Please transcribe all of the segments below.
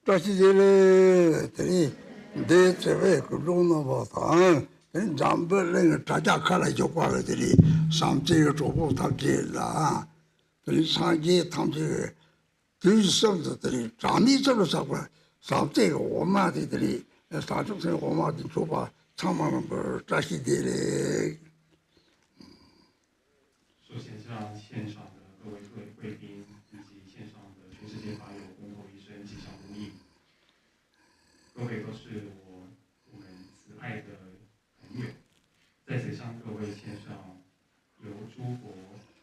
Trashidele, de Treve, Runa Vata, and Jambel, Tajakala Jokwa, Samti, Topo Tabjela, the Sanji, Tamji, do something, Jami Sapa, Samti, Oma, the Startup, Oma, the Chopa, Tama, Trashidele. 首先向现场的各位贵宾以及现场的全世界法友问候一声吉祥如意。各位都是我们慈爱的朋友，在此向各位献上由诸佛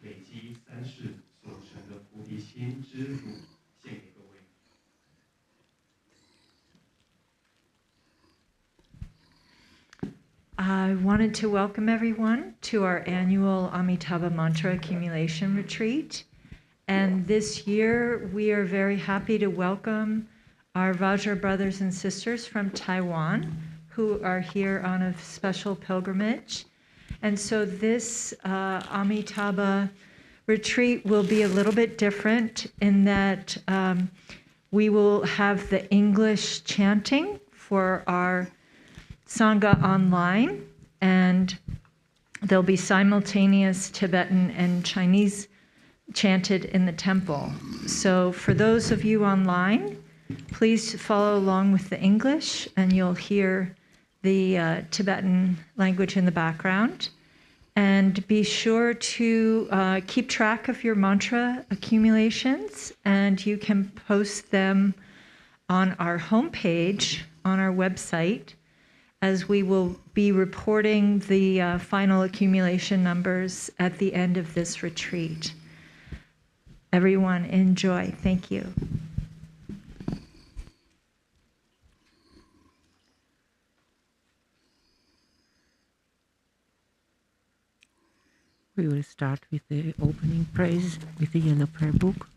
累积三世所成的菩提心之乳，献给各位。 I wanted to welcome everyone to our annual Amitabha Mantra Accumulation Retreat. And this year, we are very happy to welcome our Vajra brothers and sisters from Taiwan, who are here on a special pilgrimage. And so this Amitabha retreat will be a little bit different in that we will have the English chanting for our Sangha online, and there'll be simultaneous Tibetan and Chinese chanted in the temple. So for those of you online, please follow along with the English, and you'll hear the Tibetan language in the background. And be sure to keep track of your mantra accumulations, and you can post them on our homepage on our website, as we will be reporting the final accumulation numbers at the end of this retreat. Everyone enjoy. Thank you. We will start with the opening praise with the yellow prayer book.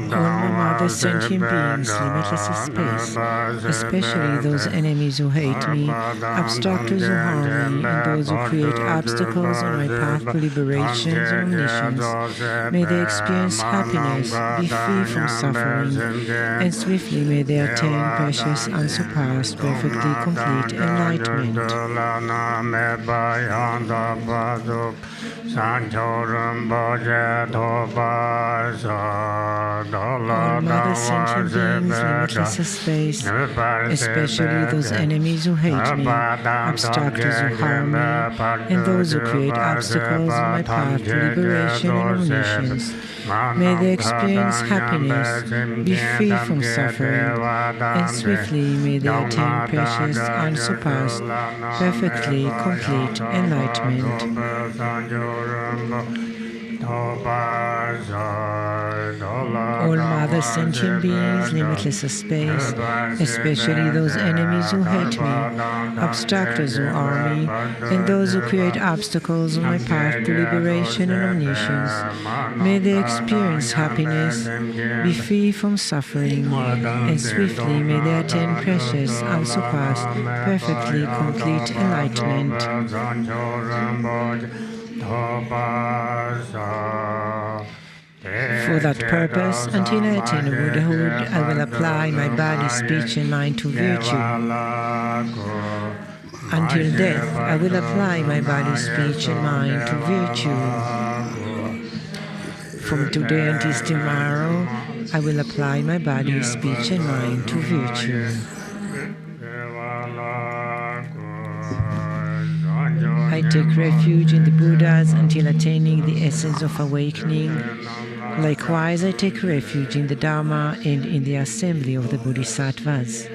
All other sentient beings, limitless of space, especially those enemies who hate me, obstructors who harm me, and those who create obstacles on my path to liberation and omniscience, may they experience happiness, be free from suffering, and swiftly may they attain precious, unsurpassed, perfectly complete enlightenment. All mother sentient beings, limitless of space, especially those enemies who hate me, obstructors who harm me, and those who create obstacles on my path to liberation and omniscience, may they experience happiness, be free from suffering, and swiftly may they attain precious, unsurpassed, perfectly complete enlightenment. All mother sentient beings, limitless of space, especially those enemies who hate me, obstructors who harm me, and those who create obstacles on my path to liberation and omniscience, may they experience happiness, be free from suffering, and swiftly may they attain precious, unsurpassed, perfectly complete enlightenment. For that purpose, until I attain Buddhahood, I will apply my body, speech, and mind to virtue. Until death, I will apply my body, speech, and mind to virtue. From today until tomorrow, I will apply my body, speech, and mind to virtue. I take refuge in the Buddhas until attaining the essence of awakening. Likewise, I take refuge in the Dharma and in the assembly of the Bodhisattvas.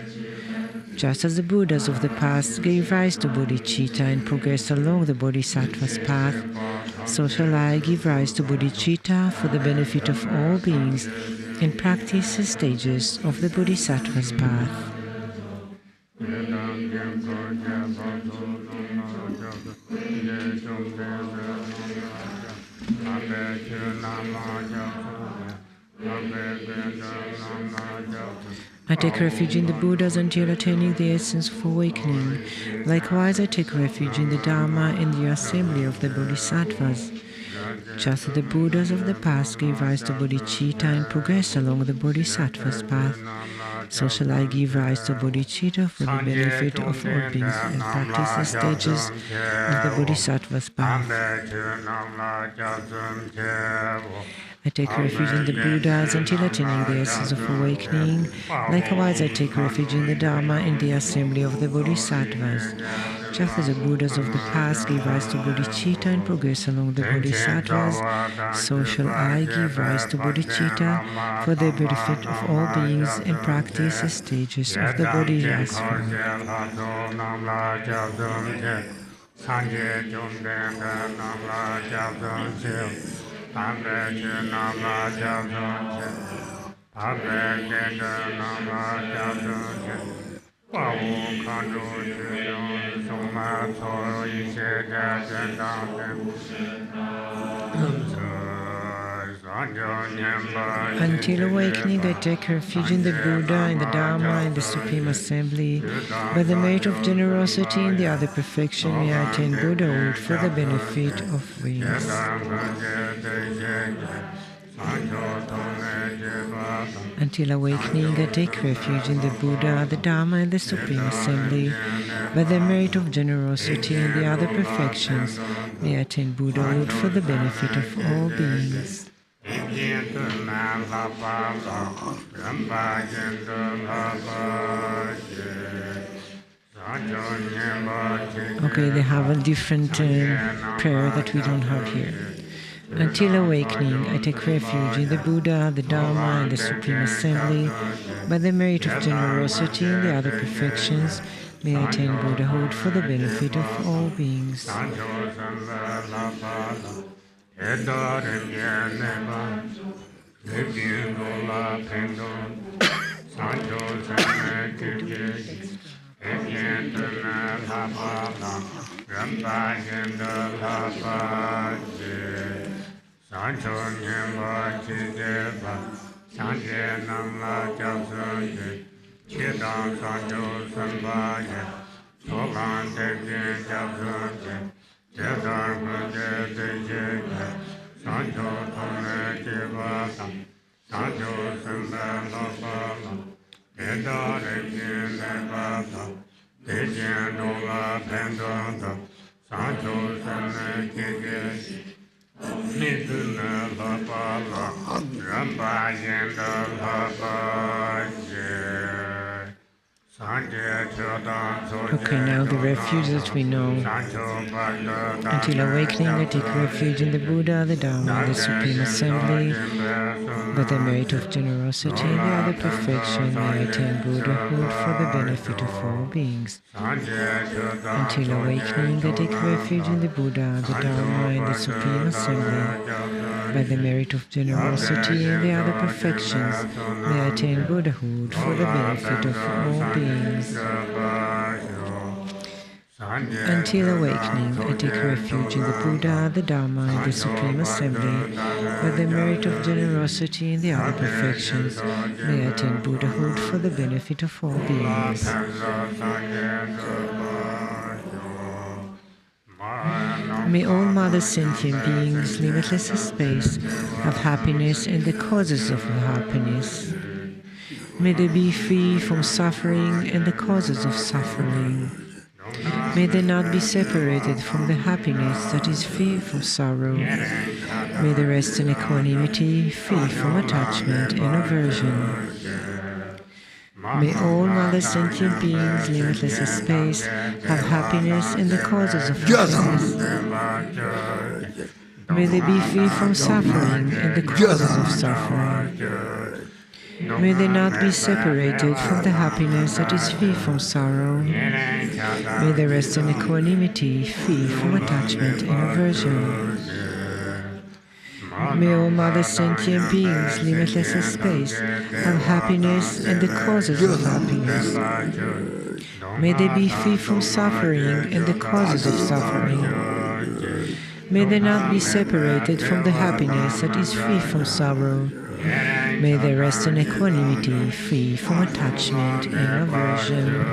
Just as the Buddhas of the past gave rise to bodhichitta and progressed along the Bodhisattva's path, so shall I give rise to bodhichitta for the benefit of all beings and practice the stages of the Bodhisattva's path. I take refuge in the Buddhas until attaining the essence of awakening. Likewise, I take refuge in the Dharma and the assembly of the Bodhisattvas. Just as the Buddhas of the past gave rise to bodhicitta and progressed along the Bodhisattva's path, so shall I give rise to bodhicitta for the benefit of all beings and practice the stages of the Bodhisattva's path. I take refuge in the Buddhas until attaining the essence of awakening. Likewise, I take refuge in the Dharma and the assembly of the Bodhisattvas. Just as the Buddhas of the past gave rise to bodhicitta and progress along the Bodhisattvas, so shall I give rise to bodhicitta for the benefit of all beings and practice the stages of the Bodhisattva. Until awakening, I take refuge in the Buddha, in the Dharma, and the Supreme Assembly. By the merit of generosity and the other perfection, may I attain Buddhahood for the benefit of beings. Until awakening, I take refuge in the Buddha, the Dharma, and the Supreme Assembly. By the merit of generosity and the other perfections, may I attain Buddhahood for the benefit of all beings. Okay, they have a different prayer that we don't have here. Until awakening, I take refuge in the Buddha, the Dharma, and the Supreme Assembly. By the merit of generosity and the other perfections, may I attain Buddhahood for the benefit of all beings. Okay, now the refuge that we know. Until awakening, I take refuge in the Buddha, the Dharma, and the Supreme Assembly. By the merit of generosity and the other perfection, may I attain Buddhahood for the benefit of all beings. Until awakening, I take refuge in the Buddha, the Dharma, and the Supreme Assembly. By the merit of generosity and the other perfections, may I attain Buddhahood for the benefit of all beings. Until awakening, I take refuge in the Buddha, the Dharma, and the Supreme Assembly. By the merit of generosity and the other perfections, may I attain Buddhahood for the benefit of all beings. May all mother sentient beings, limitless in space, have happiness and the causes of happiness. May they be free from suffering and the causes of suffering. May they not be separated from the happiness that is free from sorrow. May they rest in equanimity, free from attachment and aversion. May all mother sentient beings, limitless in space, have happiness and the causes of happiness. May they be free from suffering and the causes of suffering. May they not be separated from the happiness that is free from sorrow. May they rest in equanimity, free from attachment and aversion. May all mother sentient beings, limitless in space, have happiness and the causes of happiness. May they be free from suffering and the causes of suffering. May they not be separated from the happiness that is free from sorrow. May they rest in equanimity, free from attachment and aversion.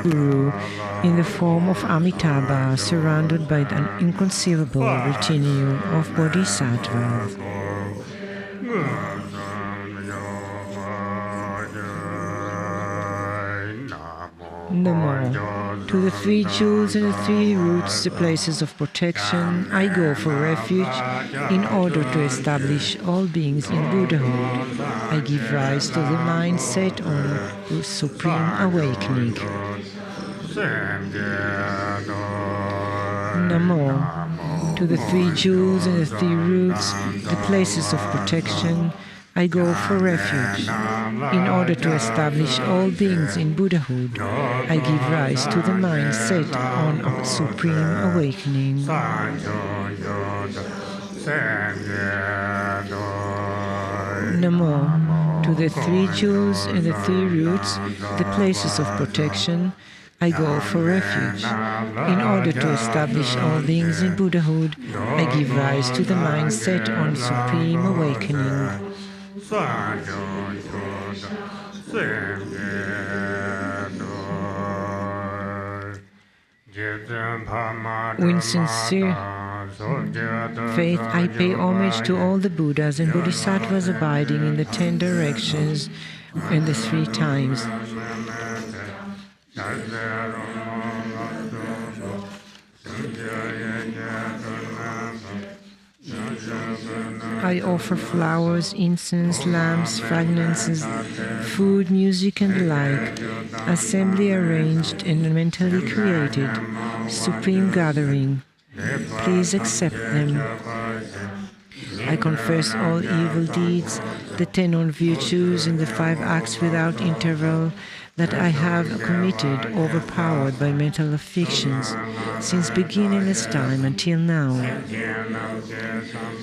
Guru, in the form of Amitabha, surrounded by an inconceivable retinue of bodhisattvas. Namo. To the three jewels and the three roots, the places of protection, I go for refuge in order to establish all beings in Buddhahood. I give rise to the mind set on supreme awakening. Namo. To the three jewels and the three roots, the places of protection, I go for refuge. In order to establish all beings in Buddhahood, I give rise to the mind set on a supreme awakening. Namo. To the three jewels and the three roots, the places of protection, I go for refuge. In order to establish all beings in Buddhahood, I give rise to the mind set on supreme awakening. With sincere faith, I pay homage to all the Buddhas and Bodhisattvas abiding in the 10 directions and the 3 times. I offer flowers, incense, lamps, fragrances, food, music, and the like, assembly arranged and mentally created, supreme gathering. Please accept them. I confess all evil deeds, the 10 non-virtues and the 5 acts without interval that I have committed, overpowered by mental afflictions, since beginningless time until now.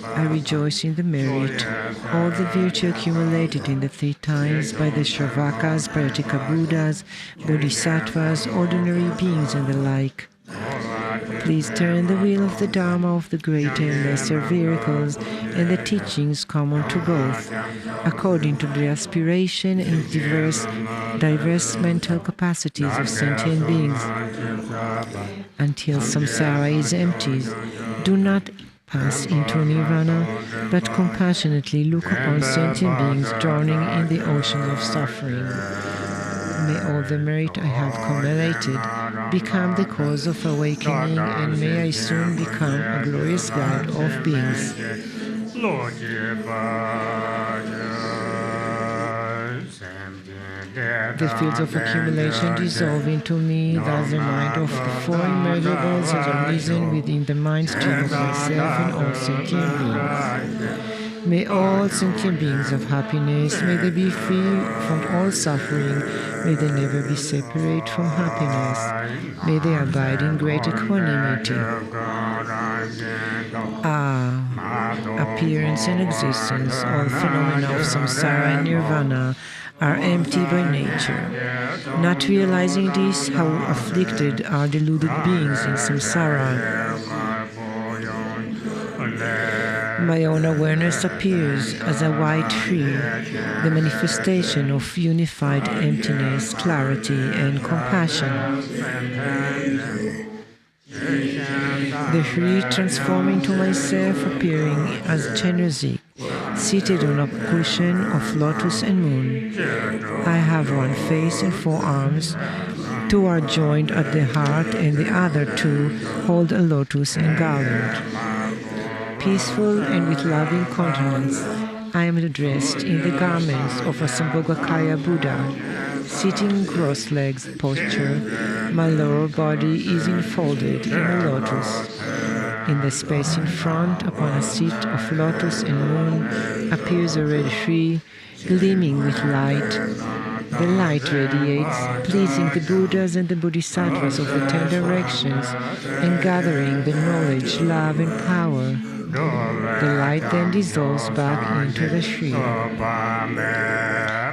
I rejoice in the merit, all the virtue accumulated in the 3 times by the Shravakas, Pratika Buddhas, Bodhisattvas, ordinary beings and the like. Please turn the wheel of the Dharma of the greater and lesser vehicles and the teachings common to both, according to the aspiration and diverse mental capacities of sentient beings, until samsara is emptied. Do not pass into nirvana, but compassionately look upon sentient beings drowning in the ocean of suffering. May all the merit I have accumulated become the cause of awakening, and may I soon become a glorious guide of beings. The fields of accumulation dissolve into me, thus the mind of the 4 immeasurables has arisen within the mind stream of myself and all sentient beings. May all sentient beings of happiness, may they be free from all suffering, may they never be separate from happiness, may they abide in great equanimity. Appearance and existence, all phenomena of samsara and nirvana, are empty by nature. Not realizing this, how afflicted are deluded beings in samsara. My own awareness appears as a white tree, the manifestation of unified emptiness, clarity, and compassion. The tree transforming to myself, appearing as Chenrezig, seated on a cushion of lotus and moon. I have 1 face and 4 arms. 2 are joined at the heart, and the other 2 hold a lotus and garland. Peaceful and with loving countenance, I am dressed in the garments of a Sambhogakaya Buddha, sitting in cross-legged posture. My lower body is enfolded in a lotus. In the space in front, upon a seat of lotus and moon, appears a red tree, gleaming with light. The light radiates, pleasing the Buddhas and the Bodhisattvas of the 10 directions and gathering the knowledge, love and power. The light then dissolves back into the Sri.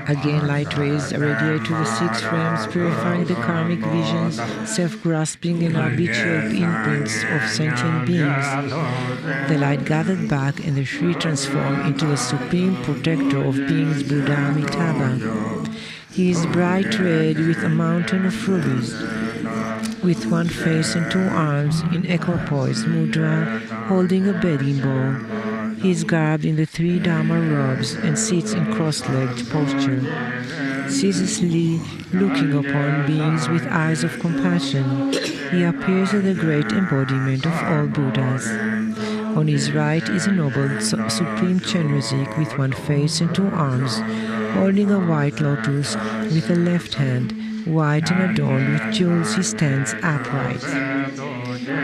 Again, light rays radiate to the 6 realms, purifying the karmic visions, self-grasping and arbitrary imprints of sentient beings. The light gathered back and the Sri transformed into the supreme protector of beings, Buddha Amitabha. He is bright red with a mountain of rubies, with 1 face and 2 arms in equipoise mudra, holding a bedding bowl. He is garbed in the 3 Dharma robes and sits in cross-legged posture, ceaselessly looking upon beings with eyes of compassion. He appears as the great embodiment of all Buddhas. On his right is a noble supreme Chenrezig with 1 face and 2 arms, holding a white lotus with the left hand. White and adorned with jewels, he stands upright.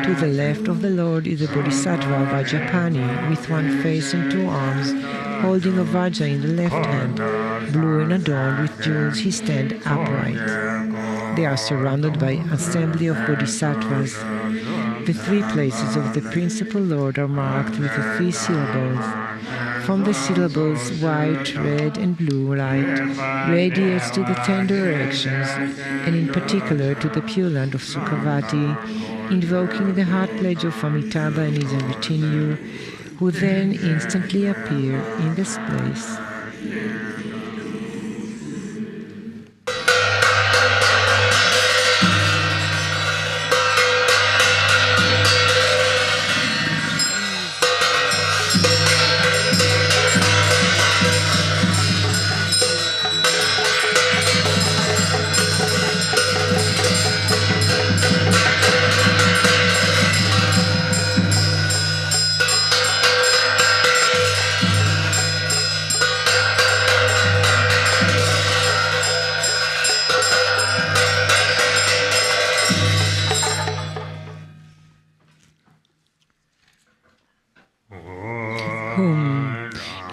To the left of the Lord is the Bodhisattva Vajrapani with 1 face and 2 arms, holding a vajra in the left hand. Blue and adorned with jewels, he stands upright. They are surrounded by an assembly of bodhisattvas. The 3 places of the principal Lord are marked with the 3 syllables. From the syllables, white, red, and blue light radiates to the 10 directions, and in particular to the Pure Land of Sukhavati, invoking the heart pledge of Amitabha and his retinue, who then instantly appear in this place.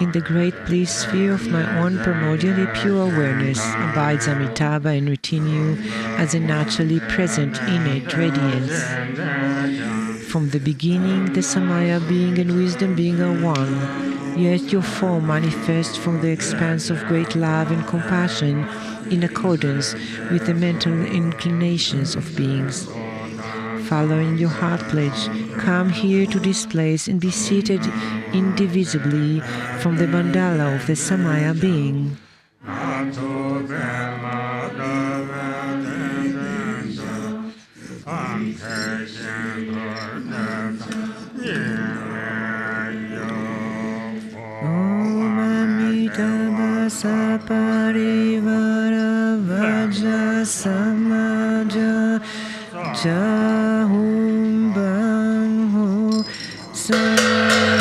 In the great bliss sphere of my own primordially pure awareness abides Amitabha and retinue as a naturally present innate radiance. From the beginning, the Samaya being and wisdom being are one, yet your form manifests from the expanse of great love and compassion in accordance with the mental inclinations of beings. Following your heart pledge, come here to this place and be seated indivisibly from the mandala of the Samaya being. Om Amitabha Saparivara Vajra Samaja Jahum Bang Ho Samatishta.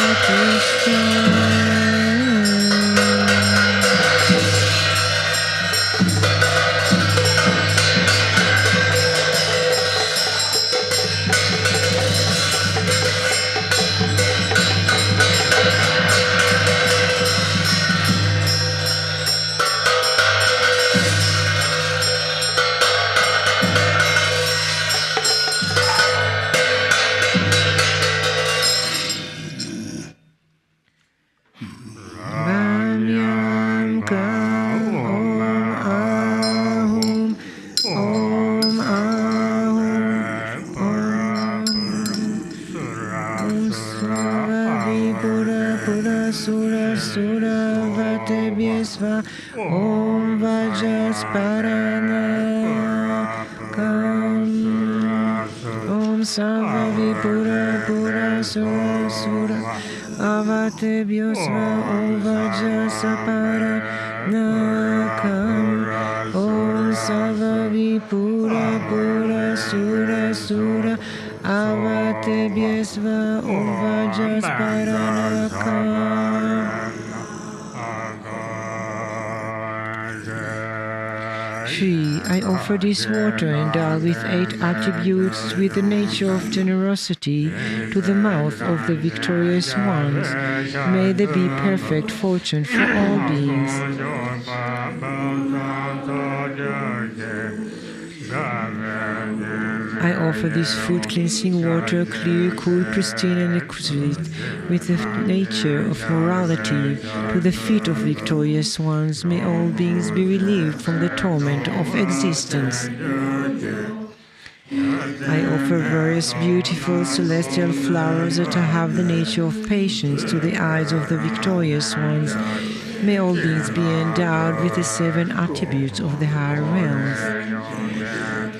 Om Vajasparana Om Savavi Pura Pura Sura Sura Avate Biosva Om Vajasparana Om Savavi Pura Pura Sura Sura Avate Biosva Om Vajasparana Shri, I offer this water endowed with 8 attributes with the nature of generosity to the mouth of the victorious ones. May there be perfect fortune for all beings. I offer this food cleansing water, clear, cool, pristine, and exquisite, with the nature of morality, to the feet of victorious ones. May all beings be relieved from the torment of existence. I offer various beautiful celestial flowers that have the nature of patience to the eyes of the victorious ones. May all beings be endowed with the 7 attributes of the higher realms.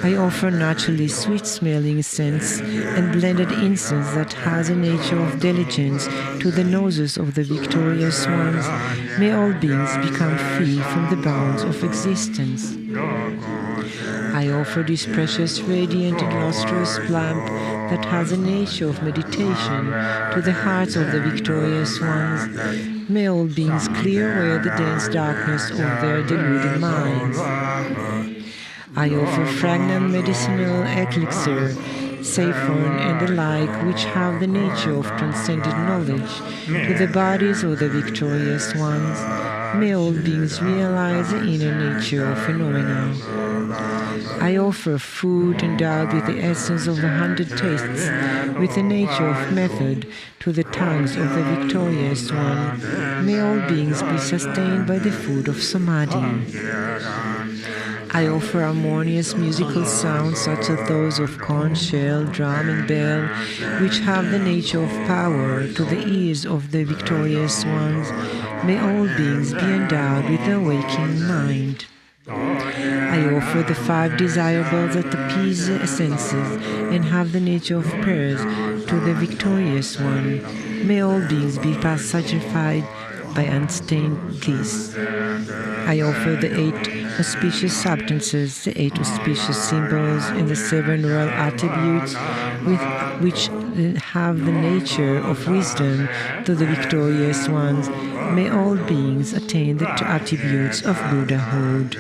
I offer naturally sweet-smelling scents and blended incense that has a nature of diligence to the noses of the victorious ones. May all beings become free from the bounds of existence. I offer this precious, radiant, and lustrous lamp that has a nature of meditation to the hearts of the victorious ones. May all beings clear away the dense darkness of their deluded minds. I offer fragrant medicinal elixir, saffron, and the like, which have the nature of transcendent knowledge, to the bodies of the victorious ones. May all beings realize the inner nature of phenomena. I offer food endowed with the essence of the 100 tastes, with the nature of method, to the tongues of the victorious one. May all beings be sustained by the food of samadhi. I offer harmonious musical sounds such as those of conch shell, drum, and bell, which have the nature of power, to the ears of the victorious ones. May all beings be endowed with the waking mind. I offer the 5 desirables that appease the senses and have the nature of prayers to the victorious one. May all beings be pacified by unstained bliss. I offer the 8 auspicious substances, the 8 auspicious symbols, and the 7 royal attributes, which have the nature of wisdom to the victorious ones. May all beings attain the attributes of Buddhahood.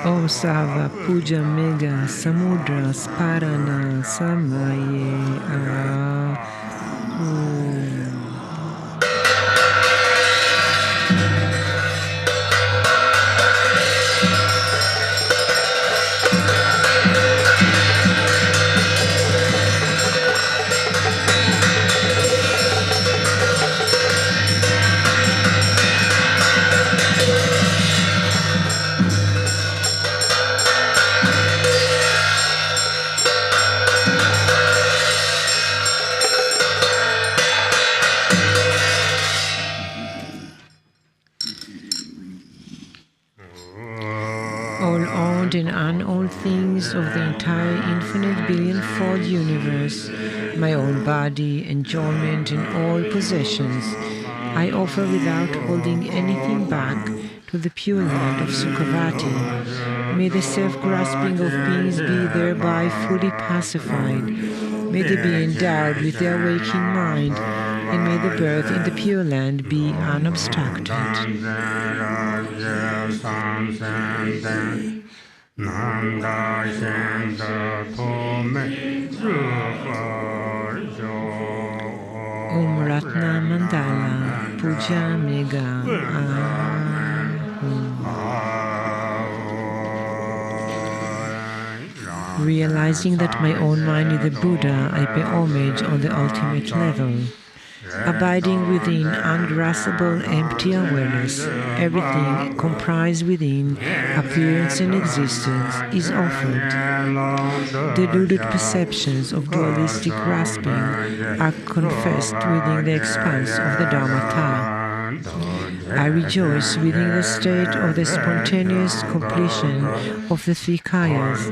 Om Sava Puja Mega Samudra Sparana Samaye and unowned things of the entire infinite billion-fold universe, my own body, enjoyment, and all possessions, I offer without holding anything back to the pure land of Sukhavati. May the self-grasping of beings be thereby fully pacified. May they be endowed with their waking mind, and may the birth in the Pure Land be unobstructed. Om Ratna Mandala Puja Mega Realizing that my own mind is the Buddha, I pay homage on the ultimate level. Abiding within ungraspable empty awareness, everything comprised within appearance and existence is offered. Deluded perceptions of dualistic grasping are confessed within the expanse of the dharmakaya. I rejoice within the state of the spontaneous completion of the 3 kayas.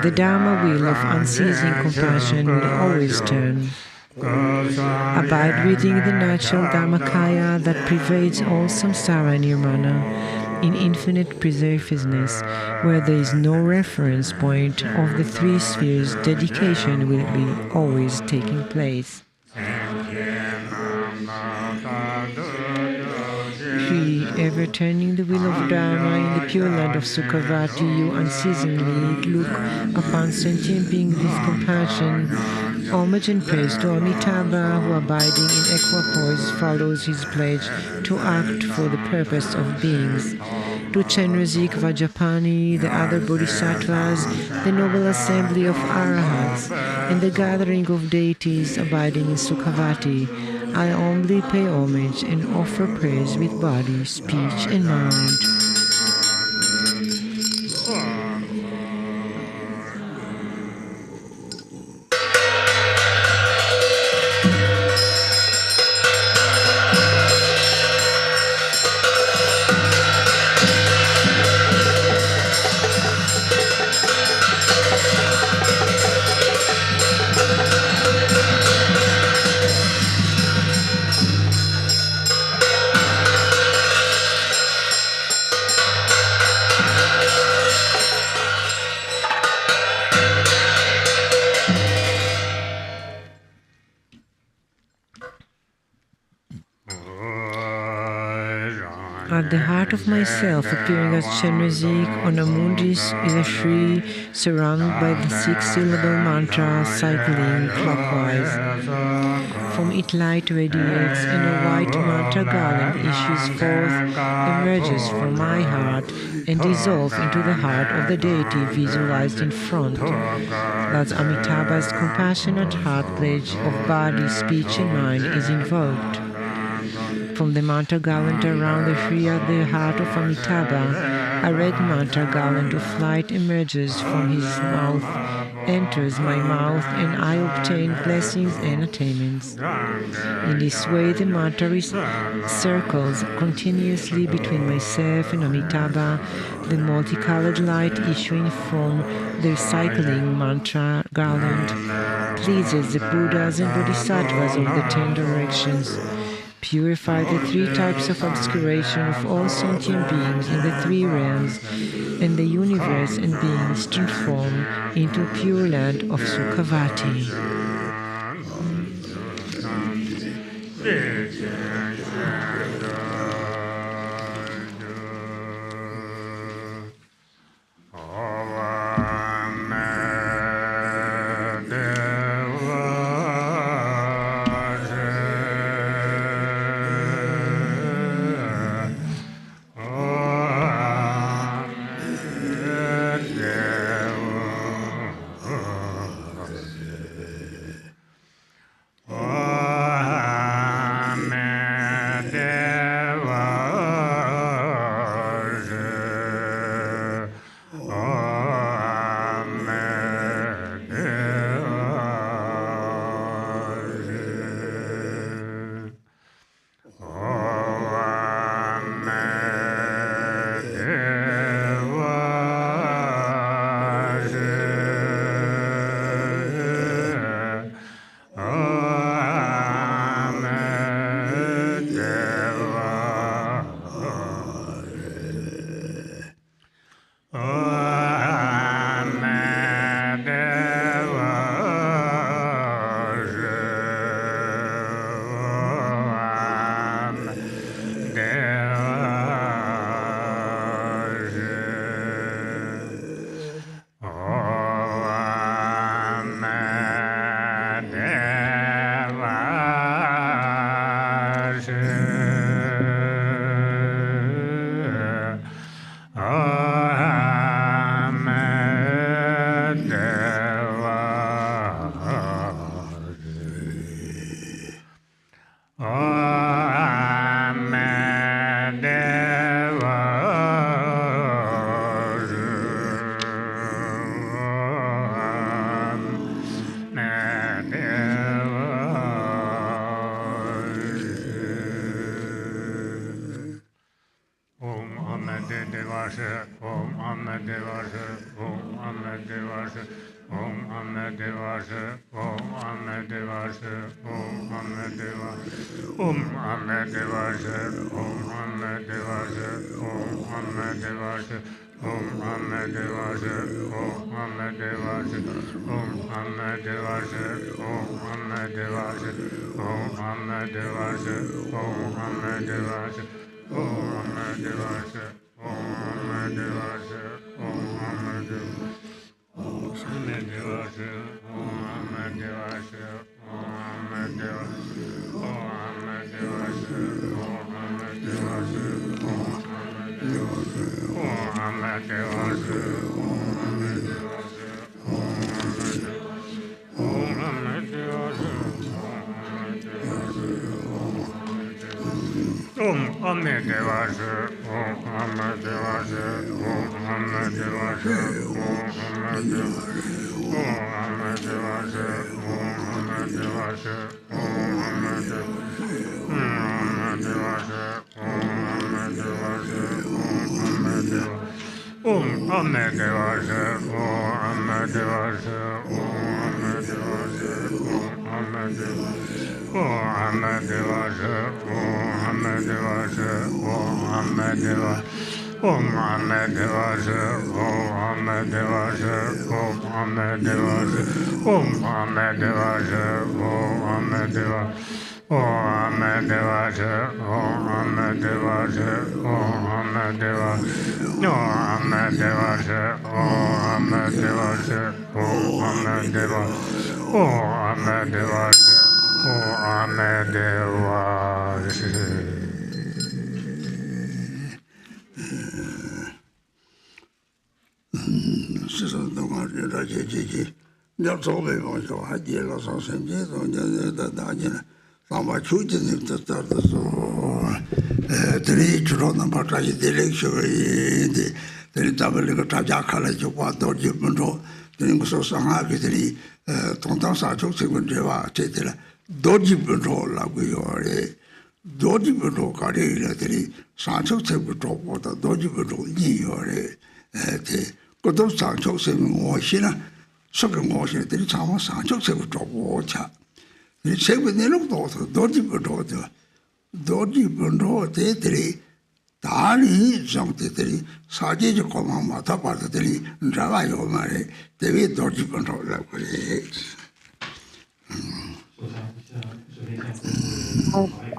The Dharma wheel of unceasing compassion will always turn. Abide within the natural dharmakaya that pervades all samsara and nirvana, in infinite preservedness, where there is no reference point of the 3 spheres. Dedication will be always taking place. decree, ever turning the wheel of Dharma in the pure land of Sukhavati, you unceasingly look upon sentient beings with compassion. Homage and praise to Amitabha, who abiding in equipoise follows his pledge to act for the purpose of beings. To Chenrezig Vajapani, the other bodhisattvas, the noble assembly of arahats, and the gathering of deities abiding in Sukhavati, I humbly pay homage and offer praise with body, speech, and mind. At the heart of myself, appearing as Chenrezig on a mundis, is a Shri surrounded by the 6-syllable mantra cycling clockwise. From it light radiates and a white mantra garland issues forth, emerges from my heart and dissolves into the heart of the deity visualized in front. Thus Amitabha's compassionate heart pledge of body, speech and mind is invoked. From the mantra garland around the Shri at the heart of Amitabha, a red mantra garland of light emerges from his mouth, enters my mouth, and I obtain blessings and attainments. In this way, the mantra circles continuously between myself and Amitabha, the multicolored light issuing from the cycling mantra garland pleases the Buddhas and Bodhisattvas of the 10 directions. Purify the 3 types of obscuration of all sentient beings in the 3 realms, and the universe and beings transform into a pure land of Sukhavati.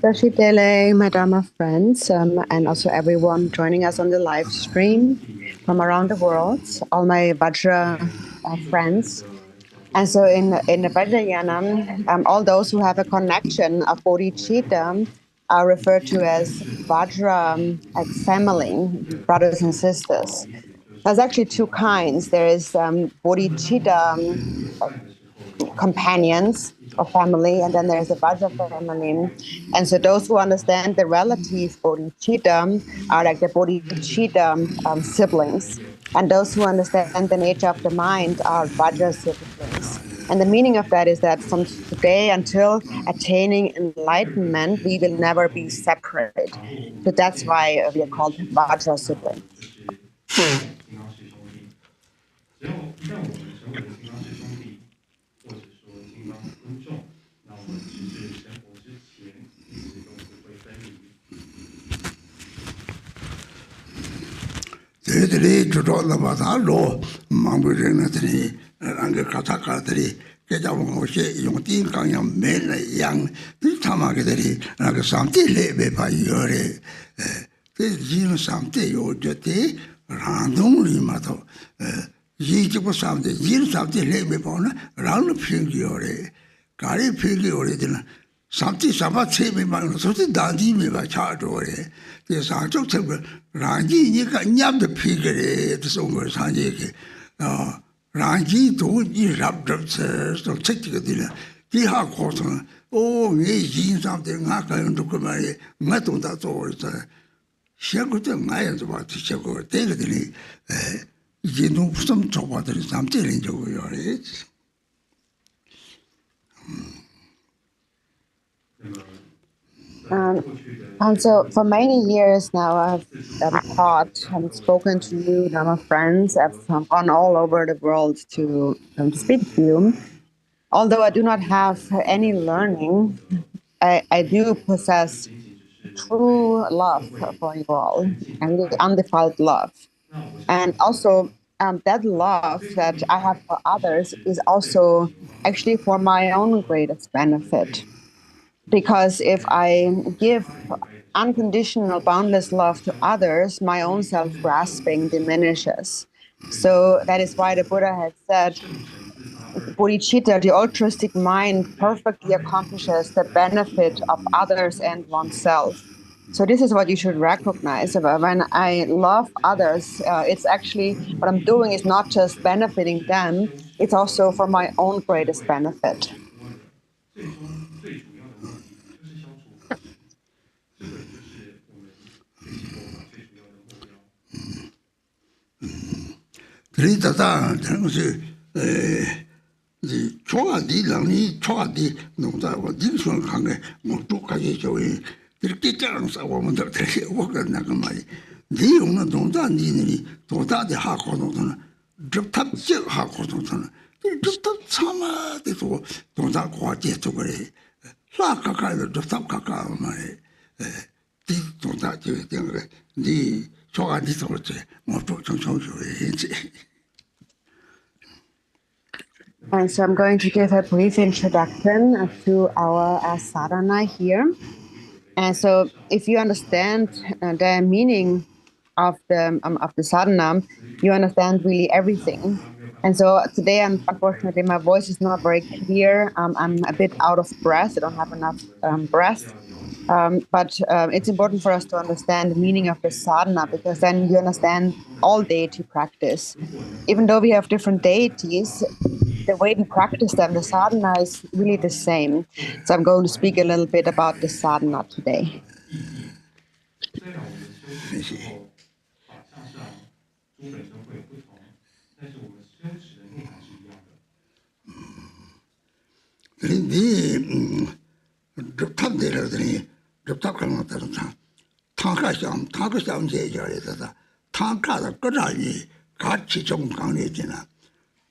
Dashitele, my Dharma friends, and also everyone joining us on the live stream from around the world, all my Vajra friends. And so in the Vajrayana, all those who have a connection of bodhichitta are referred to as Vajra, like family, brothers and sisters. There's actually two kinds. There is bodhichitta companions or family, and then there's the Vajra family. And so those who understand the relative bodhicitta are like the bodhicitta siblings. And those who understand the nature of the mind are Vajra siblings. And the meaning of that is that from today until attaining enlightenment, we will never be separate. So that's why we are called Vajra siblings. Something about saving my so the dandy me by charge or there's a joke Rangi, you can yap the piggery, the song was Hanjiki. Rangi don't you rub so check the dinner. He had cotton. Oh, me, something I can do my metal that's all. She could tell my hands about the check or take it. You know, some trouble, something in your age. And so for many years now, I've taught and spoken to you, Dharma friends. I've gone all over the world to speak to you. Although I do not have any learning, I do possess true love for you all and the undefiled love. And also that love that I have for others is also actually for my own greatest benefit. Because if I give unconditional, boundless love to others, my own self-grasping diminishes. So that is why the Buddha had said, bodhichitta, the altruistic mind, perfectly accomplishes the benefit of others and oneself. So this is what you should recognize. When I love others, it's actually what I'm doing is not just benefiting them, it's also for my own greatest benefit. 最终最主要的目的就是消除苦行，这个就是我们学习佛法最主要的目标。这里头当这个是你错的让你错的弄到我人生看的，我做开始就会，这个这样子我们这里我跟那个嘛，利用了弄到你那里多大的下活动呢？这他这下活动呢？这他他妈的说弄到国际这个嘞，啥看看的这他看看嘛嘞，这弄到就这个你错的做这，我做成成就这。And so I'm going to give a brief introduction to our sadhana here. And so if you understand the meaning of the sadhana, you understand really everything. And so today, unfortunately, my voice is not very clear. I'm a bit out of breath. I don't have enough breath. But it's important for us to understand the meaning of the sadhana, because then you understand all deity practice. Even though we have different deities, the way we practice them, the sadhana is really the same. So I'm going to speak a little bit about the sadhana today. 虽然我们修行的时候，法相上诸本身会有不同，但是我们修持的内涵是一样的。这他们这里，这他可能在那唱，他个想解决的是，他干的各种的，各其中讲的进来。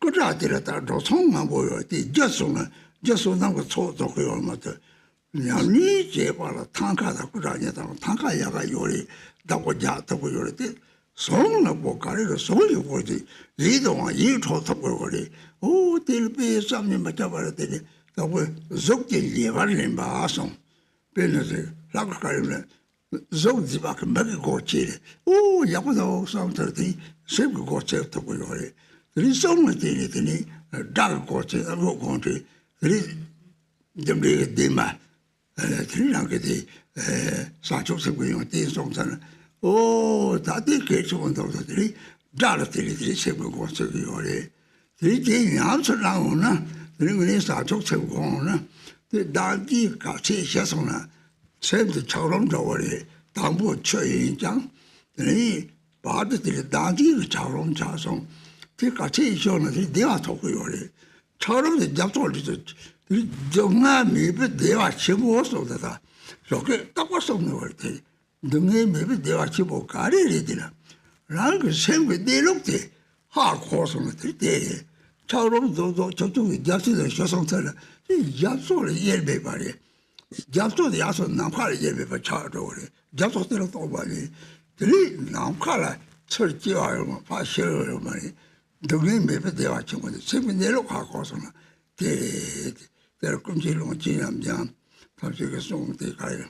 各家的了，但是从来没有的，就是那个错都会有么的，让你结巴了，他看到各家的，他看也个有的，到我家都会有的，从来不干的，所有我的，一种啊一错都会有的，哦，对了，别上面嘛叫完了的，都会肉的也完人吧送，变成是那个干人，肉的吧跟没个过节的，哦，要不到上头的，谁个过节都会有的。你送了这里的呢，这个过程，我讲的，你怎么这个对嘛？这两个的，上周是会用电送上了，哦，他的给出问到这里，这了这里的什么过程有的，这里这样子然后呢，这里面上周情况呢，这当地搞这些什么呢？甚至超龙州的，当不确认讲，这里把这里当地的超龙加上。这个这项呢是第二套会有的，超人的家做的是，从来没被第二全部说的他，说个大把说的话的，从来没被第二全部搞的的了，然后全部第六的，哈科什么的的，超人就家是的学生在了，这家做的也没办的，家做的也说哪怕也没办差着的，家做的多吧的，这里哪怕了吃鸡啊嘛，发烧了嘛的。从来没被电话请过的，随便内陆下告诉了，在工资龙这样讲，他这个送的开了，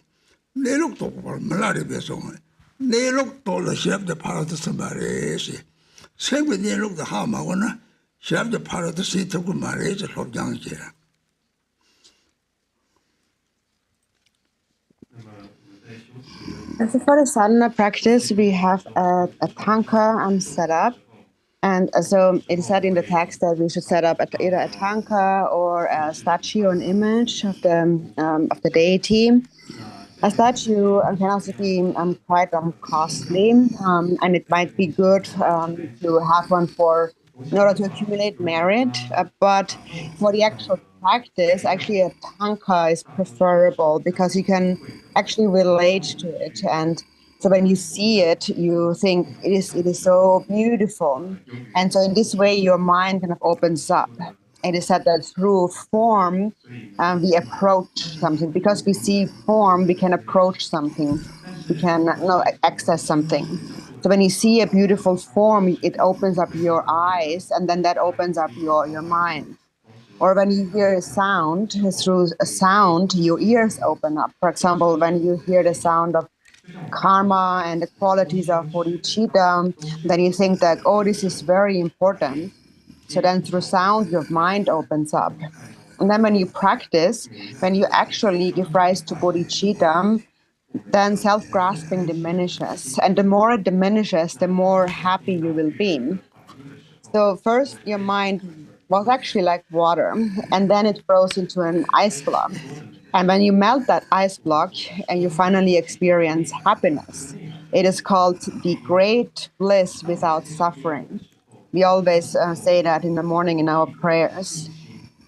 内陆多不没哪里别送了，内陆多了现在怕的什么嘞是，随便内陆的好嘛我呢，现在怕的是这个嘛嘞是好讲起来。And so for the sadhana practice, we have a tanka set up. And so it is said in the text that we should set up either a tanka or a statue or an image of the deity. A statue can also be quite costly, and it might be good to have one in order to accumulate merit. But for the actual practice, actually a tanka is preferable because you can actually relate to it, and so when you see it, you think it is so beautiful. And so in this way, your mind kind of opens up. It is said that through form, we approach something. Because we see form, we can approach something. We can access something. So when you see a beautiful form, it opens up your eyes, and then that opens up your mind. Or when you hear a sound, through a sound, your ears open up. For example, when you hear the sound of karma and the qualities of bodhichitta, then you think that, oh, this is very important. So then through sound, your mind opens up. And then when you practice, when you actually give rise to bodhicitta, then self-grasping diminishes. And the more it diminishes, the more happy you will be. So first, your mind was actually like water, and then it froze into an ice block. And when you melt that ice block and you finally experience happiness, it is called the great bliss without suffering. We always say that in the morning in our prayers.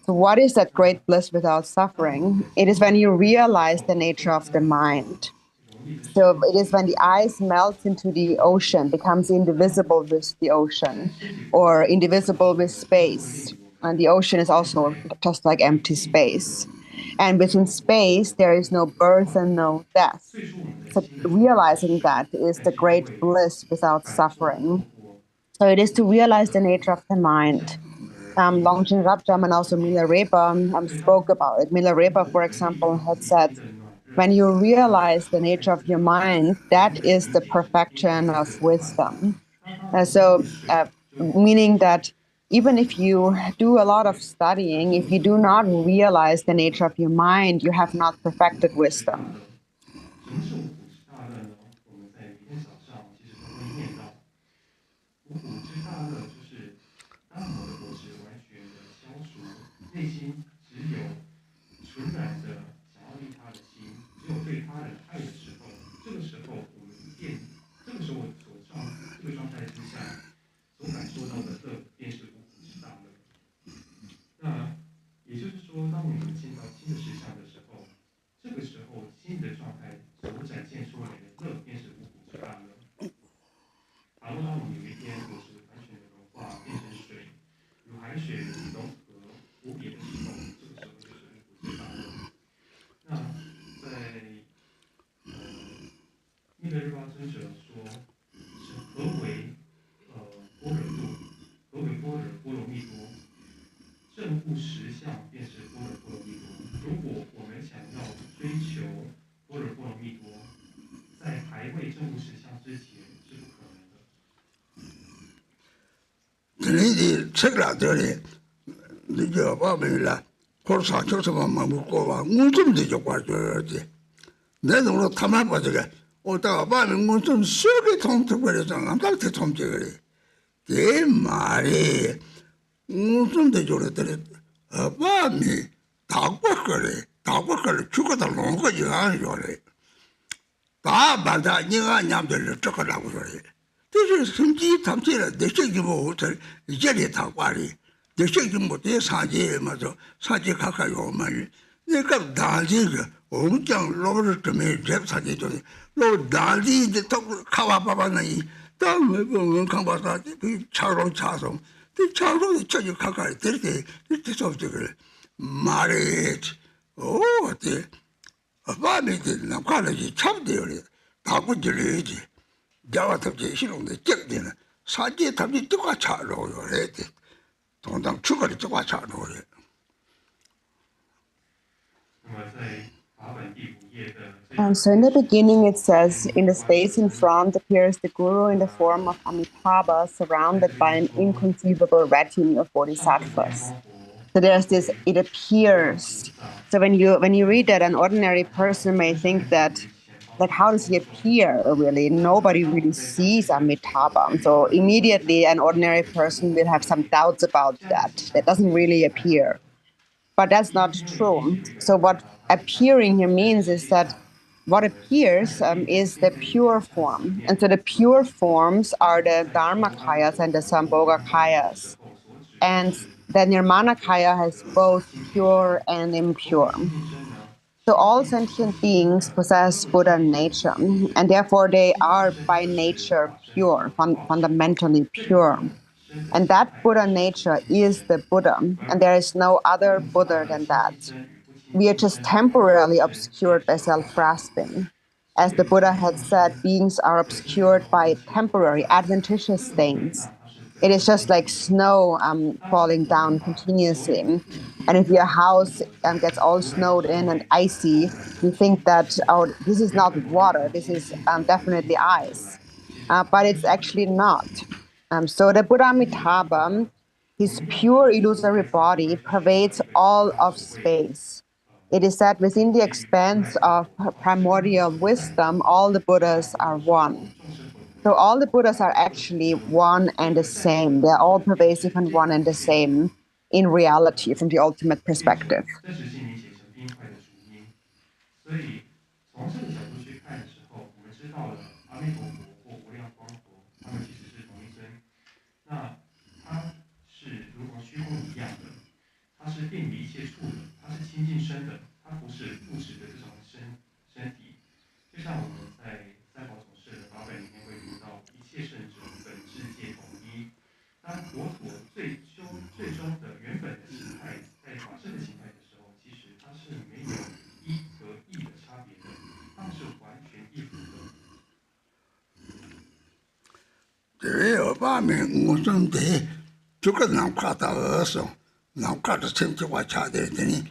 So, what is that great bliss without suffering? It is when you realize the nature of the mind. So it is when the ice melts into the ocean, becomes indivisible with the ocean, or indivisible with space. And the ocean is also just like empty space. And within space, there is no birth and no death. So realizing that is the great bliss without suffering. So it is to realize the nature of the mind. Longchen Rabjam and also Milarepa spoke about it. Milarepa, for example, had said, when you realize the nature of your mind, that is the perfection of wisdom. Meaning that even if you do a lot of studying, if you do not realize the nature of your mind, you have not perfected wisdom. 什么是五谷之大乐呢？我们在每天早上其实都会念到，五谷之大乐就是当我的果实完全的消除，内心只有纯然的想要利他的心，只有对他人爱的时候，这个时候我们这个时候这个状态之下所感受到的乐，便是五谷之大乐。那也就是说，当我们见到新的实相的时候，这个时候新的状态所展现出来的乐，便是五谷之大乐。倘若当我们有一天果实完全的融化，变成水，如海水融合无别的时候，这个时候就是五谷之大乐。那在密勒日巴尊者说，是何为般若度？何为般若波罗蜜多？证悟实相便是般若波罗蜜多。如果我们想要追求般若波罗蜜多，在还未证悟实相之前是不可能的。你책라들이 이제 봐봐라. 골사 조사만 먹고 와. 무좀도 좀 봐줘야지. 내 돈으로 타만 봐줘가. 오다가 밤에 무슨 속에 통통거려서 남한테 통째그래. 그 말이 무슨도 저랬더니 밤에 닭박거래 죽어다 놓은 거지 아니래. 다 맞아 네가 냠들 쫓아가라고 그래. 그래서 심지 탐지를 내 새끼 뭐 이제리 닭발이 내 새끼 못해 사지에 맞아 사지 가까이 오면 내가 다지가 엄청 로를 때문에 접사지도 로 다지인데 또 가와봐봐니 다음에 보면 강바사 그 차로 차송 그 차로 저기 가까이 될때 없지 그래 말했지 어때 밤에 남가르지 참대요 다구질이지 자와탑지 싫은데 쩍되는 사지에 탑지 뜨가 차로요 그랬대 동당 추가리 뜨가 차로요 So in the beginning it says, in the space in front appears the Guru in the form of Amitabha, surrounded by an inconceivable retinue of bodhisattvas. So there's this, it appears. So when you read that, an ordinary person may think that, like, how does he appear, really? Nobody really sees Amitabha. So immediately an ordinary person will have some doubts about that. That doesn't really appear. But that's not true. So what appearing here means is that what appears is the pure form. And so the pure forms are the dharmakayas and the sambhogakayas. And the nirmanakaya has both pure and impure. So all sentient beings possess Buddha nature, and therefore they are by nature pure, fundamentally pure. And that Buddha nature is the Buddha, and there is no other Buddha than that. We are just temporarily obscured by self-grasping. As the Buddha had said, beings are obscured by temporary, adventitious stains. It is just like snow falling down continuously. And if your house gets all snowed in and icy, you think that, oh, this is not water, this is definitely ice. But it's actually not. So the Buddha Amitabha, his pure illusory body pervades all of space. It is said within the expanse of primordial wisdom, all the Buddhas are one. So all the Buddhas are actually one and the same. They're all pervasive and one and the same in reality from the ultimate perspective. 所以从这个角度去看的时候，我们知道了阿弥陀佛或无量光佛，他们其实是同一尊。那他是如同虚空一样的，他是遍于一切处的，他是清净身的，他不是物质的这种身体。就像我们在三宝总释的法本里面会读到，一切圣者本质皆统一。当佛陀最终的原本的形态，在法身的形态的时候，其实它是没有一和一的差别的，它们是完全一符的。这有把面我准备，这个南跨到二上，南跨的成绩话差点的呢，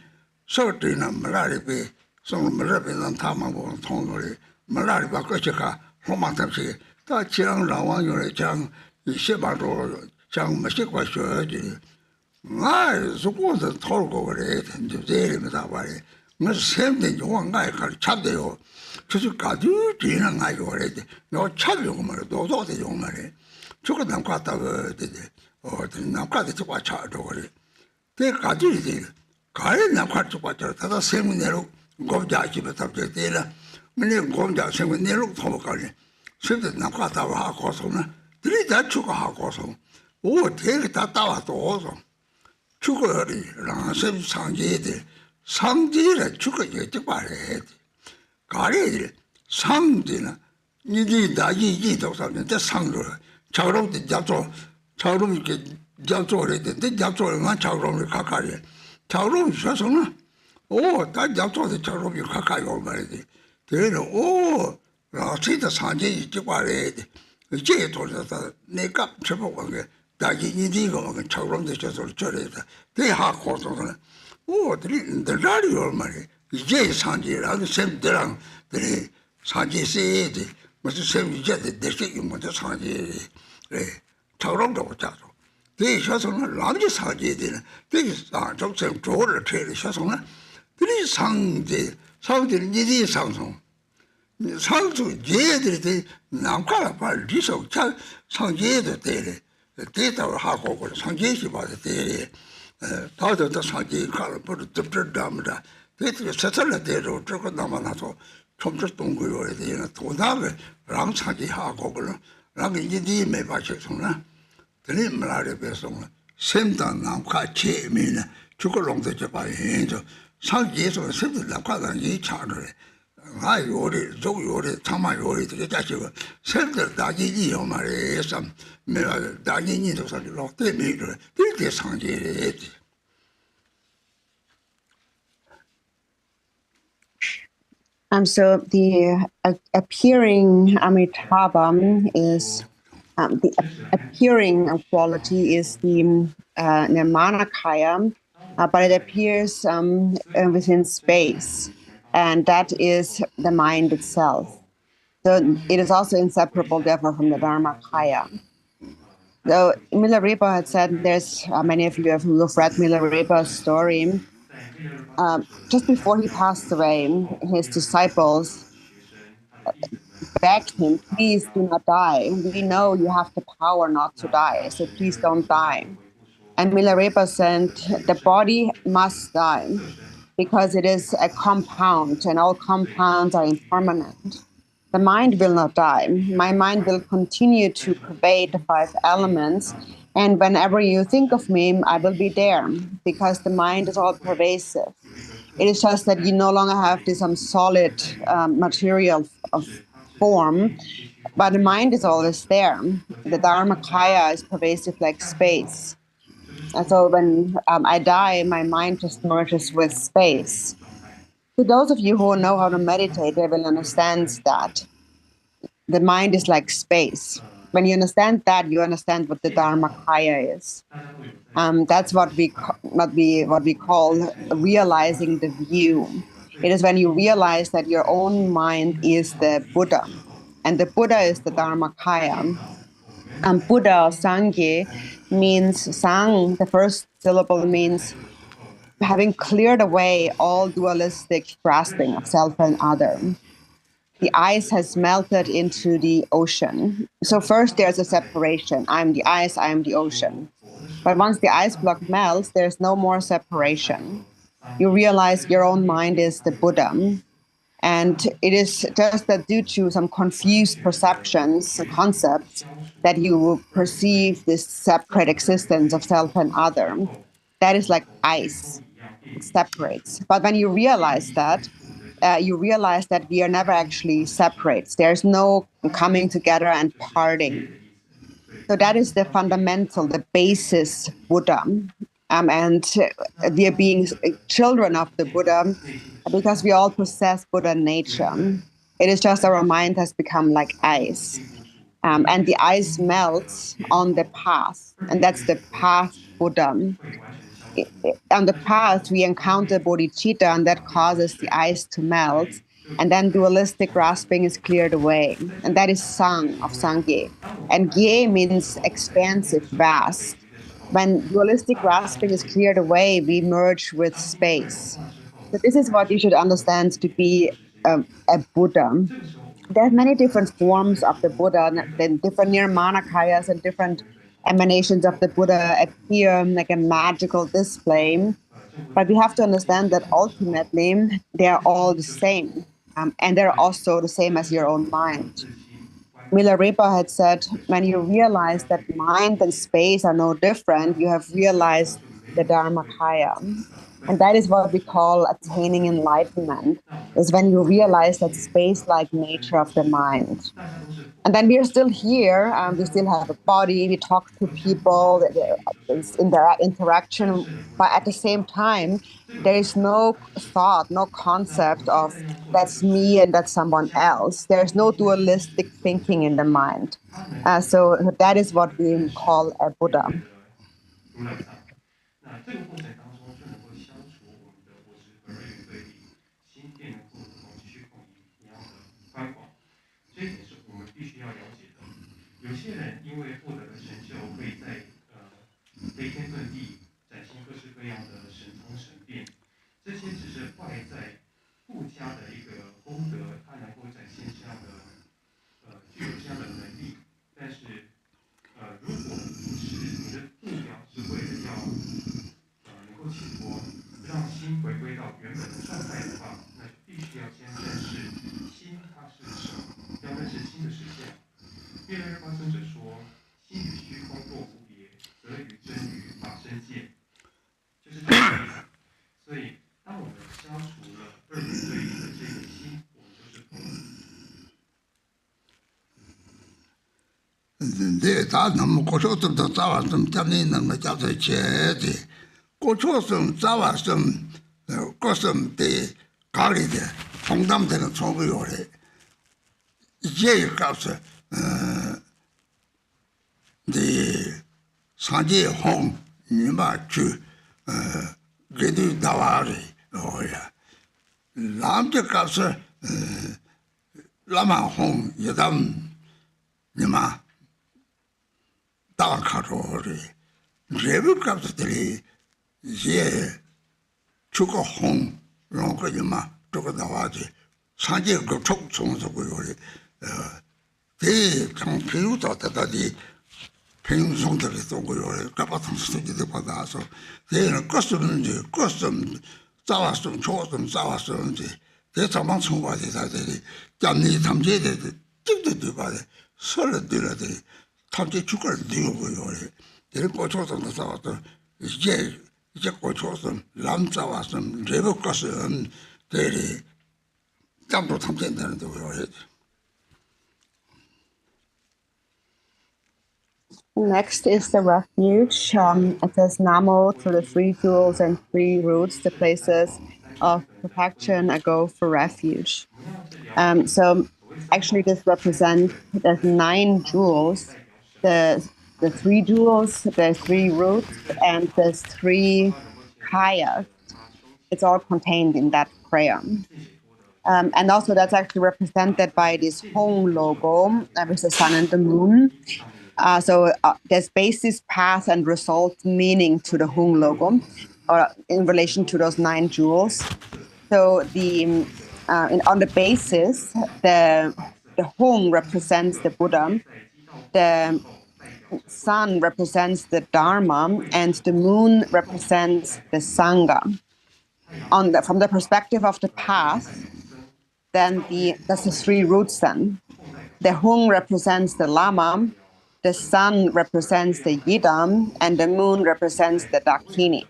手对呢没哪里被，送没那边让他们我通过的，没哪里把过去看，我马上去，他讲老王用来讲，一些把多讲没些块学的。我如果是透过的，就这里面咋办的？我身体就往爱看差的哟，就是感觉这样爱过来的，然后差的我们多少的我们的，这个南瓜到个的，哦，南瓜的这块差着的，这感觉的，个人南瓜这块差，他到生活内容，我家基本上就对了，我那我们家生活内容他们搞的，现在南瓜到下高松呢，这里咱出个下高松，我这个他到多少？ 죽어리 랑sem 상제들 상제를 죽어 이제 말해 가래들 상제는 니디 나기 이도 상인데 상로 자로도 잡죠 자로 이렇게 잡죠래 되는데 잡죠만 자로를 가까이 자로 있어서는 오다 잡죠도 자로를 가까이 올 말이지 되는 오 라치다 상제 이제 말해 이제 돌아서 내가 쳐보고 게 다기 이디고 그 처럼도 저서 저래다 대하 고소는 오들이 들라리올 말이 이제 산지라도 샘들랑 들이 산지세지 무슨 샘 이제 대식 먼저 산지 그래 처럼도 자서 대셔서는 남지 산지에 되는 대기 상정성 조를 퇴를 셔서는 들이 상지는 이디 상성 상수 예들이 남과라 빨리서 차 상지에도 되래 데이터를 하고 그 상계시 봐도 돼. 다들 상계 가를 버릇 답답합니다. 데이터 세설을 대로 저거 남아나서 좀더 동거여야 되는 도닥을 랑 상계하고 그는 랑 이제 매 봐셔서나 드리 말에 배송은 샘단 남과 체미는 죽을롱도 저 봐요. 상계에서 샘들 남과는 이 차를 아 요리 저 요리 참아 요리 되게 자식은 샘들 다기지요 말이에요. 내가 다기니도 살로 때미를 이렇게 상제해야지. So the appearing Amitabha is the appearing quality is the dharmakaya, but it appears within space. And that is the mind itself. So it is also inseparable, therefore, from the dharmakaya. So Milarepa had said, there's many of you who have read Milarepa's story. Just before he passed away, his disciples begged him, please do not die. We know you have the power not to die, so please don't die. And Milarepa said, the body must die, because it is a compound, and all compounds are impermanent. The mind will not die. My mind will continue to pervade the 5 elements, and whenever you think of me, I will be there, because the mind is all pervasive. It is just that you no longer have this solid material of form, but the mind is always there. The dharmakaya is pervasive like space. And so when I die, my mind just merges with space. To those of you who know how to meditate, they will understand that the mind is like space. when you understand that, you understand what the dharmakaya is. That's what we call realizing the view. It is when you realize that your own mind is the Buddha, and the Buddha is the dharmakaya. Buddha, Sangye, means Sang, the first syllable means having cleared away all dualistic grasping of self and other. The ice has melted into the ocean. So first there's a separation. I'm the ice, I am the ocean. But once the ice block melts, there's no more separation. You realize your own mind is the Buddha. And it is just that due to some confused perceptions and concepts that you perceive this separate existence of self and other. That is like ice. It separates. But when you realize that we are never actually separate. There's no coming together and parting. So that is the fundamental, the basis Buddha. And we are being children of the Buddha because we all possess Buddha nature. It is just our mind has become like ice. And the ice melts on the path, and that's the path Buddha. On the path, we encounter bodhichitta, and that causes the ice to melt. And then dualistic grasping is cleared away. And that is Sang of Sangye. And Gye means expansive, vast. When dualistic grasping is cleared away, we merge with space. So this is what you should understand to be a Buddha. There are many different forms of the Buddha, then different nirmanakayas and different emanations of the Buddha appear like a magical display. But we have to understand that ultimately they are all the same. And they're also the same as your own mind. Milarepa had said, when you realize that mind and space are no different, you have realized the dharmakaya. And that is what we call attaining enlightenment, is when you realize that space-like nature of the mind. And then we are still here, we still have a body, we talk to people, there's interaction, but at the same time, there is no thought, no concept of that's me and that's someone else. There's no dualistic thinking in the mind. So that is what we call a Buddha. 那这个过程当中就能够消除我们的我执和二元对立，心便能够如同虚空一样的宽广。这一点是我们必须要了解的。有些人因为获得了成就，可以在飞天遁地，展现各式各样的神通神变，这些只是外在附加的一个功德，它能够展现这样的具有这样的能力。但是如果不是你的目标是为了要能够起佛，让心回归到原本的状态的话，那就必须要先认识心它是什么，要认识心的实相。因为发生者说，心与虚空若无别，则与真语法身见，就是这个意思。所以，当我们消除了二元对立的这个心，我们就是佛。네, 다 너무 고쳐서도 싸웠음 때문에 너무 잡서 제지 고쳐서 싸웠음 고som 때 가리데 공담되는 소리요래 이제 가서 네 산지 홍 니마주 그래도 나와리 오야 남자 가서 라마 홍 여담 니마 다카로리 레브캅들이 예 추고 홍 롱거지마 저거 나와지 산지 그 총총소고요 대장 비우다 다다디 평송들이 쏘고요 까바탕스도 받아서 대는 껐었는지 껐음 싸웠음 좋았음 싸웠음지 대자만 총바지 다들이 짬니 탐제대 찍도 봐야 설들들이 탐지 죽을 되고요. 이런 고초선도 싸웠어. 이제 고초선 람싸왔음 레버가스 대리 짬도 탐진다는데 왜 Next is the refuge. It says Namo to the three jewels and three roots, the places of perfection I go for refuge. So actually this represents there's 9 jewels the three jewels, the three roots, and the three kayas. It's all contained in that prayer. And also that's actually represented by this Hong logo with the sun and the moon. So there's basis, path, and result meaning to the Hong logo, or in relation to those 9 jewels. So on the basis, the Hong represents the Buddha, the sun represents the Dharma, and the moon represents the Sangha. From the perspective of the path, then that's the 3 roots then. The Hung represents the Lama, the sun represents the Yidam, and the moon represents the Dakini.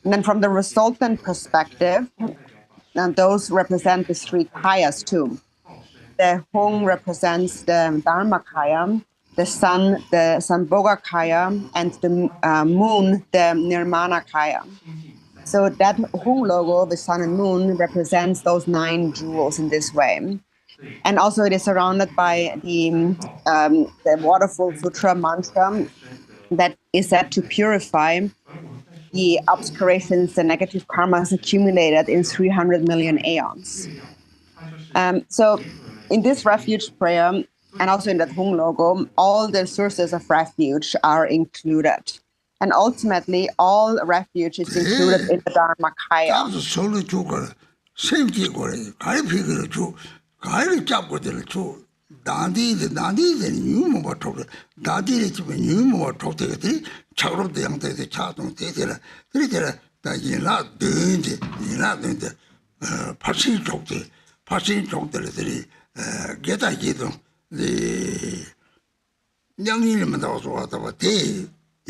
And then from the resultant perspective, and those represent the 3 kayas too. The Hung represents the dharmakaya, the sun, the sambhogakaya, and the moon, the nirmanakaya. So that Hung logo, the sun and moon, represents those 9 jewels in this way. And also it is surrounded by the Waterfall Sutra mantra that is said to purify the obscurations, the negative karmas accumulated in 300 million aeons. So in this refuge prayer, and also in that Hung logo, all the sources of refuge are included. And ultimately, all refuge is included in the dharmakaya.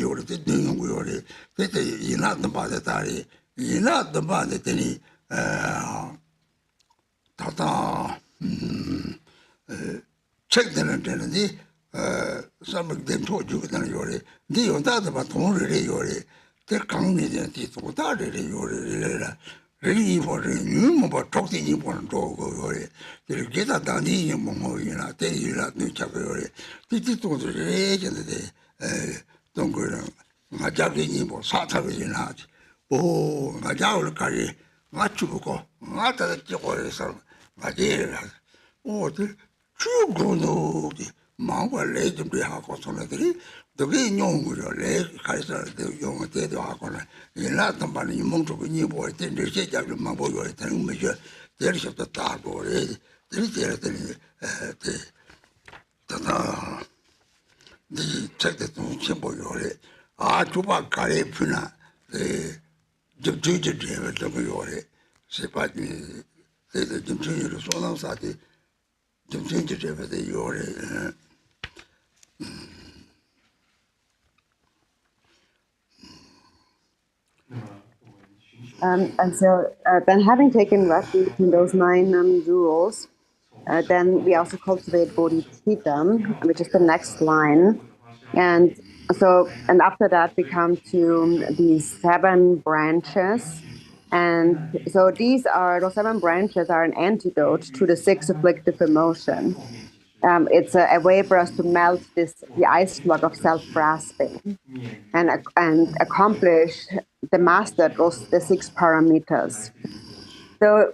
요래 되는 거 요래 그때 이나도 받았다리 이나도 받았더니 다다 책들은 되는데 사람 된 토주거든 요래 네 요다도 봐 돈을 요래 대 강내는 뒤도 다를 요래라 리버를 뉴모 봐 톡티니 보는 도고 요래 이렇게 다 다니 뭐뭐이나 때리라 늦자고 요래 뒤뒤도 레전데 동그랑 가자기니 뭐 사타기나 하지 오 가자올까지 맞추고 맞다 찍어서 맞이를 오들 죽고노기 마음을 준비하고 손들이 되게 용으로 내 가서 용어대도 하고는 이나도 많이 몽주고 니 보일 때 이제 잡을 만 보여 되는 거죠 내리셔도 따고 이렇게 되는 다다 이 책도 좀 보여래 아 주바 가래 푸나 좀 주저되면 좀 요래 세바지 좀 주의로 소나사지 좀 주저되면 요래 And so then having taken refuge in those 9 jewels, then we also cultivate bodhichitta, which is the next line. And after that we come to these 7 branches. And so those 7 branches are an antidote to the 6 afflictive emotions. It's a way for us to melt the ice block of self-grasping and accomplish the master the 6 paramitas. So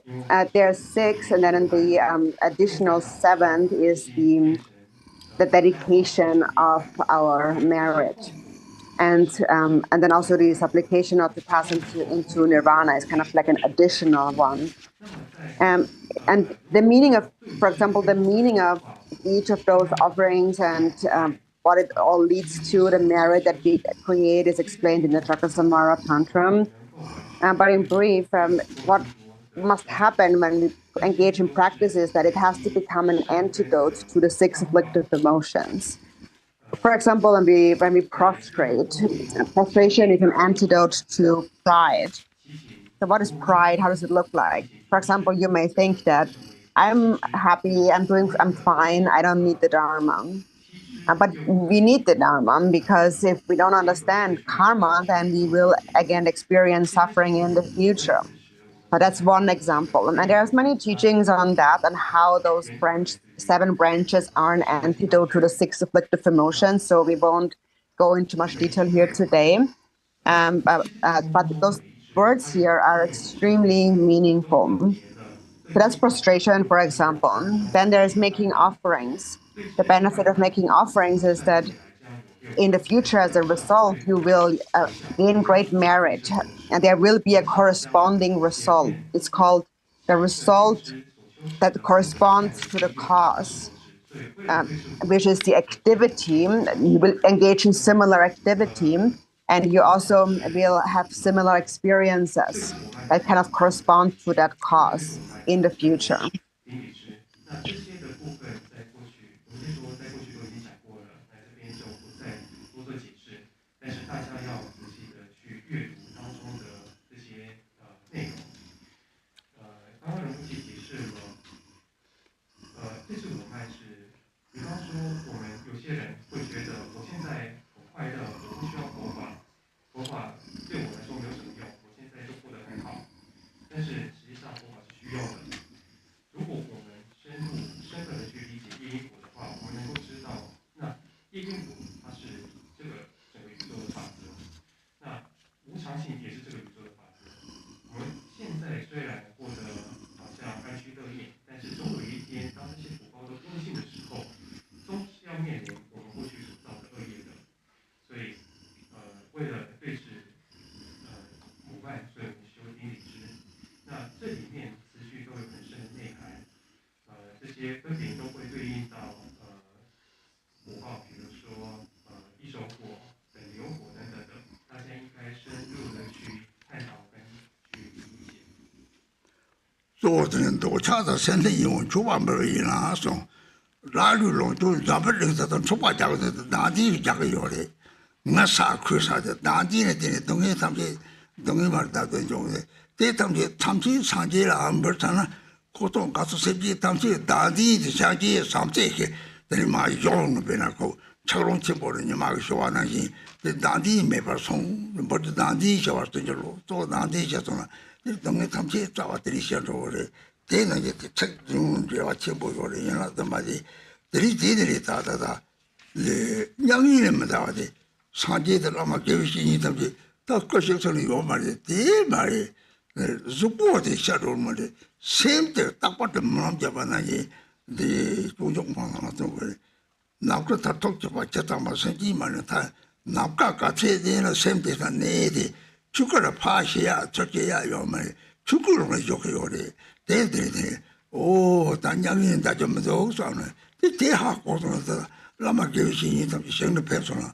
there are 6, and then in the additional 7th is the dedication of our merit, and then also the supplication of the path into nirvana is kind of like an additional one. And the meaning of, for example, the meaning of each of those offerings and what it all leads to, the merit that we create, is explained in the Chakra Tantra. But in brief, what must happen when we engage in practice is that it has to become an antidote to the 6 afflictive emotions. For example, when we prostrate, prostration is an antidote to pride. So what is pride? How does it look like? For example, you may think that I'm happy, I'm fine, I don't need the Dharma. But we need the Dharma, because if we don't understand karma, then we will again experience suffering in the future. But that's one example. And there's many teachings on that and how those 7 branches are an antidote to the 6 afflictive emotions. So we won't go into much detail here today. But those words here are extremely meaningful. So that's prostration, for example. Then there's making offerings. The benefit of making offerings is that in the future, as a result, you will gain great merit, and there will be a corresponding result. It's called the result that corresponds to the cause, which is the activity. You will engage in similar activity, and you also will have similar experiences that kind of correspond to that cause in the future. 那这些的部分在过去，我们先说在过去都已经讲过了，那这边就不再多做解释。但是大家要仔细的去阅读当中的这些内容。刚刚仁波切解释了，这是我们是，比方说我们有些人会觉得我现在很快乐，我不需要佛法，佛法对我来说没有什么用，我现在就过得很好。但是实际上佛法是需要的。如果我们深刻的去理解业因果的话，我们能够知道，那业因果它是这个整个宇宙的法则，那无常性也是这个宇宙的法则。我们现在虽然过得好像安居乐业，但是总有一天，当这些福报都更新的时候，终是要面临我们过去所造的恶业的。所以，为了对治母爱，所以我们修因理知。那这里面持续都有很深的内涵。这些分别都会对应到果报，比如说一手果、等流果等等的，大家应该深入的去探讨跟去理解。做的人都查到身体用出版本一拿送，哪里弄就咱们人这种出版价格的哪里价格有的，我啥亏啥的，哪里的的东西他们东西嘛大多用的，这他们上街了，俺不是他那。活动告诉自己，他们当地的相机上这些，那你妈用了别那个，成龙起步了，你妈个小娃那些，这当地没法送，不是当地小娃这就路，做当地小送了，你东西他们去找这里享受的，这那些成用这娃起步有的，人家他妈的，这里打，两个人们打的，上街的老妈给些你他们到各小城里有嘛的，这嘛的。如果的下周么的，现在大把的忙着把那些的工作忙了，都会，哪个他做就把这他妈生意嘛的，他哪个这些了，现在他那的，出个了爬些呀，这些呀要么，出个了就可以的，对，哦，但两个人大家么都算了，这下搞成了。那么给些他们新的派出了，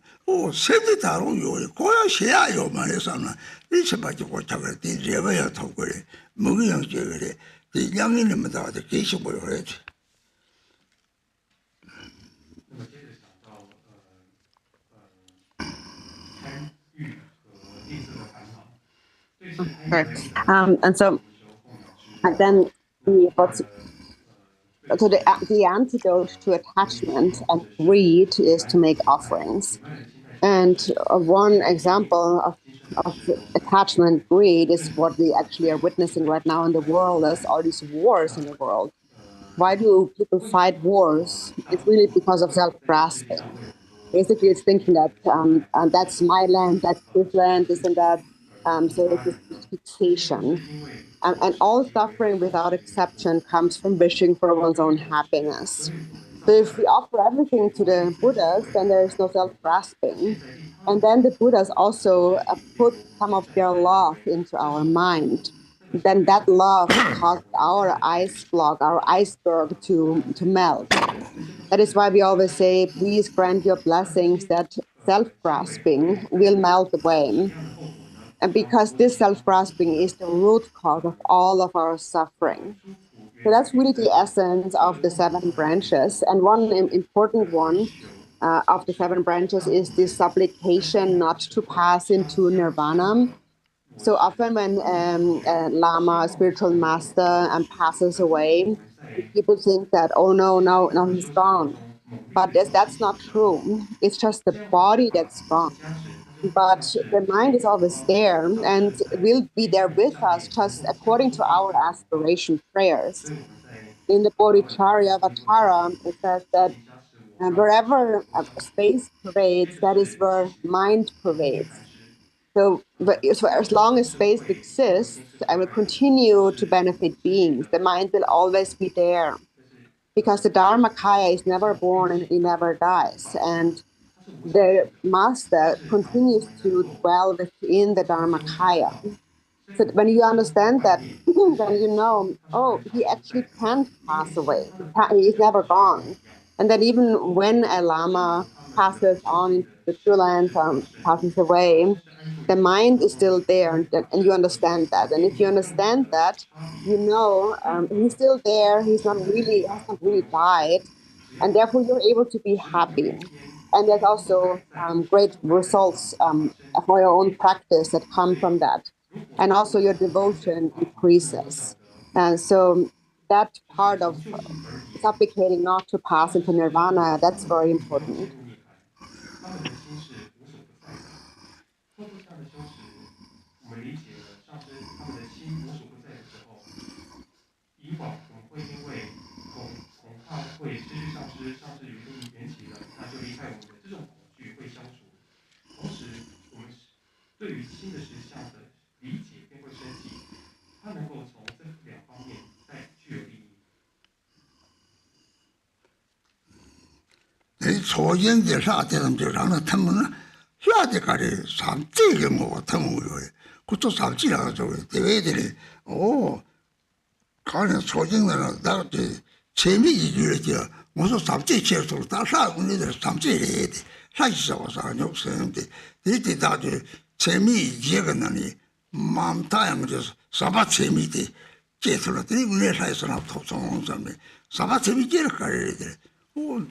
现在大陆有的，高要写啊有嘛的上了，你什么就我这个的热门要透过的，某个样这个的，这两个人们大的给些不有来去。那么接着讲到参与和吝啬的烦恼，对治贪欲 And so, and then so the antidote to attachment and greed is to make offerings. And one example of attachment greed is what we actually are witnessing right now in the world. There's all these wars in the world. Why do people fight wars? It's really because of self-grasping. Basically, it's thinking that that's my land, that's this land, this and that. So it's this fixation. And all suffering without exception comes from wishing for one's own happiness. So if we offer everything to the Buddhas, then there is no self-grasping. And then the Buddhas also put some of their love into our mind. Then that love caused our ice block, our iceberg to melt. That is why we always say, please grant your blessings that self-grasping will melt away. And because this self-grasping is the root cause of all of our suffering. So that's really the essence of the 7 branches. And one important one of the 7 branches is this supplication not to pass into nirvana. So often when a Lama, a spiritual master, passes away, people think that, oh no, he's gone. But that's not true. It's just the body that's gone. but the mind is always there and will be there with us just according to our aspiration prayers. In the bodhicharya vatara, it says that wherever space pervades, that is where mind pervades. So as long as space exists, I will continue to benefit beings. The mind will always be there because the dharmakaya is never born and it never dies. And the master continues to dwell within the dharmakaya. So when you understand that, then you know, oh, he actually can't pass away. He's never gone. And that even when a lama passes on into the Pure Land, passes away, the mind is still there, and you understand that. And if you understand that, you know he's still there. Has not really died, and therefore you're able to be happy. And there's also great results for your own practice that come from that. And also your devotion increases. And so that part of supplicating not to pass into nirvana, that's very important. 他们的心是无所不在的。透过这样的修持，我们理解了上师他们的心无所不在的时候，以往我们会因为恐怕会失去上师，上师有一天缘起了，那就离开我们的这种恐惧会消除。同时，我们对于新的实相的理解便会升起，它能够从这两方面再具有利益。初心的啥的，就让他们啥的个的上这个我他们有的，我做上这样做的，对不对？哦，可能初心的了，那就前面一句了就，我说上这些做，他啥问题的上这来的，啥意思我上就什么的，你得他就前面一句个那里，满太阳就是上把前面的接触了，这个人还是那头上上面，上把前面接了个人的。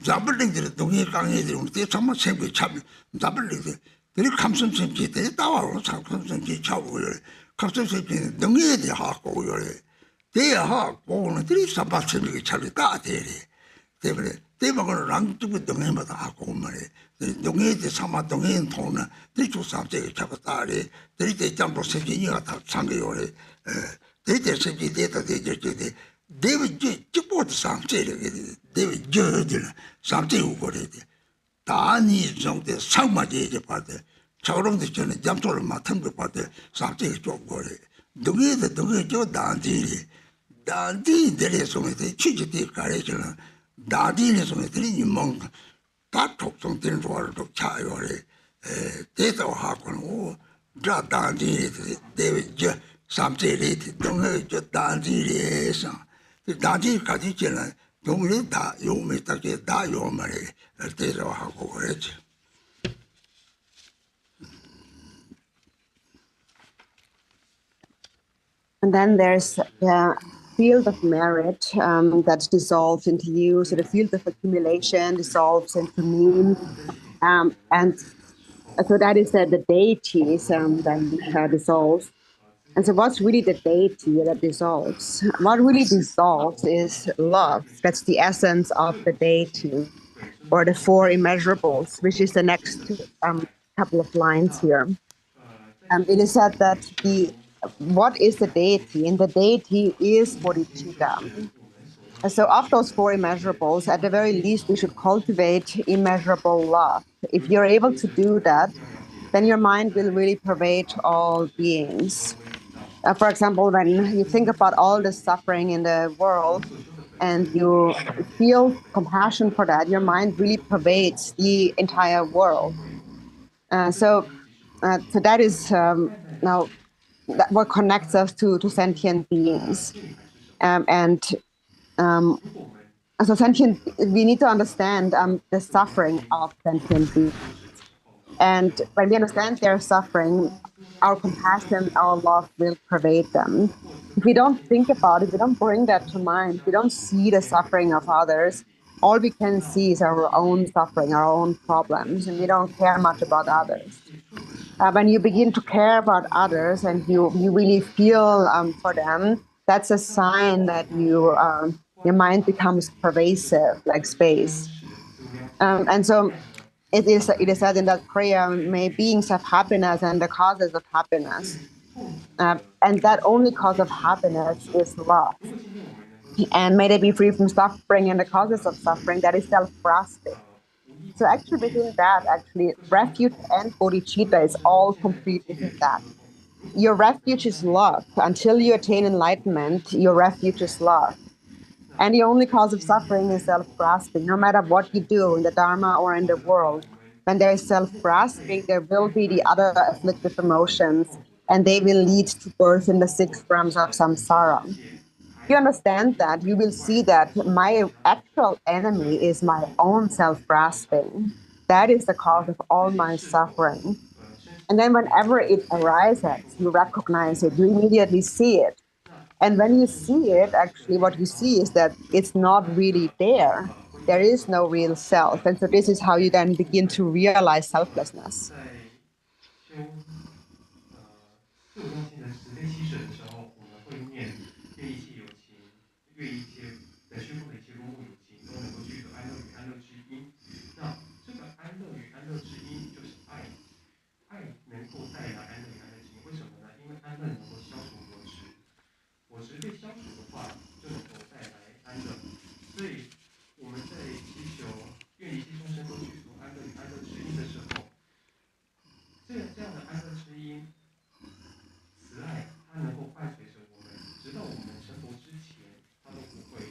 잡을링들 동해 강에들 우리 정말 생기 참 잡을링들 그 감성성기 때 나와로 감성성기 차고요 감성성기 동해에 하고요 대야 하고는 들이 삼바sem이 차리다 대리 때문에 대박을 랑주고 동해마다 하고 말이 동해에 삼아 동해인 돈은 들이 주삼제 차고 따리 들이 대장도 생기니가 다 상계요래 대대 생기 대다 대제 David Jipot Samche, David Judge, Samche Ugore, Tani Zong, the Samaji part, Chauron the Chen, Jamtor Matango part, Samche Jogore, Dugi the Dugi Jo Dandi, Dandi, there is only the Chichiti Carration, Dandi is only the monk, that took something to Chayore, Data Hakon, oh, Dandi, David Samche, don't have just Dandi. 나중까지 있잖아. 동네 다 요매 딱에 다 요말에 데려하고 그랬지. And then there's the field of merit that dissolves into you. So the field of accumulation dissolves into me. And so that is the deities that dissolves. And so what's really the deity that dissolves? What really dissolves is love. That's the essence of the deity, or the four immeasurables, which is the next couple of lines here. It is said that what is the deity? And the deity is bodhichitta. And so of those four immeasurables, at the very least, we should cultivate immeasurable love. If you're able to do that, then your mind will really pervade all beings. For example, when you think about all the suffering in the world and you feel compassion for that, your mind really pervades the entire world. So that is now what connects us to sentient beings. So we need to understand the suffering of sentient beings. And when we understand their suffering, our compassion, our love will pervade them. If we don't think about it, we don't bring that to mind, we don't see the suffering of others, all we can see is our own suffering, our own problems, and we don't care much about others. When you begin to care about others and you really feel for them, that's a sign that your mind becomes pervasive, like space. And so it is said in that prayer, may beings have happiness and the causes of happiness. And that only cause of happiness is love. And may they be free from suffering and the causes of suffering, that is self-grasping. So actually within that, refuge and bodhichitta is all complete within that. Your refuge is love. Until you attain enlightenment, your refuge is love. And the only cause of suffering is self-grasping. No matter what you do in the Dharma or in the world, when there is self-grasping, there will be the other afflictive emotions, and they will lead to birth in the 6 realms of samsara. If you understand that, you will see that my actual enemy is my own self-grasping. That is the cause of all my suffering. And then whenever it arises, you recognize it, you immediately see it. And when you see it, actually what you see is that it's not really there. There is no real self. And so this is how you then begin to realize selflessness. 自我中心的慈悲喜舍的时候，我们会念愿一切有情，愿一切的虚空的一切如母有情都能够具足安乐与安乐之因。那这个安乐与安乐之因就是爱，爱能够带来安乐与安乐之因。为什么呢？因为安乐能够消除我执，我执被消除的话，就能够带来安乐。所以我们在祈求愿一切众生都具足安乐与安乐之因的时候，这样的安乐之因。慈爱，它能够伴随着我们，直到我们成佛之前，它都不会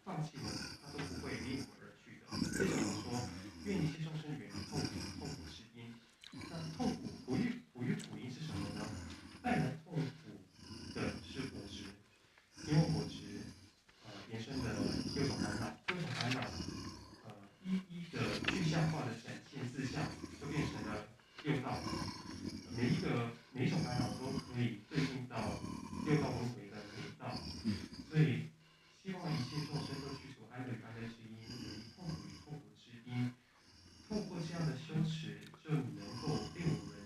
放弃我们，它都不会离我们而去的。为什么说愿一切众生远离痛苦，痛苦是因？那痛苦苦与苦因是什么呢？带来痛苦的是果执，因为果执延伸的6种烦恼，6种烦恼一一的具象化的展现4项，就变成了6道。每一种烦恼都可以对应到6道轮回的每一道，所以希望一切众生都具足安乐与安乐之因，远离痛苦与痛苦之因。透过这样的修持，就能够令我们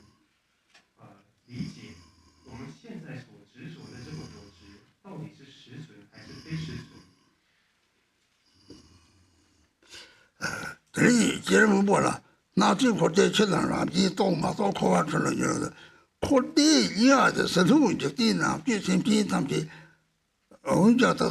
理解我们现在所执着的这个我执到底是实存还是非实存。这里接着我了，那这块在车上上你到马到考完出来就是。后来一下子石头就地上变成边上边，我们讲他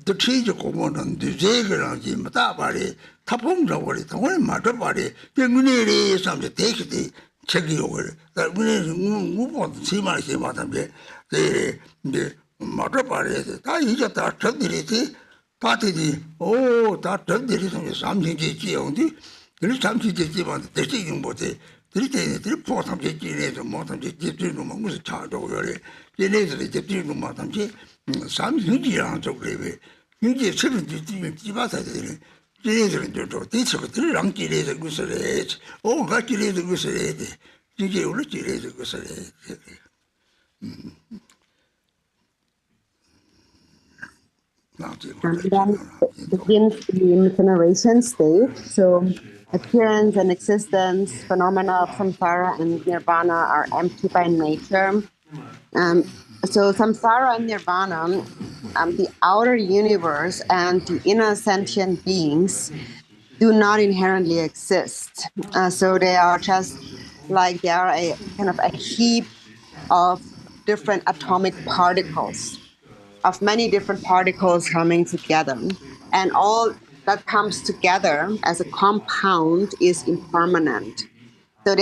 都吹着过往中，对这个人就没大把的，他碰着我的，他我马着把的，别我那里上面带起的吃给我的，但我那我把起码他们这马着把的，他一下他真的的，他的哦，他真的上面3天节这样的，这里3天节基本这是用不的。这里破他们这几年是毛他们这最终嘛，我是查着我的，这类似的这最终嘛，他们这3星期上走的呗，因为这边几把菜的人，这类似的就说，这个这让几类这个是来，哦，我几类这个是来的，这有了几类这个是来，这个，And then begins the incineration stage. So appearance and existence, phenomena of samsara and nirvana are empty by nature. So samsara and nirvana, the outer universe and the inner sentient beings do not inherently exist. So they are just like they are a kind of a heap of different atomic particles, of many different particles coming together. And all that comes together as a compound is impermanent. So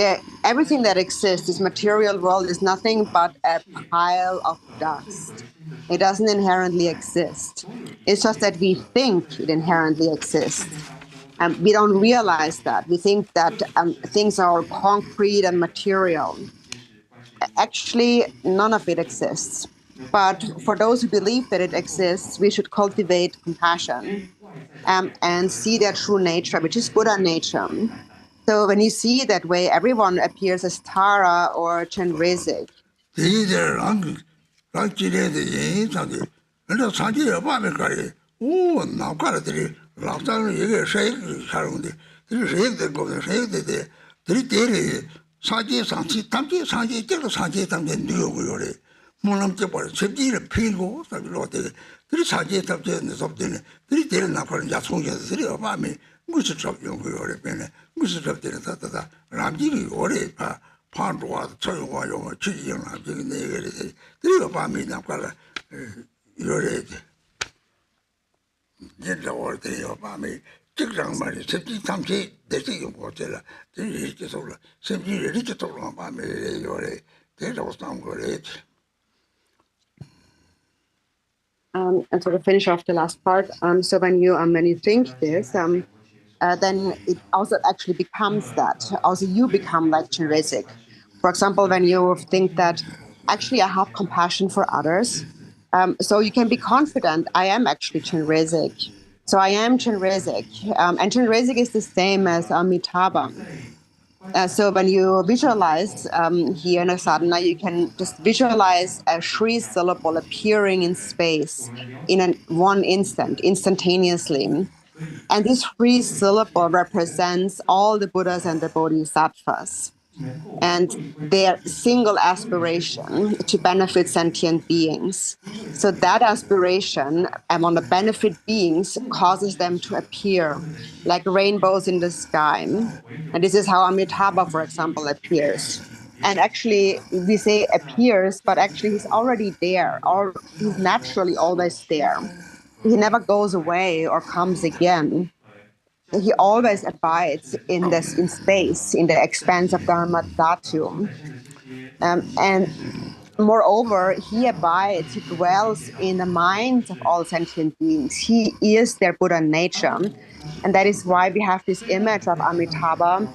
everything that exists, this material world, is nothing but a pile of dust. It doesn't inherently exist. It's just that we think it inherently exists. And we don't realize that. We think that things are all concrete and material. Actually, none of it exists. But for those who believe that it exists, we should cultivate compassion and see their true nature, which is Buddha nature. So when you see it that way, everyone appears as Tara or Chenrezig. Monam Jabber, Sibdi, Pingo, three Saji something, three days now for Yasunga, three of Ami, Musa of Young European, Musa of the Ramji, or Pound was, Choyo, Chi, three of Ami now for your age. Get the word of Ami. Money, 70 something, they say you watch it. They reach it all. 70 reach it all by me. They was some good. And so to finish off the last part, so when you think this, then it also actually becomes that. Also, you become like Chinrezig. For example, when you think that actually I have compassion for others, so you can be confident I am actually Chinrezig. So I am Chinrezig, and Chinrezig is the same as Amitabha. So when you visualize here in a sadhana, you can just visualize a Shri syllable appearing in space in one instant, instantaneously. And this Shri syllable represents all the Buddhas and the Bodhisattvas and their single aspiration to benefit sentient beings. So that aspiration among the benefit beings causes them to appear like rainbows in the sky. And this is how Amitabha, for example, appears. And actually, we say appears, but actually he's already there, or he's naturally always there. He never goes away or comes again. He always abides in space, in the expanse of Dharma Dhatu. And moreover, he abides, he dwells in the minds of all sentient beings. He is their Buddha nature. And that is why we have this image of Amitabha,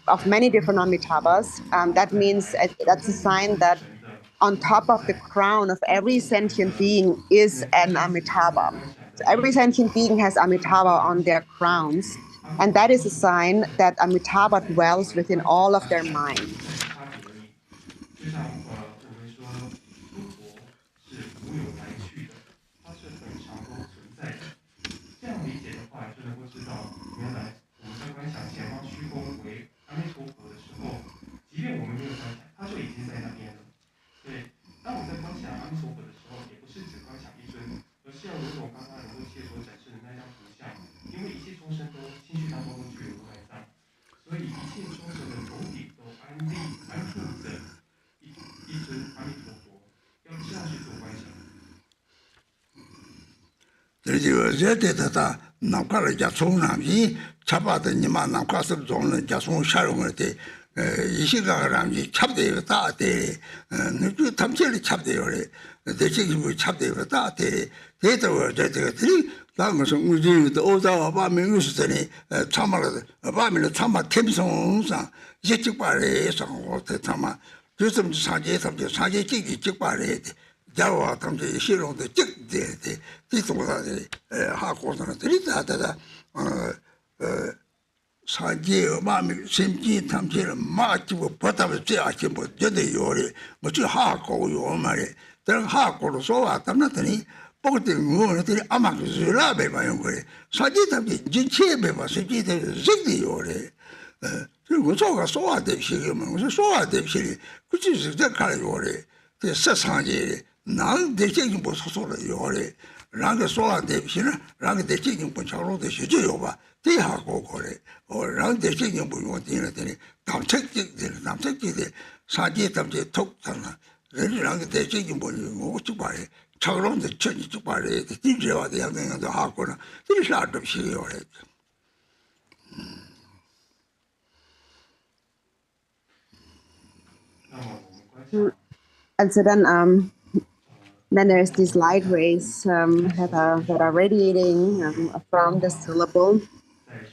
of many different Amitabhas. That means that's a sign that on top of the crown of every sentient being is an Amitabha. So every sentient being has Amitabha on their crowns. And that is a sign that Amitabha dwells within all of their minds. 就像我们说诸佛是无有来去的，它是恒常都存在的。这样理解的话，就能够知道，原来我们在观想前方虚空为阿弥陀佛的时候，即便我们没有观想，它就已经在那边了。对，当我在观想阿弥陀佛的时候，也不是只观想一尊，而是要如同刚刚仁波切所展示的那张图像，因为一切众生都心绪当中都具有如来藏，所以一切众生的头顶都安住着。一尊阿弥陀佛，要这样去做观想。这就热的他哪块的家从哪里，插把的你妈哪块是种人家从下用的，一些个让你插的有大的，那就他们这里插的有的，这些个插的有大的，这都这个这里。那么说，我这欧洲把民族是这里，长嘛了，把民族长嘛天上上，一直把来上我的长嘛。就是么上街，他们就上街经济结巴来的，假如他们这些弄的经的这种的，哈国上这里的上街嘛没甚至他们这马就不他们这样全部绝对有的，我就哈国有嘛的，但是哈国的说话，他们那里不定我们这里阿妈就是那边嘛用过的，上街他们就前面嘛，甚至的人的有的，我做个说话对不起嘛，我说说话对不起，估计是这看有的，这市场的，哪个在经营部说的有的，哪个说话对不起呢？哪个在经营部强弱的学就有吧，这下过的，哪个在经营部用的了的，当成绩的，上街他们就偷上了，人家哪个在经营部我就把的，长隆的吃你就把的，地质话的样子样子哈过了，这是啥东西有的。And so then there's these light rays that are radiating from the syllable,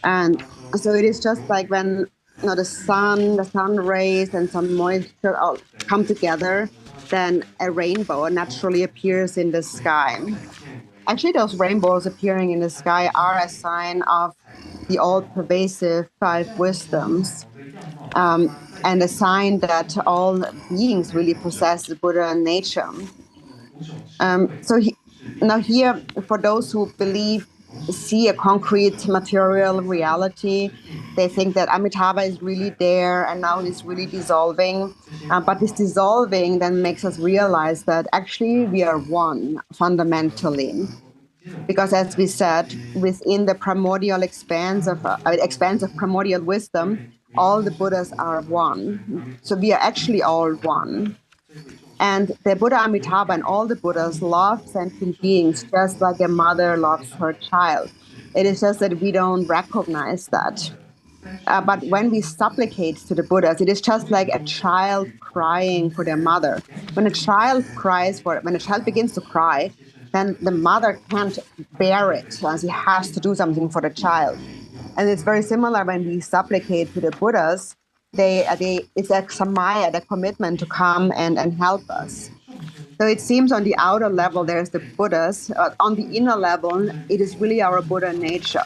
and so it is just like when the sun rays and some moisture all come together, then a rainbow naturally appears in the sky. Actually, those rainbows appearing in the sky are a sign of the all-pervasive five wisdoms. And a sign that all beings really possess the Buddha nature. Now here, for those who see a concrete material reality, They think that Amitabha is really there and now he's really dissolving. But this dissolving then makes us realize that actually we are one fundamentally. Because as we said, within the primordial expanse of primordial wisdom, all the Buddhas are one. So we are actually all one. And the Buddha Amitabha and all the Buddhas love sentient beings just like a mother loves her child. It is just that we don't recognize that. But when we supplicate to the Buddhas, it is just like a child crying for their mother. When a child begins to cry, then the mother can't bear it. So she has to do something for the child. And it's very similar when we supplicate to the Buddhas. It's like samaya, the commitment to come and help us. So it seems on the outer level, there's the Buddhas. On the inner level, it is really our Buddha nature.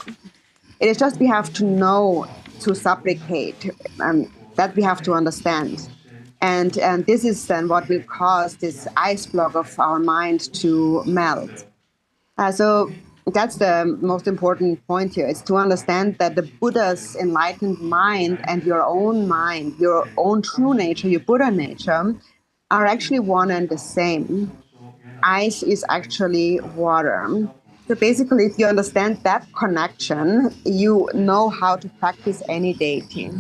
It is just we have to know to supplicate, that we have to understand. And this is then what will cause this ice block of our mind to melt. So that's the most important point here, is to understand that the Buddha's enlightened mind and your own mind, your own true nature, your Buddha nature, are actually one and the same. Ice is actually water. So basically, if you understand that connection, you know how to practice any deity.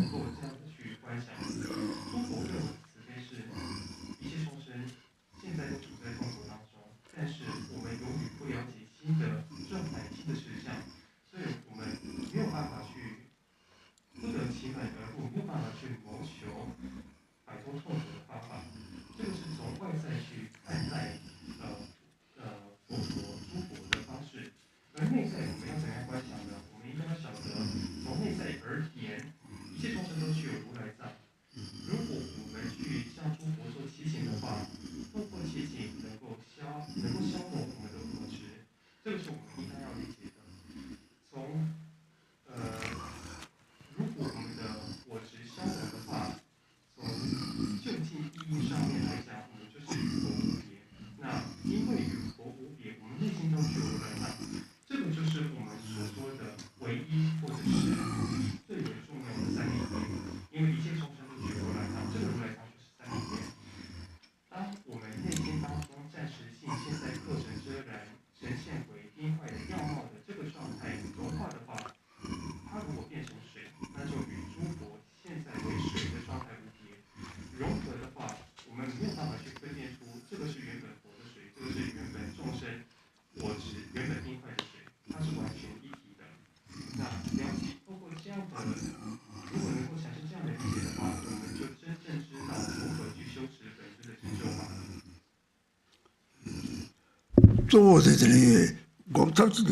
做的呢，我他这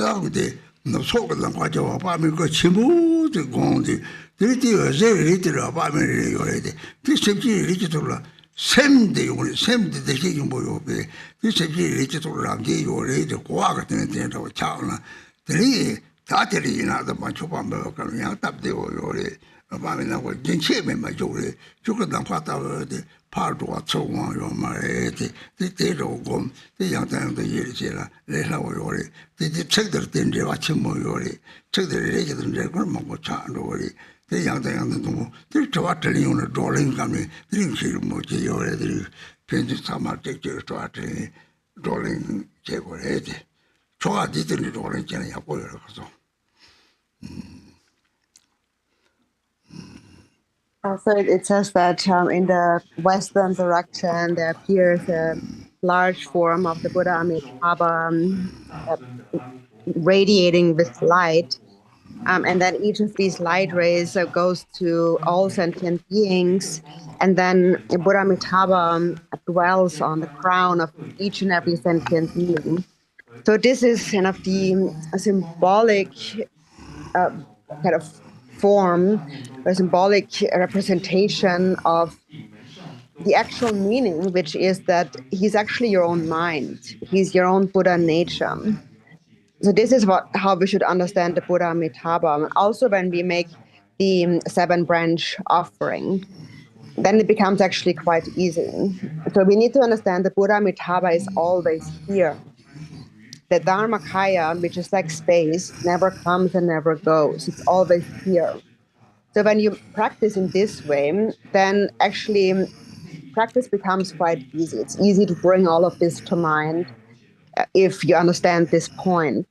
样的那错个人话叫我把那个全部的讲的，这个把那个有来的，这甚至你就做了。sem de用sem de这些用不用呗？这甚至你就做让这有来的挂个等等到抢了，这里大这里那的嘛，就把那个人家打的有来。把那个人前面嘛有的，就个人话到的怕多抽啊，有嘛这种工，这样的也些了，来了我有的，这吃的点这话全部有的，吃的这些东西个嘛我差多的，这样的东，这话这里用的多灵感的，灵气么就有的，平时他妈这话这多灵结果来的，说的这里多灵进来也不有了个种，So it says that in the western direction there appears a large form of the Buddha Amitabha radiating with light. And then each of these light rays goes to all sentient beings. And then Buddha Amitabha dwells on the crown of each and every sentient being. So this is kind of the symbolic kind of form, a symbolic representation of the actual meaning, which is that he's actually your own mind. He's your own Buddha nature. So this is how we should understand the Buddha Amitabha. Also, when we make the 7-branch offering, then it becomes actually quite easy. So we need to understand the Buddha Amitabha is always here. the dharmakaya, which is like space, never comes and never goes. It's always here. So when you practice in this way, then actually practice becomes quite easy. It's easy to bring all of this to mind if you understand this point.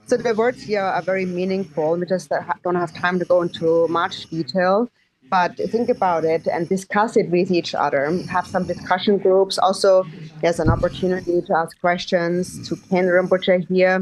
So the words here are very meaningful. We just don't have time to go into much detail, but think about it and discuss it with each other. Have some discussion groups. Also, there's an opportunity to ask questions to Ken Rinpoche here.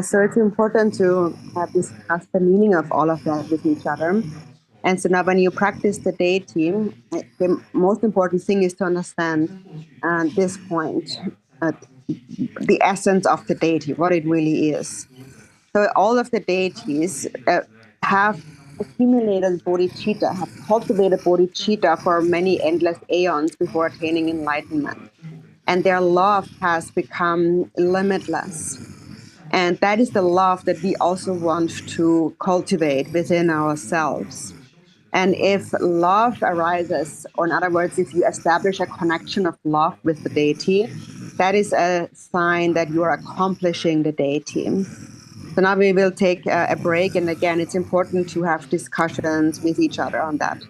So it's important to discuss the meaning of all of that with each other. And so now when you practice the deity, the most important thing is to understand this point, the essence of the deity, what it really is. So all of the deities have accumulated bodhichitta, have cultivated bodhichitta for many endless aeons before attaining enlightenment. And their love has become limitless. And that is the love that we also want to cultivate within ourselves. And if love arises, or in other words, if you establish a connection of love with the deity, that is a sign that you are accomplishing the deity. So now we will take a break. And again, it's important to have discussions with each other on that.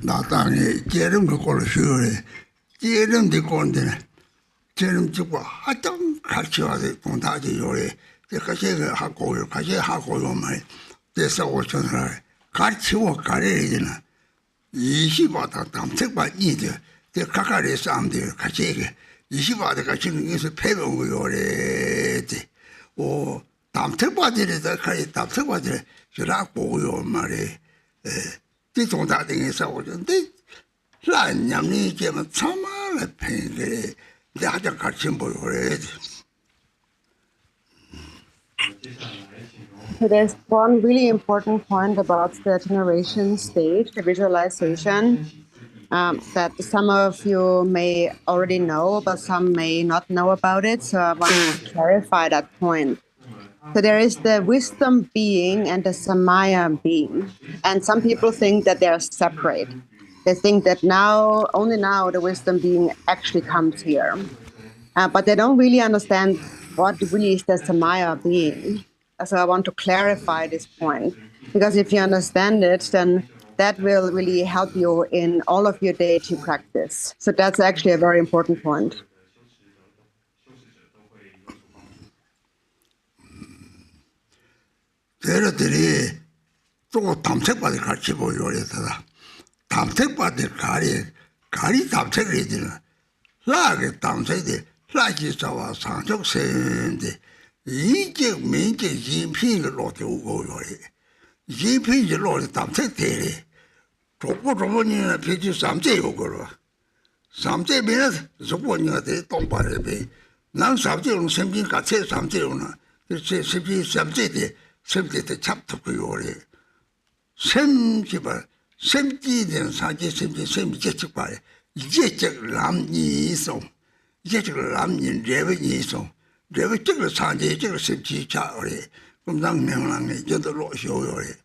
나땅에 재름 그걸 쉬어래. 재름도 건데네. 재름 주고 하던 같이 와서 동다지 요래. 같이 하고 같이 하고요 말. 그래서 오천을 같이고 가래지나. 20와다 담책바 이들. 그 가까이 사람들 같이 20와다 같이 있는 배운 거 요래. 오 담책바들에다 같이 담책바들 저라고 말에. 이 동다등에서 오는데 라냠이 게면 참말을 팽게 내가 같이 보여래. So there's one really important point about the generation stage, the visualization, that some of you may already know, but some may not know about it. So I want to clarify that point. So there is the wisdom being and the samaya being. And some people think that they are separate. They think that only now the wisdom being actually comes here. But they don't really understand what really is the samaya being. So I want to clarify this point. Because if you understand it, then that will really help you in all of your deity practice. So that's actually a very important point. 걔네들이 또 담책바들 같이 보여야 담책바들 가리 담책을 해주는 라게 담책이 라기사와 상족세인데 이적 민적 인피를 놓게 오고 요래 인피를 놓게 담책대래 조고조고니나 비지 삼재 오고로 삼재 면에서 조고니한테 똥바래배 난 삼재는 생긴 같이 삼재오나 그래서 삼재대 semte chaptuku yore. Semjiba, semjiden saji semji semjechikpare. Yechik lam ni song. Yechik lam ni reve ni song. Reve chikla saji chikla semji cha yore. Kumdang nenglangi yodo lo xio yore.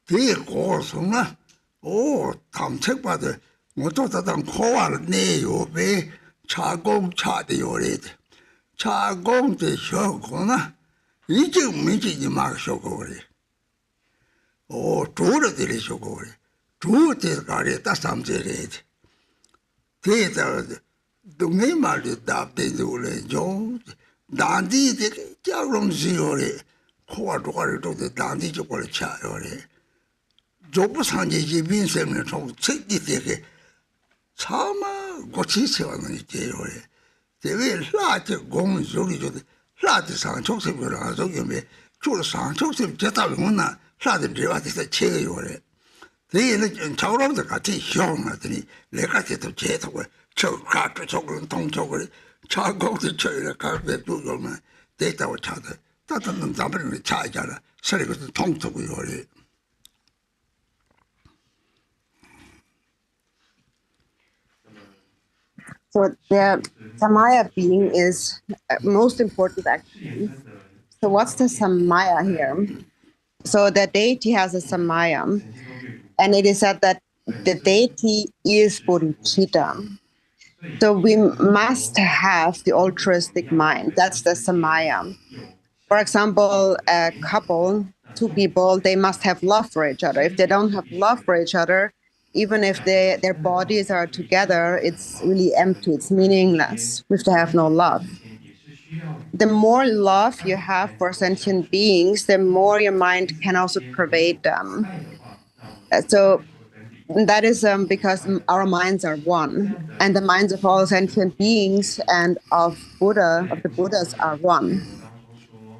Deye koo song na. O, tamchikpade. Ngoto tatang kowa ne yo be. Cha gong cha de yore. Cha gong de xio ko na. 이제 민지지 막 쇼고래. 오, 조르들이 쇼고래. 조르들 가래 다 삼제래. 대다 동네 말도 답대도래. 좀 Dandi de Jarum Ziore, Coadore to the Dandi Jopol Chayore. Jopus Hanji Bin Seminary, take the Chama Gochis on the Jayore. They will large gong Zuri to the large San Joseph, Chula San Joseph, Jetaluna, large Dewachen the Chayore. They in Tower of the Kati Hiong at the Legati to Jetaway, Choke Carter, Chocolate, Tom Chocolate, Char go to China, Carpet, Google, data or chatter. That doesn't dump in the charger, sorry with the tongue to be already. So the Samaya being is most important actually. So what's the Samaya here? So the deity has a Samaya, and it is said that the deity is bodhichitta. So we must have the altruistic mind. That's the Samaya. For example, a couple, two people, they must have love for each other. If they don't have love for each other, even if their bodies are together, it's really empty, it's meaningless if they have no love. The more love you have for sentient beings, the more your mind can also pervade them. So that is because our minds are one, and the minds of all sentient beings and of the Buddhas are one.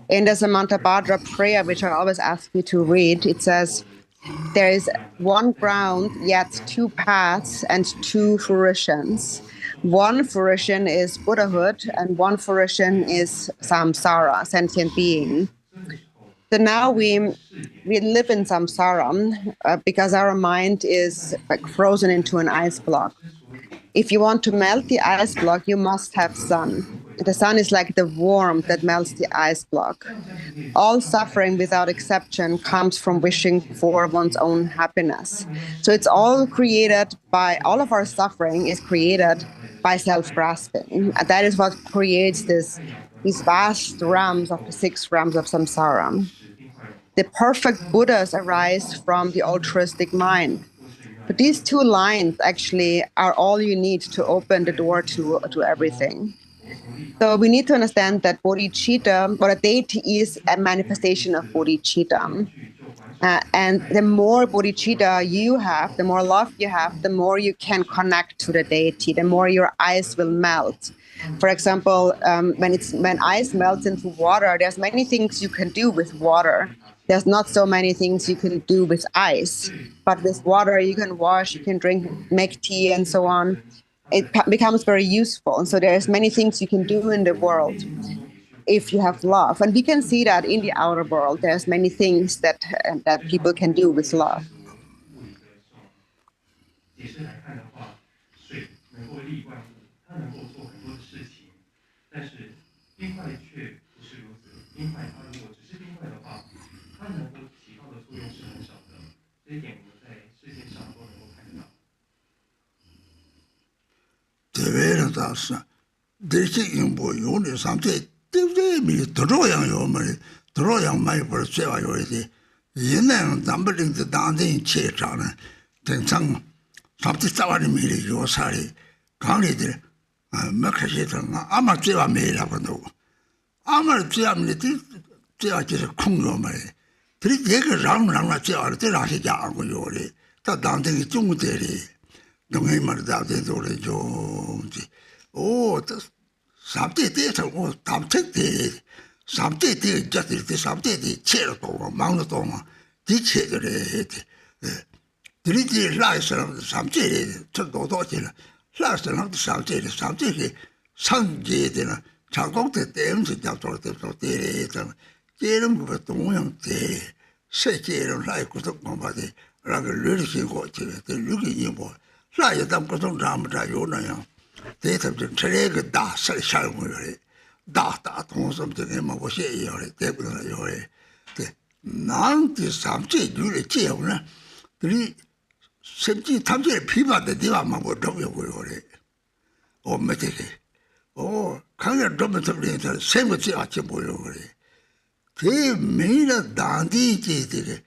In the Samantabhadra prayer, which I always ask you to read, it says, there is one ground, yet two paths and two fruitions. One fruition is Buddhahood, and one fruition is samsara, sentient being. So now we live in samsara because our mind is like frozen into an ice block. If you want to melt the ice block, you must have sun. The sun is like the warmth that melts the ice block. All suffering without exception comes from wishing for one's own happiness. So it's all created by, all of our suffering is created by self-grasping. And that is what creates these vast realms of the 6 realms of samsara. The perfect Buddhas arise from the altruistic mind. But these 2 lines actually are all you need to open the door to everything. So we need to understand that bodhicitta, or a deity, is a manifestation of bodhicitta. And the more bodhicitta you have, the more love you have, the more you can connect to the deity, the more your ice will melt. For example, when ice melts into water, there's many things you can do with water. There's not so many things you can do with ice. But with water, you can wash, you can drink, make tea, and so on. It becomes very useful. And so there's many things you can do in the world if you have love. And we can see that in the outer world, there's many things that people can do with love. Oh, something there's a something just something chair go mountain teacher the lies of something to go to last of something some jade Chagok the dams to the Jerem with the woman there, say Jerem like with the body, like a little watch, the looking you boy, like a dump of drama. They have to trade a da shall we da something in my was a table. The 90 something you the jail, 70 people that they are my would or medic. Oh, can't you drop it the same with the archibald over it? They made a dandy did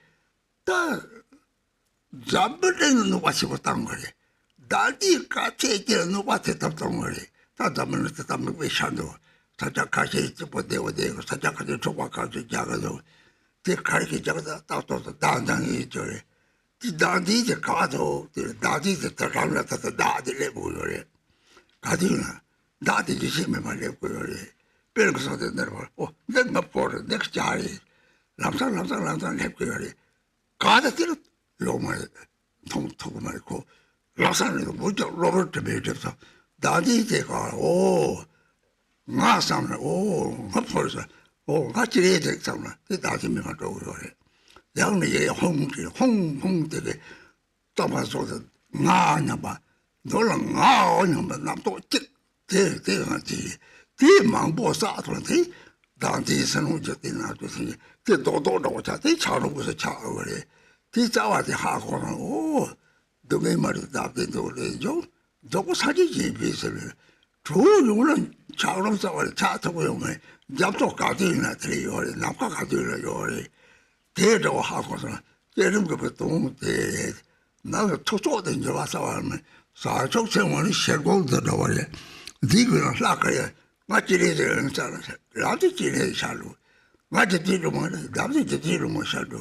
that. Jumping no what she was done. Daddy can't take no what it up somewhere. That I'm going to make shadow. 사자까지 집어대고 대고 사자까지 초과까지 작아도 대 가르치 작아다 따도 단장이 저래 나한테 이제 가도 나한테 이제 들어가면서 나한테 내고요래 가디나 나한테 이제 심해 말려고요래 별거 소리 내려봐 내가 보러 내가 자리 람상 해고요래 가다 때로 로마 통통 말고 라산에도 뭐죠 로버트 베이저서 나한테 이제 가오 nga samla nga phorsa nga chire de samla de da ji me ma do yo le yang ne ye hong de ta ma so de nga nya ba do la nga nya ba nam to chi de nga ji de mang bo sa to de da ji san lu je de na to si de do cha de cha lu bu se cha yo le de za wa de ha ko do ge ma da de do le jo do ko sa ji ji bi se le 조용은 자원사월 자토고용을 잡도 가지나 들이요래 남가 가지나 요래 대도 하고서 때는 그 동대 나가 토토된 줄 와서 하면 사적 생활이 शेर고도 나와래 디그는 라카야 맞지리는 사람 라지 지리 살로 맞지 뒤로 뭐 남지 뒤로 뭐 살로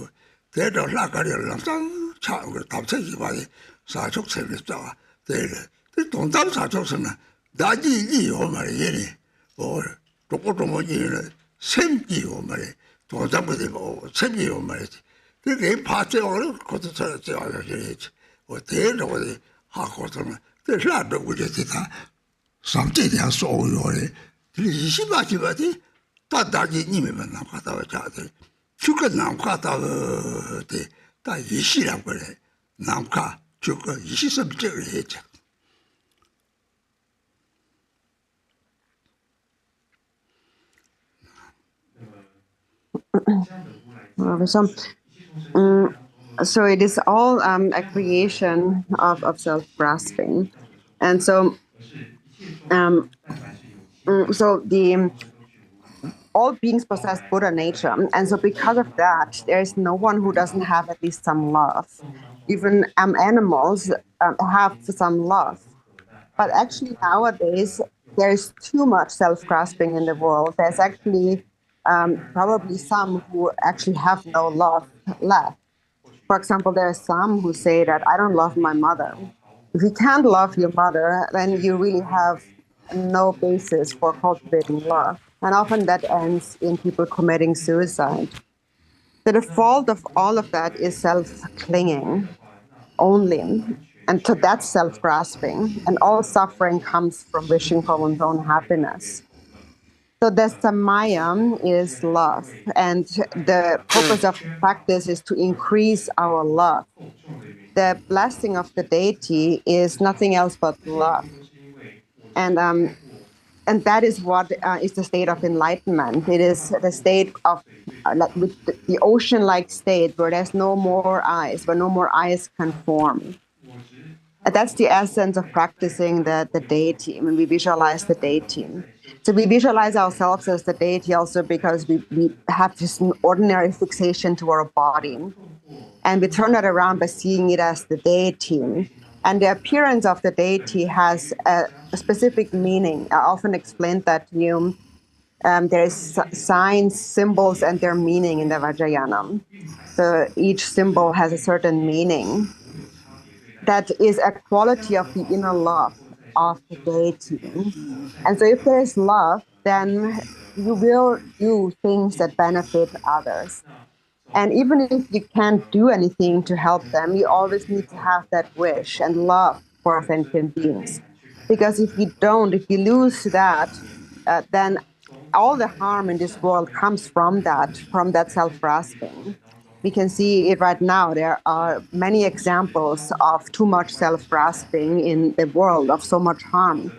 대도 라카를 남상 차고 답세지 봐야 사적 생활이 좋아 대를 그 동담 사적은 다지 요 말이니 뭐 조금은 샘기요 말이 도장부터 뭐 샘기요 말이지 그게 파트어를 거기서 저어야 되지 뭐 대로 하고서는 대라도 그랬다 삼대야 소요래 리시바지바지 다다지 님만 나가다 자들 죽을 남가다 다 이시라고 그래 남가 죽을 이시섭적을 했죠. So it is all a creation of self-grasping, and so all beings possess Buddha nature, and so because of that, there is no one who doesn't have at least some love. Even animals have some love, but actually nowadays there is too much self-grasping in the world. There's actually probably some who actually have no love left. For example, there are some who say that I don't love my mother. If you can't love your mother, then you really have no basis for cultivating love. And often that ends in people committing suicide. The default of all of that is self-clinging only. And so that's self-grasping. And all suffering comes from wishing for one's own happiness. So the samayam is love, and the purpose of the practice is to increase our love. The blessing of the deity is nothing else but love, and that is what is the state of enlightenment. It is the state of the ocean-like state where there's no more eyes, where no more eyes can form. And that's the essence of practicing the deity, when we visualize the deity. So we visualize ourselves as the deity also because we have this ordinary fixation to our body. And we turn that around by seeing it as the deity. And the appearance of the deity has a specific meaning. I often explain that to you. There's signs, symbols, and their meaning in the Vajrayana. So each symbol has a certain meaning. That is a quality of the inner love of the deity. And so if there is love, then you will do things that benefit others. And even if you can't do anything to help them, you always need to have that wish and love for sentient beings. Because if you lose that, then all the harm in this world comes from that self-grasping. We can see it right now. There are many examples of too much self-grasping in the world, of so much harm.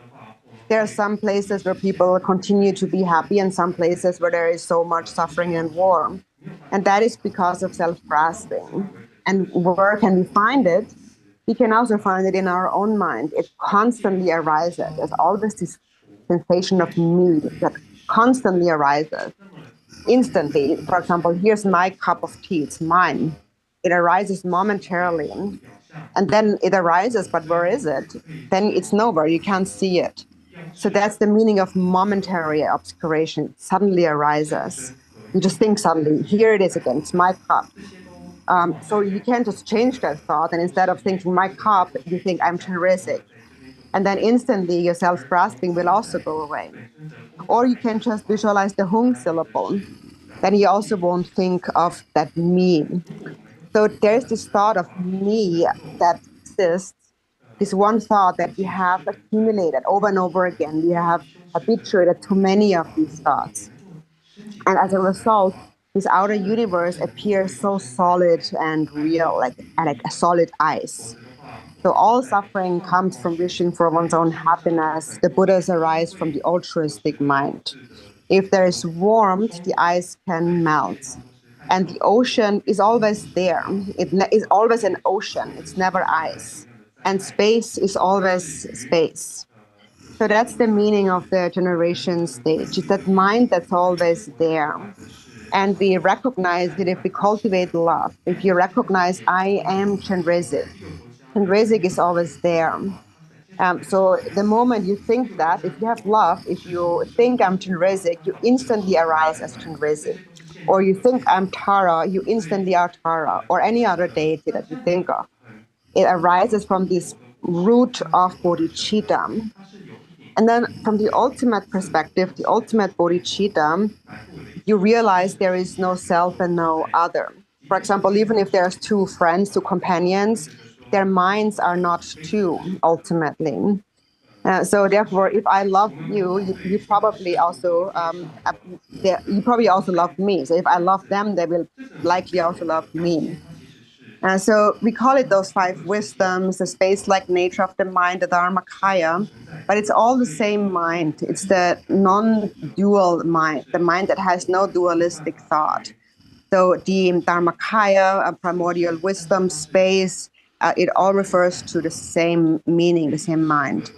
There are some places where people continue to be happy and some places where there is so much suffering and war. And that is because of self-grasping. And where can we find it? We can also find it in our own mind. It constantly arises. There's always this sensation of me that constantly arises. Instantly. For example, here's my cup of tea, it's mine. It arises momentarily, and then it arises, but where is it? Then it's nowhere, you can't see it. So that's the meaning of momentary obscuration. It suddenly arises. You just think suddenly, here it is again, it's my cup. So you can't just change that thought, and instead of thinking my cup, you think I'm Chenrezig. And then instantly your self-grasping will also go away. Or you can just visualize the hung syllable. Then you also won't think of that me. So there's this thought of me that exists, this one thought that we have accumulated over and over again. We have habituated to many of these thoughts. And as a result, this outer universe appears so solid and real, like a solid ice. So all suffering comes from wishing for one's own happiness. The Buddhas arise from the altruistic mind. If there is warmth, the ice can melt. And the ocean is always there. It is always an ocean. It's never ice. And space is always space. So that's the meaning of the generation stage. It's that mind that's always there. And we recognize that if we cultivate love, if you recognize I am Chenrezig, Chenrezig is always there. So the moment you think that, if you have love, if you think I'm Chenrezig, you instantly arise as Chenrezig. Or you think I'm Tara, you instantly are Tara, or any other deity that you think of. It arises from this root of bodhichitta. And then from the ultimate perspective, the ultimate bodhichitta, you realize there is no self and no other. For example, even if there's two friends, two companions, their minds are not two, ultimately. So therefore, if I love you, you probably also love me. So if I love them, they will likely also love me. So we call it those five wisdoms, the space-like nature of the mind, the dharmakaya, but it's all the same mind. It's the non-dual mind, the mind that has no dualistic thought. So the dharmakaya, primordial wisdom, space, it all refers to the same meaning, the same mind.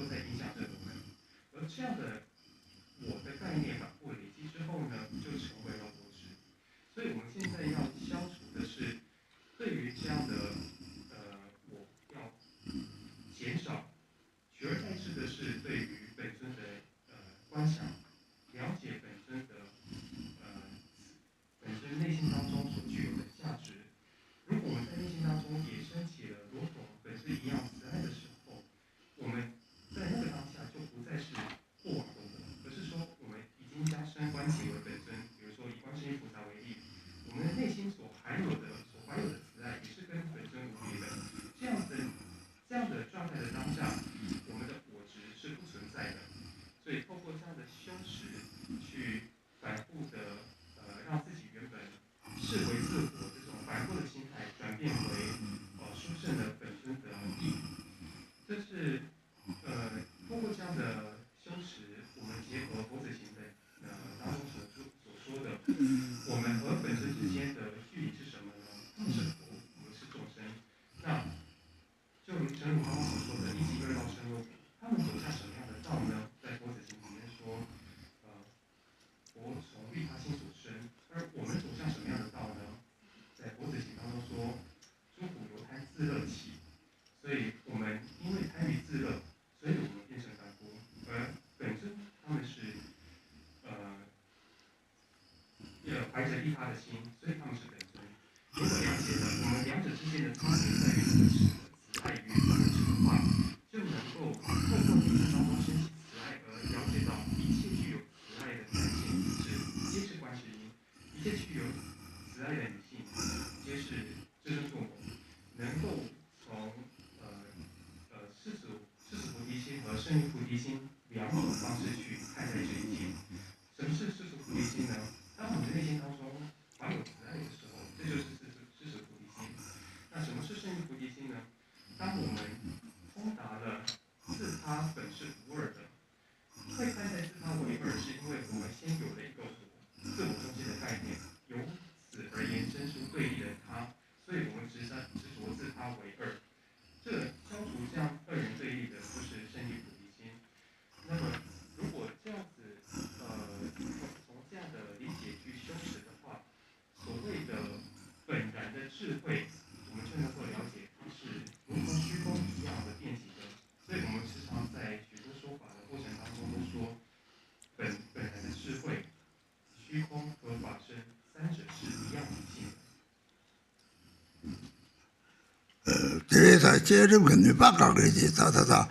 제를 근데 바꿔 그러지 다다다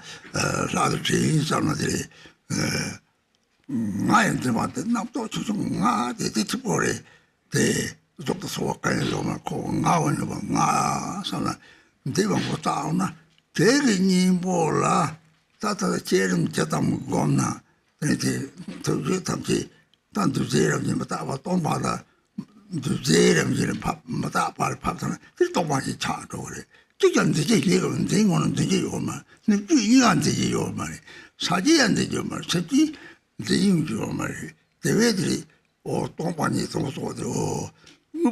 라도 제인 사람들이 나한테 맞대 나도 좀 나한테 뒤집어래 대 좀더 소각하는 거만 고 나오는 거나 사람 대방 못 따오나 대리니 몰라 다다다 제름 저다 먹었나 이렇게 저기 담지 단두 제름이 맞다 똥바다 두 제름이 맞다 발파잖아 그 똥바지 차도 그래 지금 이제 이거는 된거는 되게 요만 근데 이안 되게 요만 사지 안 되죠 말 새끼 대용죠 말 대외들이 똥바지 동소도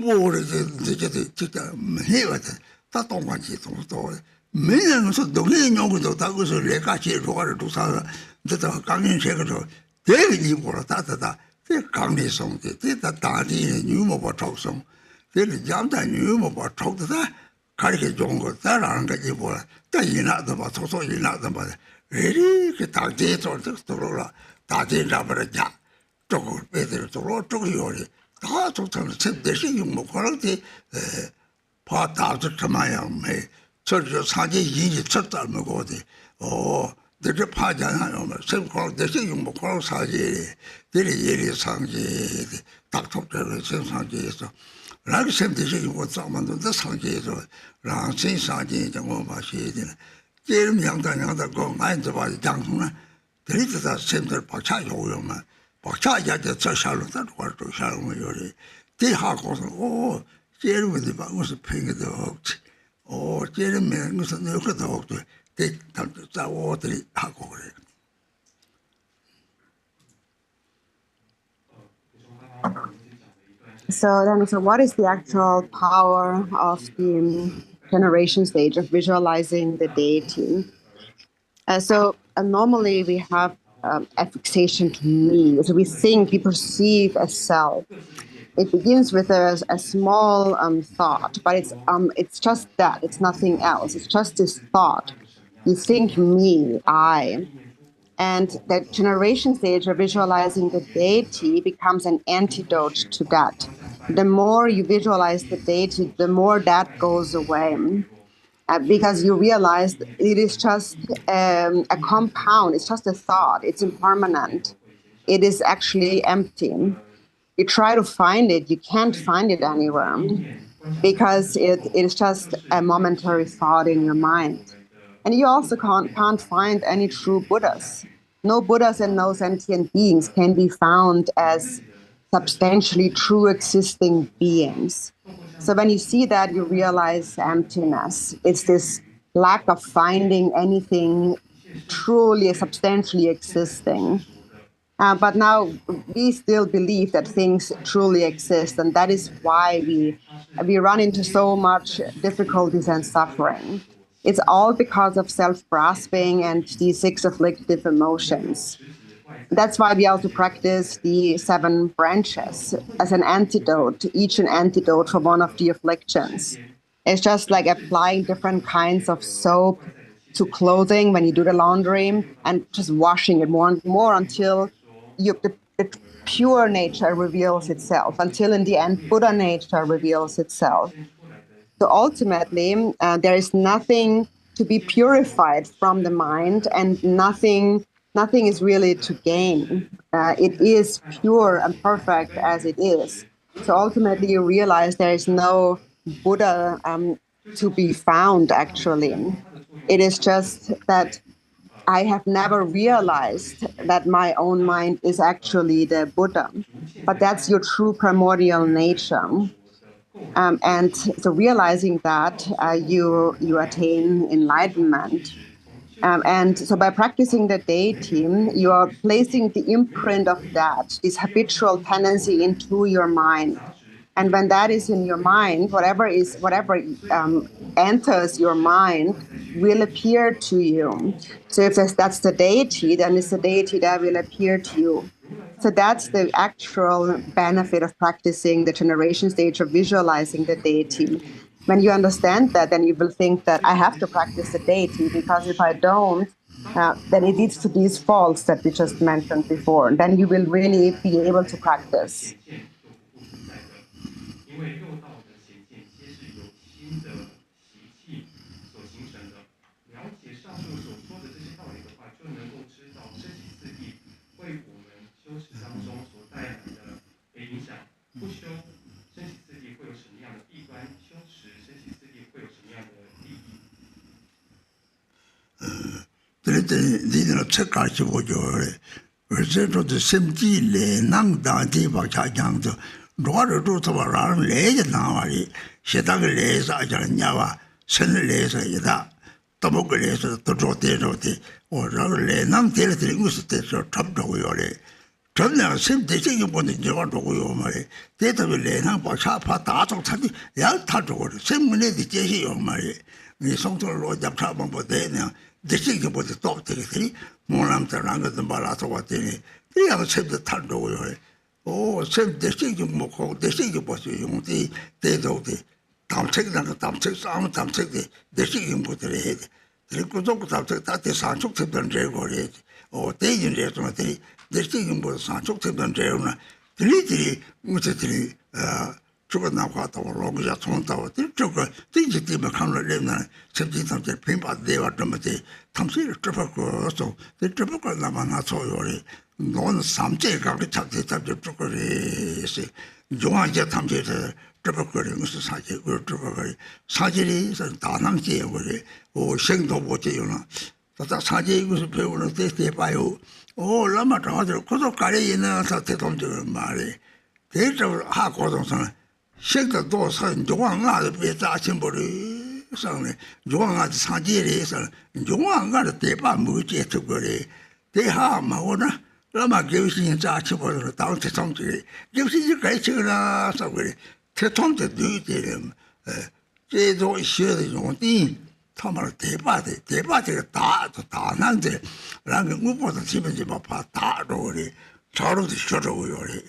뭐를 이제 진짜 해가지고 다 똥바지 동소 매년 서 동네 용도 다 그래서 내가 제일 좋아를 두사 저 강연 책으로 대리 보러 다다다 그 강리성 대다 다리 뉴모버 톡성 대리 잠다 뉴모버 톡다 가르쳐 좋은 거 따라하는 거지 뭐라 다 이나도 봐 소소 이나도 봐 에리 그 다제 들어라 다제 잡으러자 저거 배들 들어 저거 요리 다 좋다는 셋대씩 뭐 그럴 때 파다도 참아야 매 저저 사제 인지 쳤다 먹어도 되게 파잖아요. 생각 대신 용목으로 사지 되게 예리 상지 닥터들 생상지에서 라그 샘대신 용목 싸만도 상지에서 랑신 상지 정도 마셔야 되는 제일 양단양다 거 많이 봐 장통나 데리다 샘들 박차 요요만 박차 야제 저 샬로다 그거 샬로 요리 대하고서 제일 근데 막 무슨 팽이도 없지 제일 맨 무슨 요것도 없고 싸워들이 하고 그래. So what is the actual power of the generation stage of visualizing the deity? Normally we have a fixation to me. So we think, we perceive a self. It begins with a small thought, but it's just that. It's nothing else. It's just this thought. You think me, I. And the generation stage of visualizing the deity becomes an antidote to that. The more you visualize the deity, the more that goes away. Because you realize it is just a compound, it's just a thought, it's impermanent. It is actually empty. You try to find it, you can't find it anywhere because it is just a momentary thought in your mind. And you also can't find any true Buddhas. No Buddhas and no sentient beings can be found as substantially true existing beings. So when you see that, you realize emptiness. It's this lack of finding anything truly, substantially existing. But now we still believe that things truly exist, and that is why we run into so much difficulties and suffering. It's all because of self-grasping and the 6 afflictive emotions. That's why we also practice the 7 branches as an antidote, each an antidote for one of the afflictions. It's just like applying different kinds of soap to clothing when you do the laundry and just washing it more and more until the pure nature reveals itself, until in the end Buddha nature reveals itself. So ultimately, there is nothing to be purified from the mind, and nothing is really to gain. It is pure and perfect as it is. So ultimately, you realize there is no Buddha to be found, actually. It is just that I have never realized that my own mind is actually the Buddha. But that's your true primordial nature. And so realizing that, you attain enlightenment. And so by practicing the deity, you are placing the imprint of that, this habitual tendency, into your mind. And when that is in your mind, whatever enters your mind will appear to you. So if that's the deity, then it's the deity that will appear to you. So that's the actual benefit of practicing the generation stage of visualizing the deity. When you understand that, then you will think that I have to practice the deity, because if I don't, then it leads to these faults that we just mentioned before. Then you will really be able to practice. 不修升起次第会有什么样的弊端？修持升起次第会有什么样的利益？ 니들 책까지 보죠. 그래서 심지 내낭 다디 박차장도 로아를 도서라는 레지 나와리 시작을 내서 아저냐와 선을 내서 이다 또목을 내서 또 조대로대 오라를 내낭 데려드린 것을 때서 접도고요래 전날 심대적인 분이 저가 도고요 말이 대답을 내낭 박차파 다종 타기 양타도고 신문에도 제시요 말이 이 성토로 잡차만 보대냐 대신에 보다 또 되겠더니 모남들한 것도 말아서 왔더니 그냥 샘도 탈도고요. 오, 샘 대신에 먹고 대신에 보세요. 용대 대도대 담책이랑 담책 싸움 담책대 대신에 못들이 해. 그리고 또 담책 다 대산축 되던 제거래. 오, 대인에 좀 들이 대신에 뭐 산축 되던 제거나 들이들이 무엇들이 저거 나와도 로그자 통다고 저거 뒤지 때문에 가는 레는 접지담들 빈바 대와 좀때 탐시를 접하고서 접하고 나만 소요리 논 삼제가 그 잡지 저거리서 용화제 탐제를 접하고는 무슨 사실 그 접하고 사실이 다낭지에 거리 오 생도 못해요나 다 사제 이것을 배우는 때 봐요 오 라마 저들 고속 가래 있는 사태 동들 말이 대적으로 하고동서는 생도 도선 용왕아의 배자신벌이 상네 용왕아 상제에서 용왕아의 대바 무제 특거리 대하마오나 라마 교신이 자치벌로 당체 성질이 교신이 가이치나 사거리 대통대 뒤에는 제도 시의 용띠 타마를 대바대 다난데 라는 무보다 집에서 봐 다로리 저로도 쇼로요리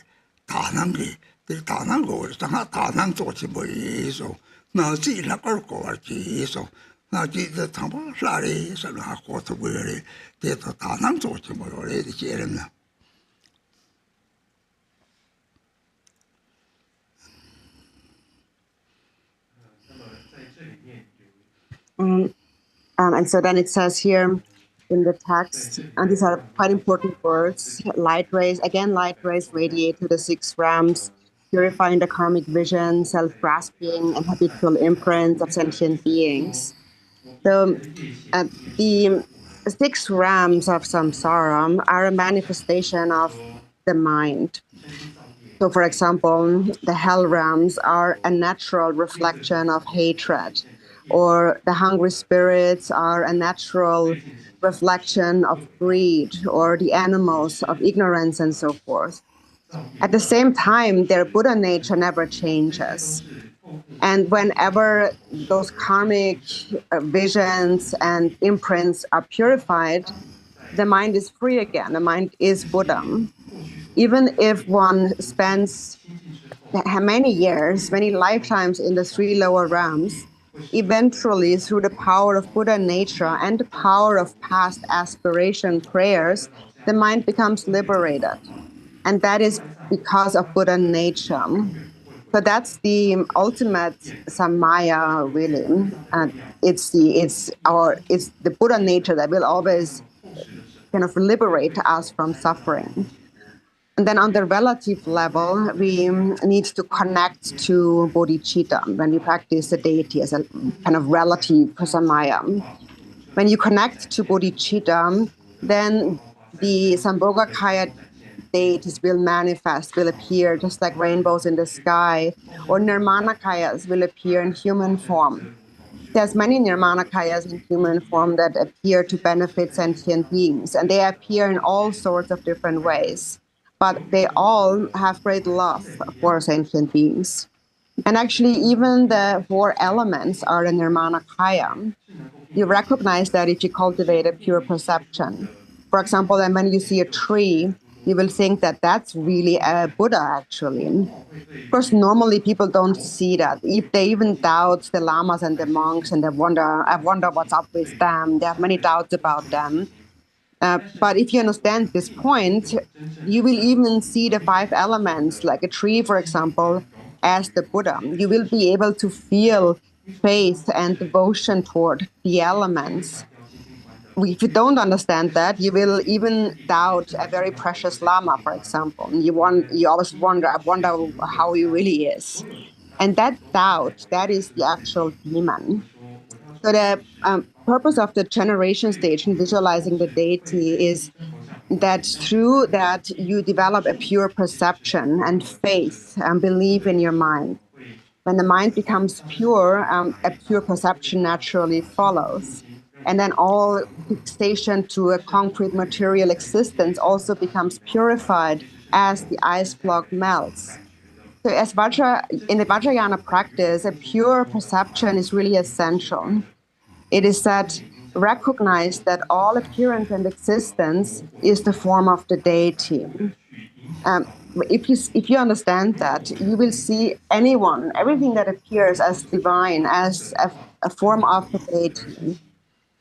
다난게 다난 거 다 다난 쪽이 뭐 있어 나 지라 걸고 왔지 있어 나 지도 담보 살이 살아 하고 또 그래 대도 다난 쪽이 뭐 그래 이제는 And so then it says here in the text, and these are quite important words, light rays radiate to the 6 realms, purifying the karmic vision, self-grasping, and habitual imprints of sentient beings. So the 6 realms of samsara are a manifestation of the mind. So, for example, the hell realms are a natural reflection of hatred, or the hungry spirits are a natural reflection of greed, or the animals of ignorance, and so forth. At the same time, their Buddha nature never changes. And whenever those karmic visions and imprints are purified, the mind is free again. The mind is Buddha. Even if one spends many years, many lifetimes in the 3 lower realms, eventually, through the power of Buddha nature and the power of past aspiration prayers, the mind becomes liberated. And that is because of Buddha nature. So that's the ultimate samaya, really. It's the Buddha nature that will always kind of liberate us from suffering. And then on the relative level, we need to connect to bodhichitta when we practice the deity as a kind of relative samaya. When you connect to bodhichitta, then the Sambhogakaya deities will manifest, will appear just like rainbows in the sky, or nirmanakayas will appear in human form. There's many nirmanakayas in human form that appear to benefit sentient beings, and they appear in all sorts of different ways. But they all have great love for sentient beings. And actually, even the 4 elements are a nirmanakaya. You recognize that if you cultivate a pure perception. For example, and when you see a tree, you will think that that's really a Buddha, actually. Of course, normally people don't see that. If they even doubt the lamas and the monks, and I wonder what's up with them. They have many doubts about them. But if you understand this point, you will even see the 5 elements, like a tree, for example, as the Buddha. You will be able to feel faith and devotion toward the elements. if you don't understand that, you will even doubt a very precious Lama, for example. And you always wonder, I wonder how he really is. And that doubt, that is the actual demon. So the purpose of the generation stage in visualizing the deity is that through that you develop a pure perception and faith and belief in your mind. When the mind becomes pure, a pure perception naturally follows. And then all fixation to a concrete material existence also becomes purified as the ice block melts. So as in the Vajrayana practice, a pure perception is really essential. It is that recognize that all appearance and existence is the form of the deity. If you understand that, you will see everything that appears as divine, as a form of the deity.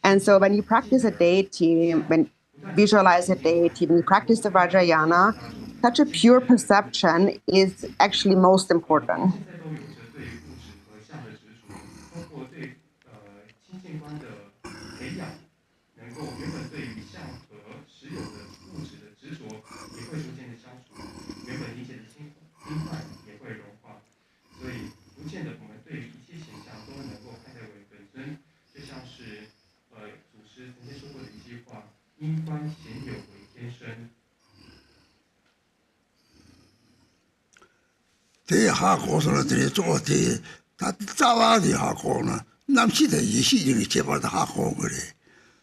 And so when you practice a deity, when visualize a deity, when you practice the Vajrayana, such a pure perception is actually most important. They have also the Joti, that Zawadi Hakona, Namsi the Yishi in the Cheba the Hakogre,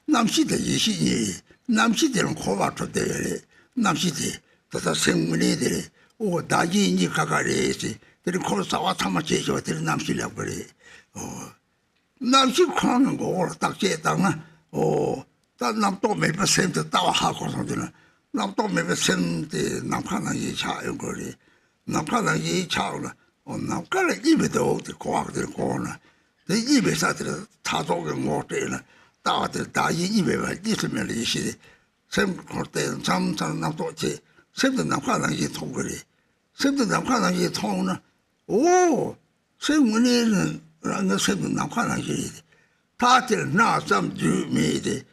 Namsi the Yishi, Namsi the Kova to the Namsi, the same lady, or Daji Nikagare, the call Sawatamachi or the Namsi Labore, or Namsi Kong or Taketana, or that Namto may send the Tawa Hakos, Namto may send the Namkana Yicha. Namkana Yi Chow, or Namkana Ibido, the Quack the corner. The Ibis at the Tato and water, Tao the Dayi Ibe, dismally she, some Cortel, some Namtoche, send the Namkana Yi Togri, send the Namkana Yi Tona. Oh, same when run the same Namkana Yi. Tatil now some Jew made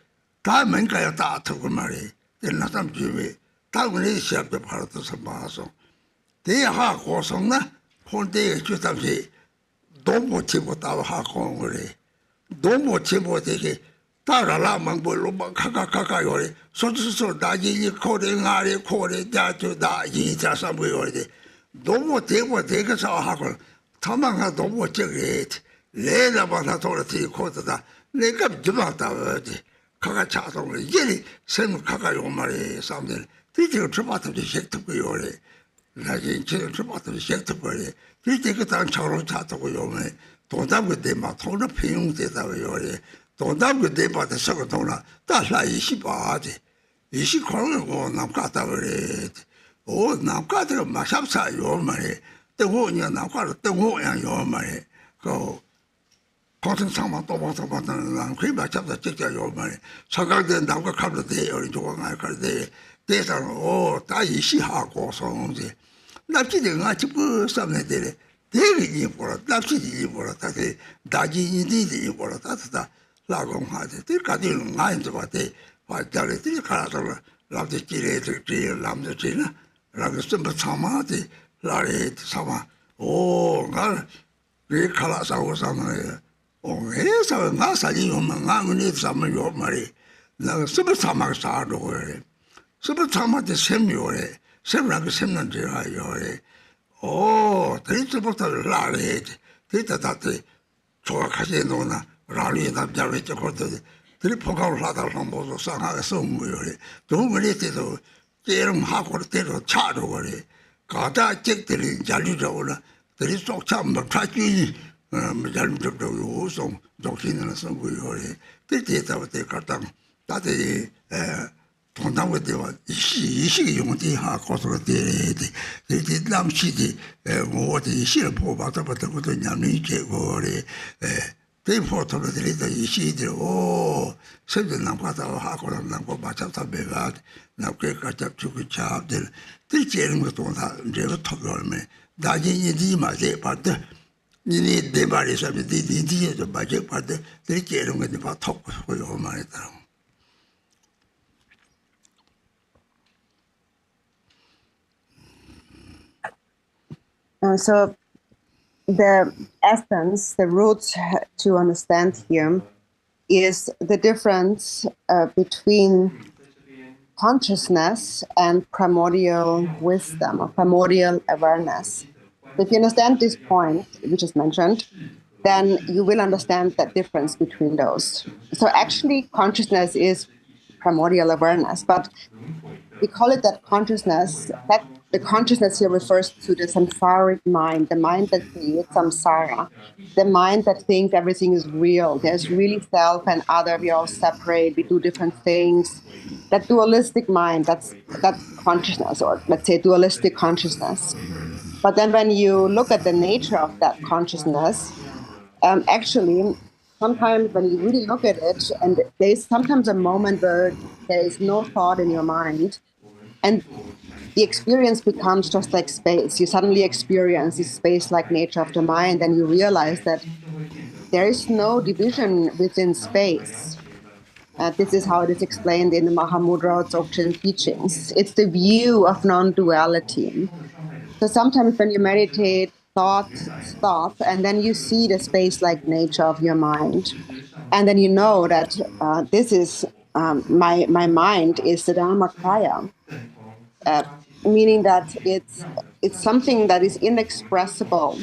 Time and Kaya Tato Mary, then not some Jew, Time when he shut the part of some basso. They are Hosona, Honte, Chutamsi, Domo Chibo Tava Hakongre, Domo Chibo Teke, Tara Lamangolo, Kakakayore, so Daji, Coding, Ari, Code, Datu, Daji, Tasamuyore, Domo Tebo Takes our Hakon, Tamanga Domo Chegate, Leda Batatorati, Kota, Lake up Jumata, Kakachato, Jelly, same Kakayomari, something. Did you trip out of the shake to Yore? 나중에 저부터 시작해버려. 그때 당 차로 차고 요매 돈담고 대마 돈을 비용되다고요. 돈담고 대마다 서고 돈아 다라 28지. 29고 남가다 그래. 오 남가들 마샵사 요 말이. 뜨고냐 남가로 뜨고야 요 말이. 그 고생상만 또 와서 받는 난 그게 마샵사 찍자 요 말이. 사각된 남가 가도 돼요. 저거 말 가도 대상 다 이시하고 성지 납치된 아치부 삼네들이 대리니 보라 납치지 보라 다시 다지니들이 보라 다다 라공하지 들까지는 아인도 봐대 와자리들이 가라서 납치지레들 남자지나 라고 좀 참아지 라레 참아 오가 왜 가라사고 삼네 오해서 나사지 오면 나무니 삼을 요 말이 나 좀 참아 사도 그래 서로 참아대 셈요래 셈라고 셈는 줄 알아요. 오, 데이트부터 라래. 데이트다때 조각하지 놓나 라리 남자를 찍고도 들이 포가를 하다가 한번 상하게 성무요래. 도문에 때도 깨름하고 때로 차로 그래. 가다 찍들이 잘리려오나 들이 쏙참을 타주니 잘리려고 우송 좋기는 성무요래. 데이트다부터 갔다 다들 돈담고 되와 이식이 용띠 하고서 되는데 이제 남시지 뭐지 시를 보고 받아봤던 것도 냠이 제거래 대포토로 들이다 이시들 오 세든 남과다 하고 남고 맞잡다 배가 남께 갖다 주고 잡들 들지는 것도 다 이제 토벌매 나중에 니 말에 받다 니네 내 말에서 니네 좀 맞게 받다 들지는 것도 봐 톡고 요 말이다 So the essence, the root to understand here is the difference between consciousness and primordial wisdom or primordial awareness. If you understand this point, which is mentioned, then you will understand that difference between those. So actually, consciousness is primordial awareness, but we call it that consciousness. That the consciousness here refers to the samsaric mind, the mind that creates samsara, the mind that thinks everything is real. There's really self and other. We all separate. We do different things. That dualistic mind, that's consciousness, or let's say dualistic consciousness. But then when you look at the nature of that consciousness, actually, sometimes when you really look at it, and there's sometimes a moment where there is no thought in your mind, and the experience becomes just like space. You suddenly experience this space-like nature of the mind, and you realize that there is no division within space. This is how it is explained in the Mahamudra Dzogchen teachings. It's the view of non-duality. So sometimes when you meditate, thoughts stop, and then you see the space-like nature of your mind. And then you know that this is my mind is the dharmakaya, meaning that it's something that is inexpressible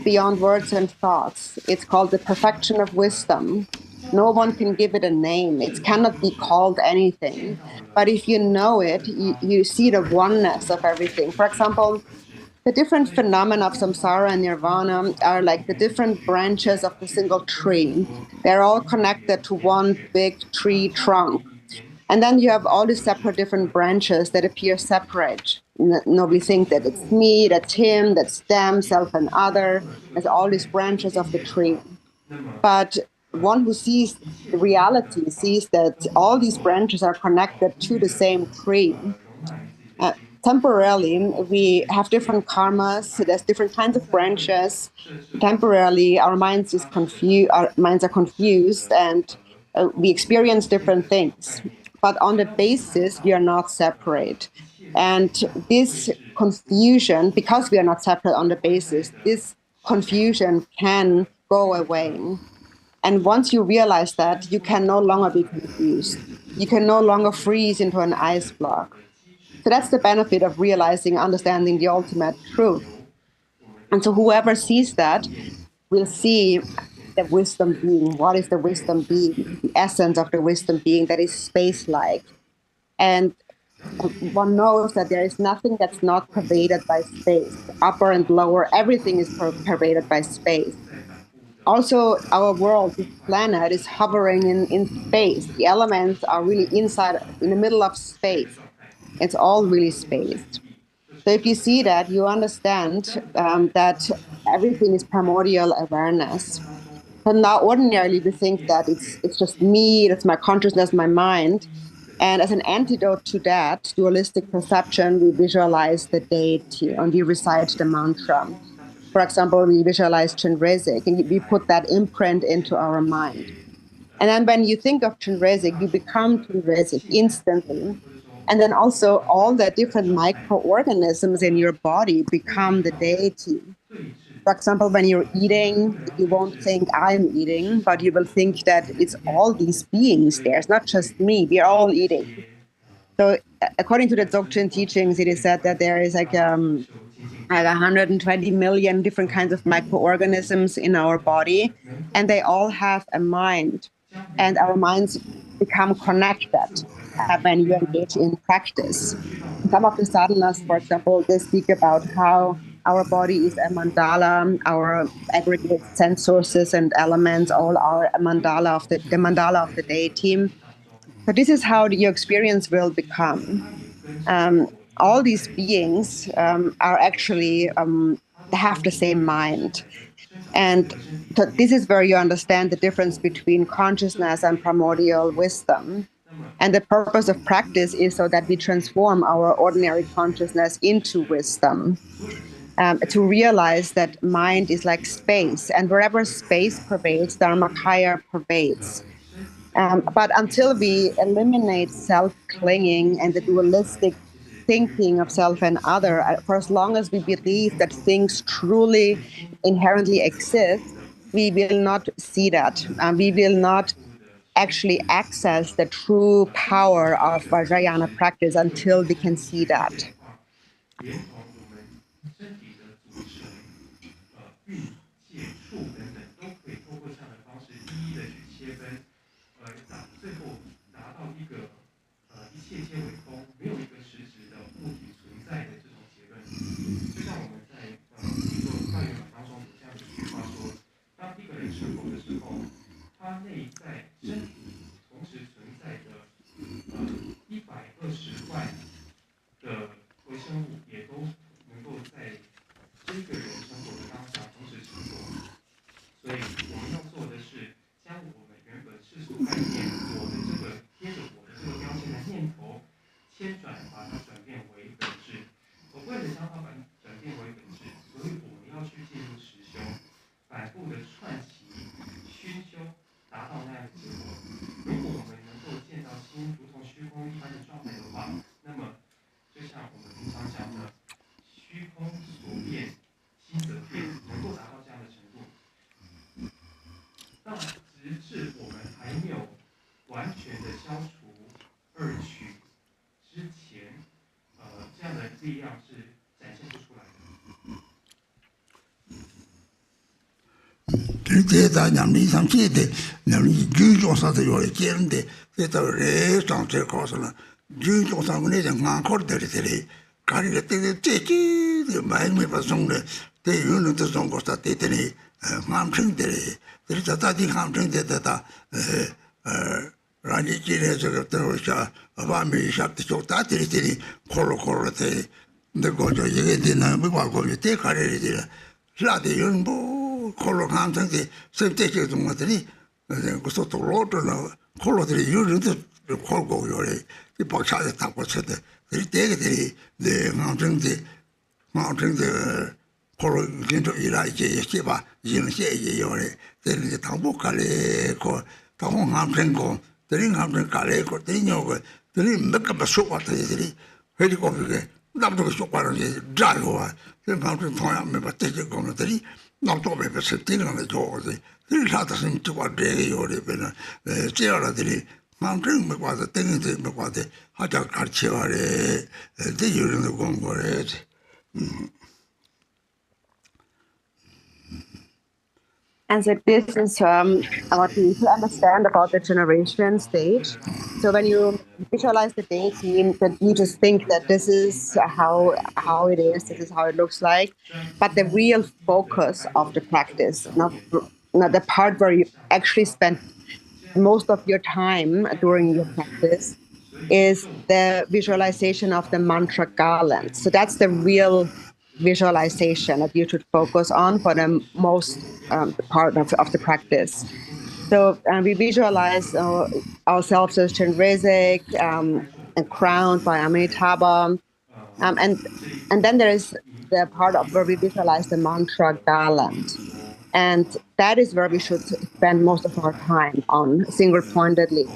beyond words and thoughts. It's called the perfection of wisdom. No one can give it a name. It cannot be called anything. But if you know it, you see the oneness of everything. For example, the different phenomena of samsara and nirvana are like the different branches of the single tree. They're all connected to one big tree trunk. And then you have all these separate different branches that appear separate. Nobody thinks that it's me, that's him, that's them, self and other. There's all these branches of the tree. But one who sees the reality sees that all these branches are connected to the same tree. Temporarily, we have different karmas. So there's different kinds of branches. Temporarily, our minds are confused, and we experience different things. But on the basis, we are not separate. And this confusion, because we are not separate on the basis, this confusion can go away. And once you realize that, you can no longer be confused. You can no longer freeze into an ice block. So that's the benefit of realizing, understanding the ultimate truth. And so whoever sees that will see the wisdom being. What is the wisdom being? The essence of the wisdom being that is space-like. And one knows that there is nothing that's not pervaded by space. Upper and lower, everything is pervaded by space. Also, our world, this planet, is hovering in space. The elements are really inside, in the middle of space. It's all really spaced. So if you see that, you understand that everything is primordial awareness. And now ordinarily we think that it's just me, that's my consciousness, my mind. And as an antidote to that dualistic perception, we visualize the deity and we recite the mantra. For example, we visualize Chenrezig and we put that imprint into our mind. And then when you think of Chenrezig, you become Chenrezig instantly. And then also all the different microorganisms in your body become the deity. For example, when you're eating, you won't think I'm eating, but you will think that it's all these beings there. It's not just me. We are all eating. So according to the Dzogchen teachings, it is said that there is like 120 million different kinds of microorganisms in our body, and they all have a mind. And our minds become connected when you engage in practice. Some of the sadhanas, for example, they speak about how our body is a mandala, our aggregate sense sources and elements all are a mandala of the mandala of the deity. So this is how your experience will become. All these beings are actually have the same mind. And so this is where you understand the difference between consciousness and primordial wisdom. And the purpose of practice is so that we transform our ordinary consciousness into wisdom, to realize that mind is like space, and wherever space pervades, dharmakaya pervades. But until we eliminate self-clinging and the dualistic thinking of self and other, for as long as we believe that things truly inherently exist, we will not see that. We will not actually access the true power of Vajrayana practice until we can see that. 대다 냠리 상체데 냠리 주조사도 요래 제는데 대다 레 상체 거서는 주조사군에 장만 거들들이 가리를 때 제지 많이 봤었는데 대유는 좀 거다 때더니 마음생들이 그래서 다디 감정되다 라니지에서 들어오자 아바미 샵도 좋다 들이들이 콜로콜로데 근데 거저 얘기 되나 뭐 과거에 때 가리를 라데 연보 콜로 감정데 선택적 동화들이 그래서 또 로드나 콜로들이 유르도 콜고 요래 이 박차에 딱 붙였대 이 때들이 내 감정데 콜로 괜히 일하지 예봐 인세에 요래 되는 당복갈에 그 당홍 감정고 드린 감정 갈에 그 드린요고 드린 몇가 속왔더니 회리고 그게 남도 속과는 이제 자요와 그 감정 통하면 몇 대지 거들이 나도 왜 세팅을 줘야지. 그래서 좀 좋아해 요래는 제어라들이 마음을 못 봐도 땡인데 못 봐도 하자 가르쳐야래. 대유는 공부를 And so this is what we need to understand about the generation stage. So when you visualize the deity, that you just think that this is how it is, this is how it looks like. But the real focus of the practice, not the part where you actually spend most of your time during your practice, is the visualization of the mantra garland. So that's the real visualization that you should focus on for the most part of the practice. So we visualize ourselves as Chandresic and crowned by Amitabha. And then there is the part of where we visualize the mantra garland. And that is where we should spend most of our time on, single-pointedly.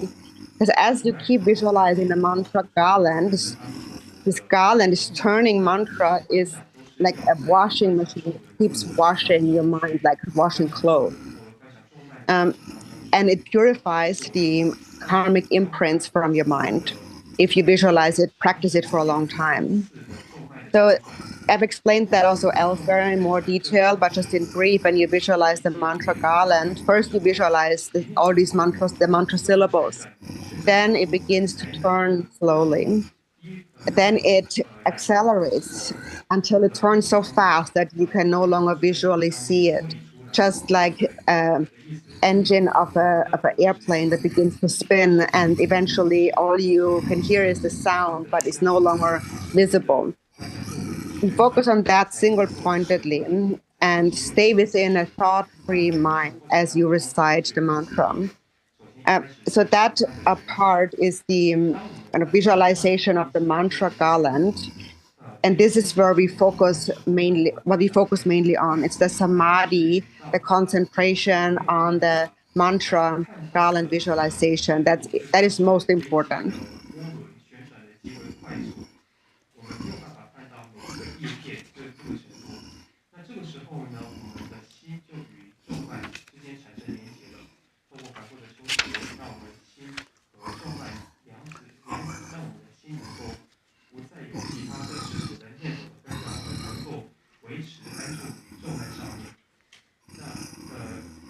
Because as you keep visualizing the mantra garland, this garland, this turning mantra is like a washing machine. It keeps washing your mind like washing clothes. And it purifies the karmic imprints from your mind if you visualize it, practice it for a long time. So I've explained that also elsewhere in more detail, but just in brief, when you visualize the mantra garland, first you visualize all these mantras, the mantra syllables. Then it begins to turn slowly. Then it accelerates until it turns so fast that you can no longer visually see it. Just like an engine of an airplane that begins to spin, and eventually all you can hear is the sound, but it's no longer visible. You focus on that single-pointedly and stay within a thought-free mind as you recite the mantra. So that part is the visualization of the mantra garland. And this is where we focus mainly, what we focus mainly on. It's the samadhi, the concentration on the mantra garland visualization. That is most important. 呢，我们的心就与动脉之间产生连结了。通过反复的修学，让我们心和动脉让我们的心能够不再有其他的世俗的念头的纷扰，而能够维持安住于动脉上面。那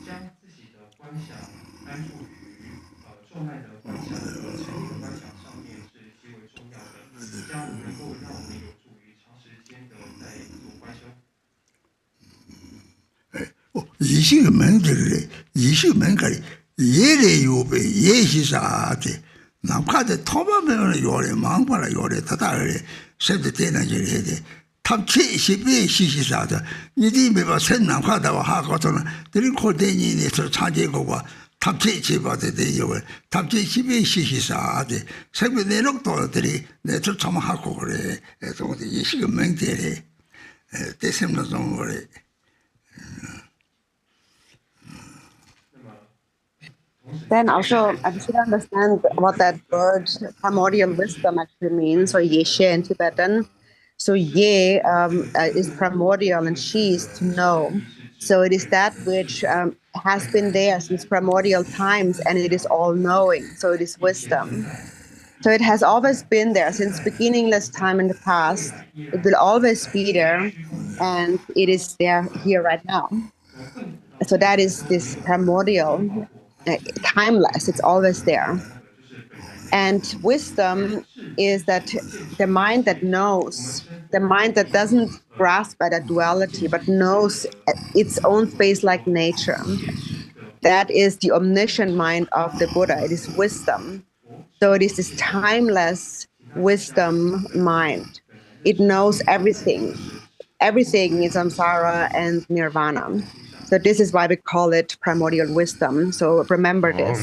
将自己的观想安住于动脉的观想和沉淀的观想上面是极为重要的，将能够让我们有助于长时间的在自我观修。이식의 맹들이 이식 맹가리 예래 요배 예시사데 남카데 토마면은 요래 망발라 요래 다다래 셉데 되는 일이 해대 탑치 시비 시시사다 니디 메바 셋 남카다와 하고서는 들이 콜데니에서 차제고가 탑치 집어대 되요 탑치 시비 시시사데 셉데 내놓도들이 내서 참 하고 그래 그래서 이식의 맹들이 대sem도 좀 그래 Then also, I should understand what that word primordial wisdom actually means, or yeshe in Tibetan. So ye is primordial and she is to know. So it is that which has been there since primordial times, and it is all-knowing. So it is wisdom. So it has always been there since beginningless time in the past. It will always be there, and it is there here right now. So that is this primordial, timeless, it's always there. And wisdom is that the mind that knows, the mind that doesn't grasp at a duality, but knows its own space-like nature. That is the omniscient mind of the Buddha. It is wisdom. So it is this timeless wisdom mind. It knows everything. Everything is samsara and nirvana. So this is why we call it primordial wisdom. So remember this.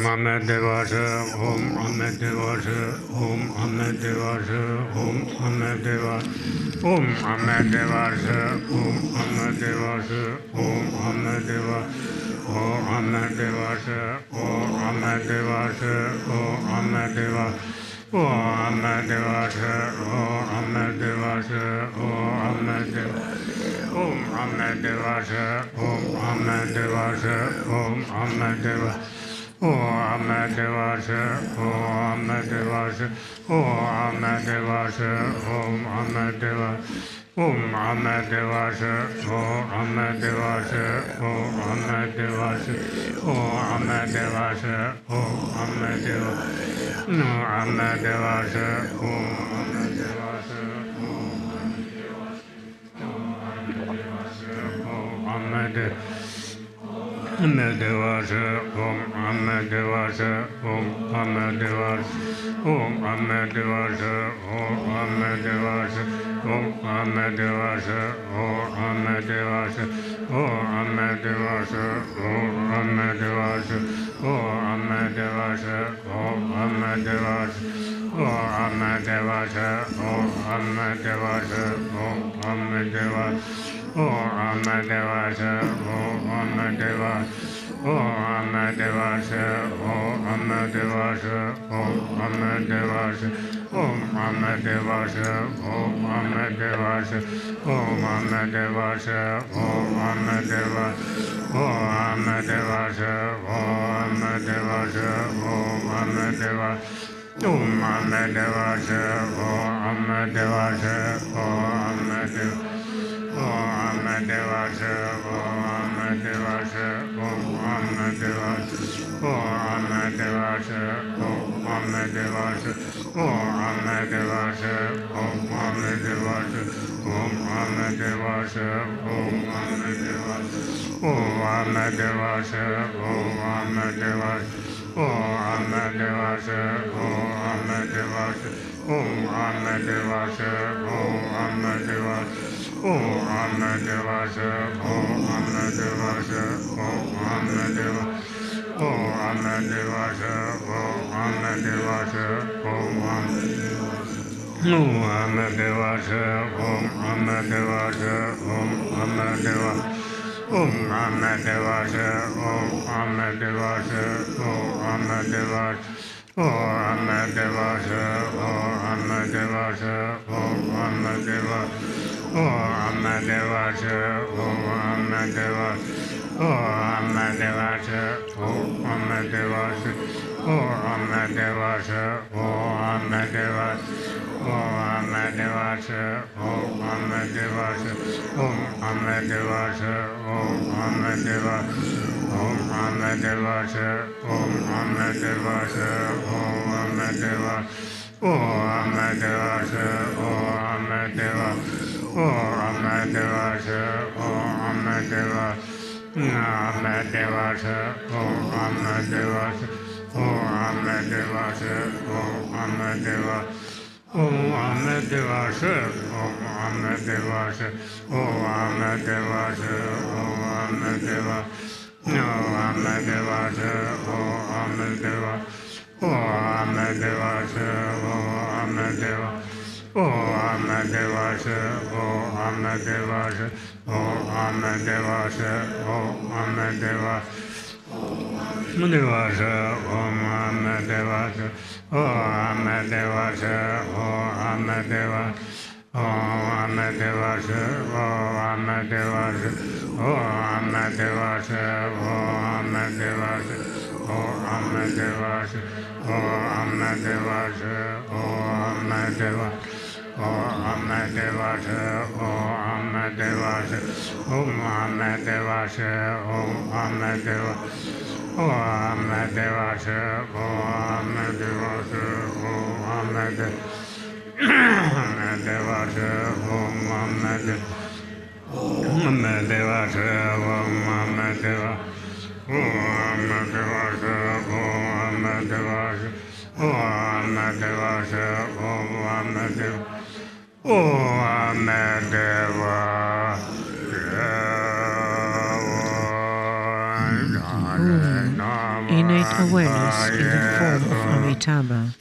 Innate awareness in the form of Amitabha.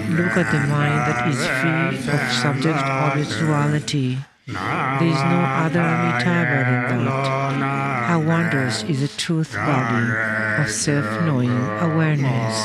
Look at the mind that is free of subject-object duality. There is no other Amitabha than that. How wondrous is the truth body of self-knowing awareness.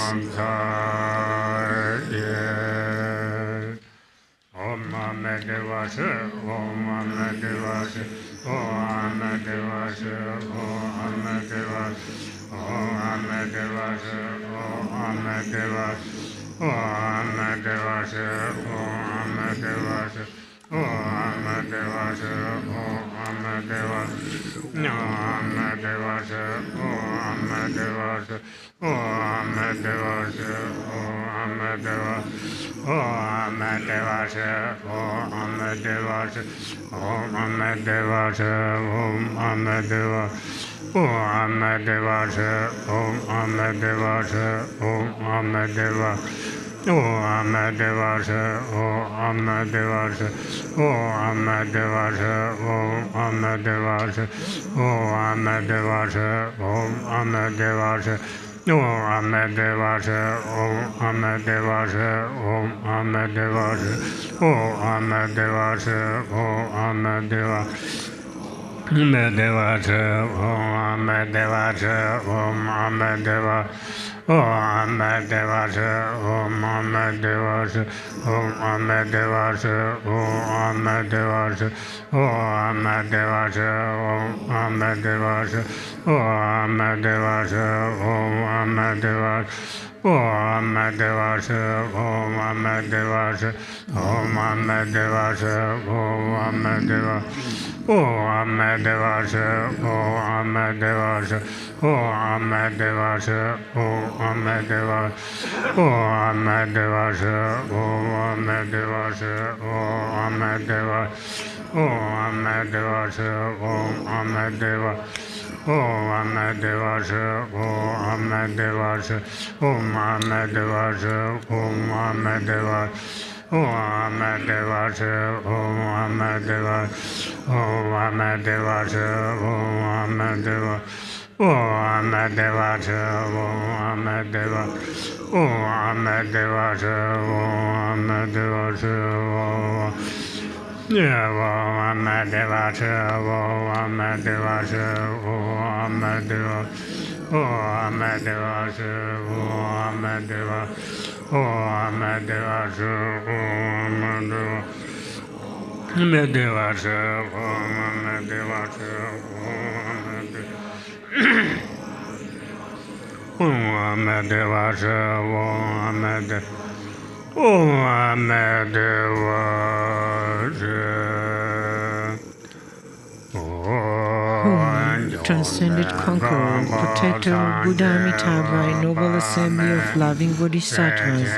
Transcended conqueror, protector of Buddha Amitabha, a noble assembly of loving bodhisattvas,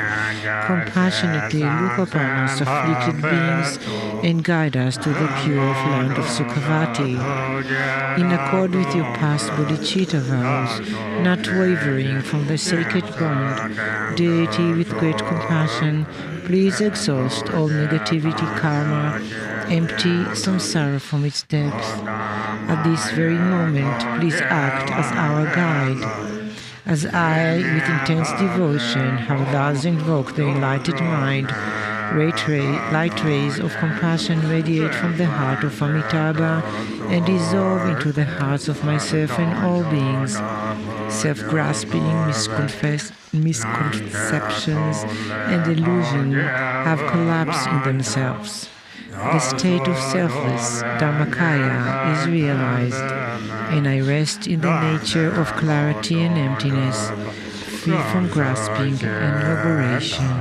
compassionately look upon us afflicted beings and guide us to the pure land of Sukhavati. In accord with your past bodhichitta vows, not wavering from the sacred bond, deity with great compassion, please exhaust all negativity karma, empty samsara from its depths. At this very moment, please act as our guide. As I, with intense devotion, have thus invoked the enlightened mind, light rays of compassion radiate from the heart of Amitabha and dissolve into the hearts of myself and all beings. Self-grasping, misconceptions, and delusion have collapsed in themselves. The state of selfless dharmakaya is realized, and I rest in the nature of clarity and emptiness, free from grasping and liberation.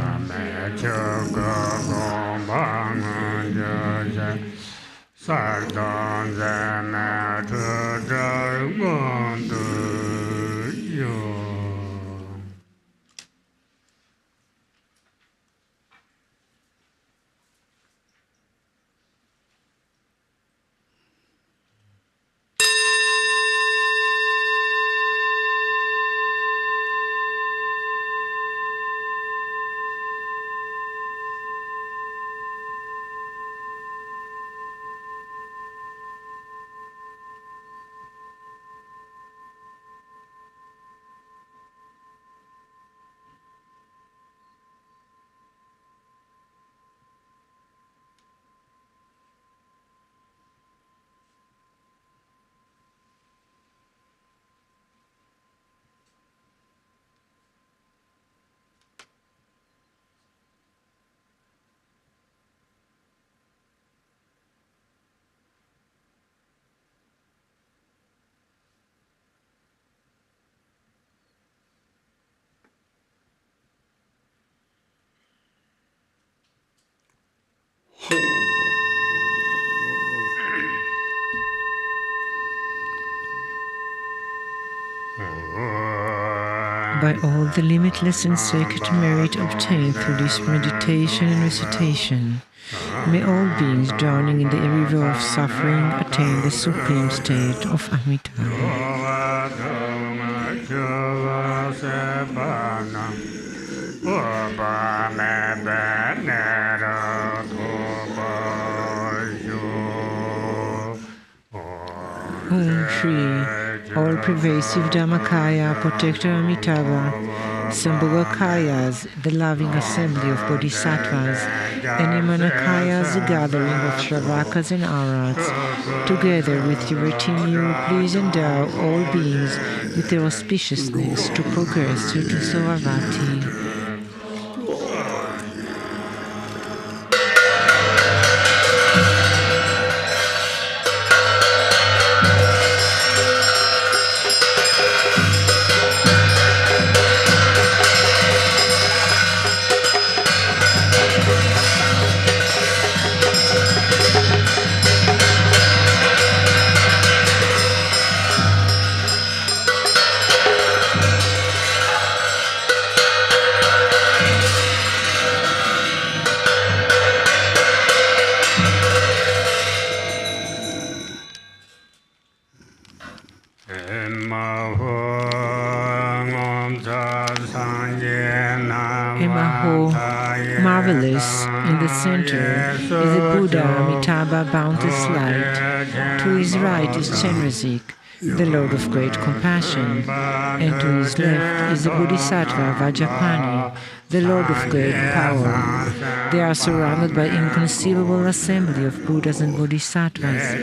By all the limitless and sacred merit obtained through this meditation and recitation, may all beings drowning in the river of suffering attain the supreme state of Amitabha. Om Shri, all-pervasive Dharmakaya, protector Amitabha, Symbolism, the loving assembly of bodhisattvas, and Imanakayas, the gathering of Shravakas and Arhats, together with your retinue, please endow all beings with their auspiciousness to progress through to Sukhavati. Marvelous, in the center is the Buddha Amitabha boundless light. To his right is Chenrezig, the Lord of great compassion, and to his left is the Bodhisattva Vajrapani, the Lord of great power. They are surrounded by inconceivable assembly of Buddhas and Bodhisattvas.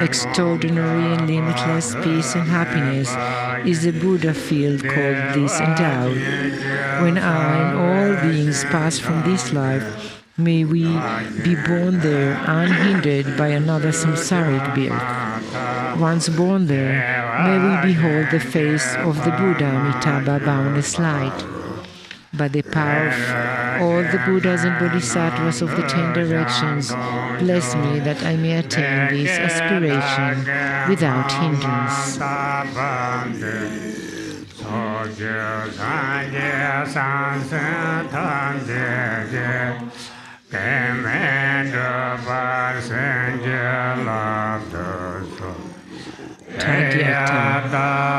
Extraordinary and limitless peace and happiness is the Buddha field called Bliss endowed. When I and all beings pass from this life, May we be born there unhindered by another samsaric birth. Once born there, may we behold the face of the Buddha Amitabha boundless light. By the power of all the Buddhas and Bodhisattvas of the 10 directions, bless me that I may attain this aspiration without hindrance. Tadyata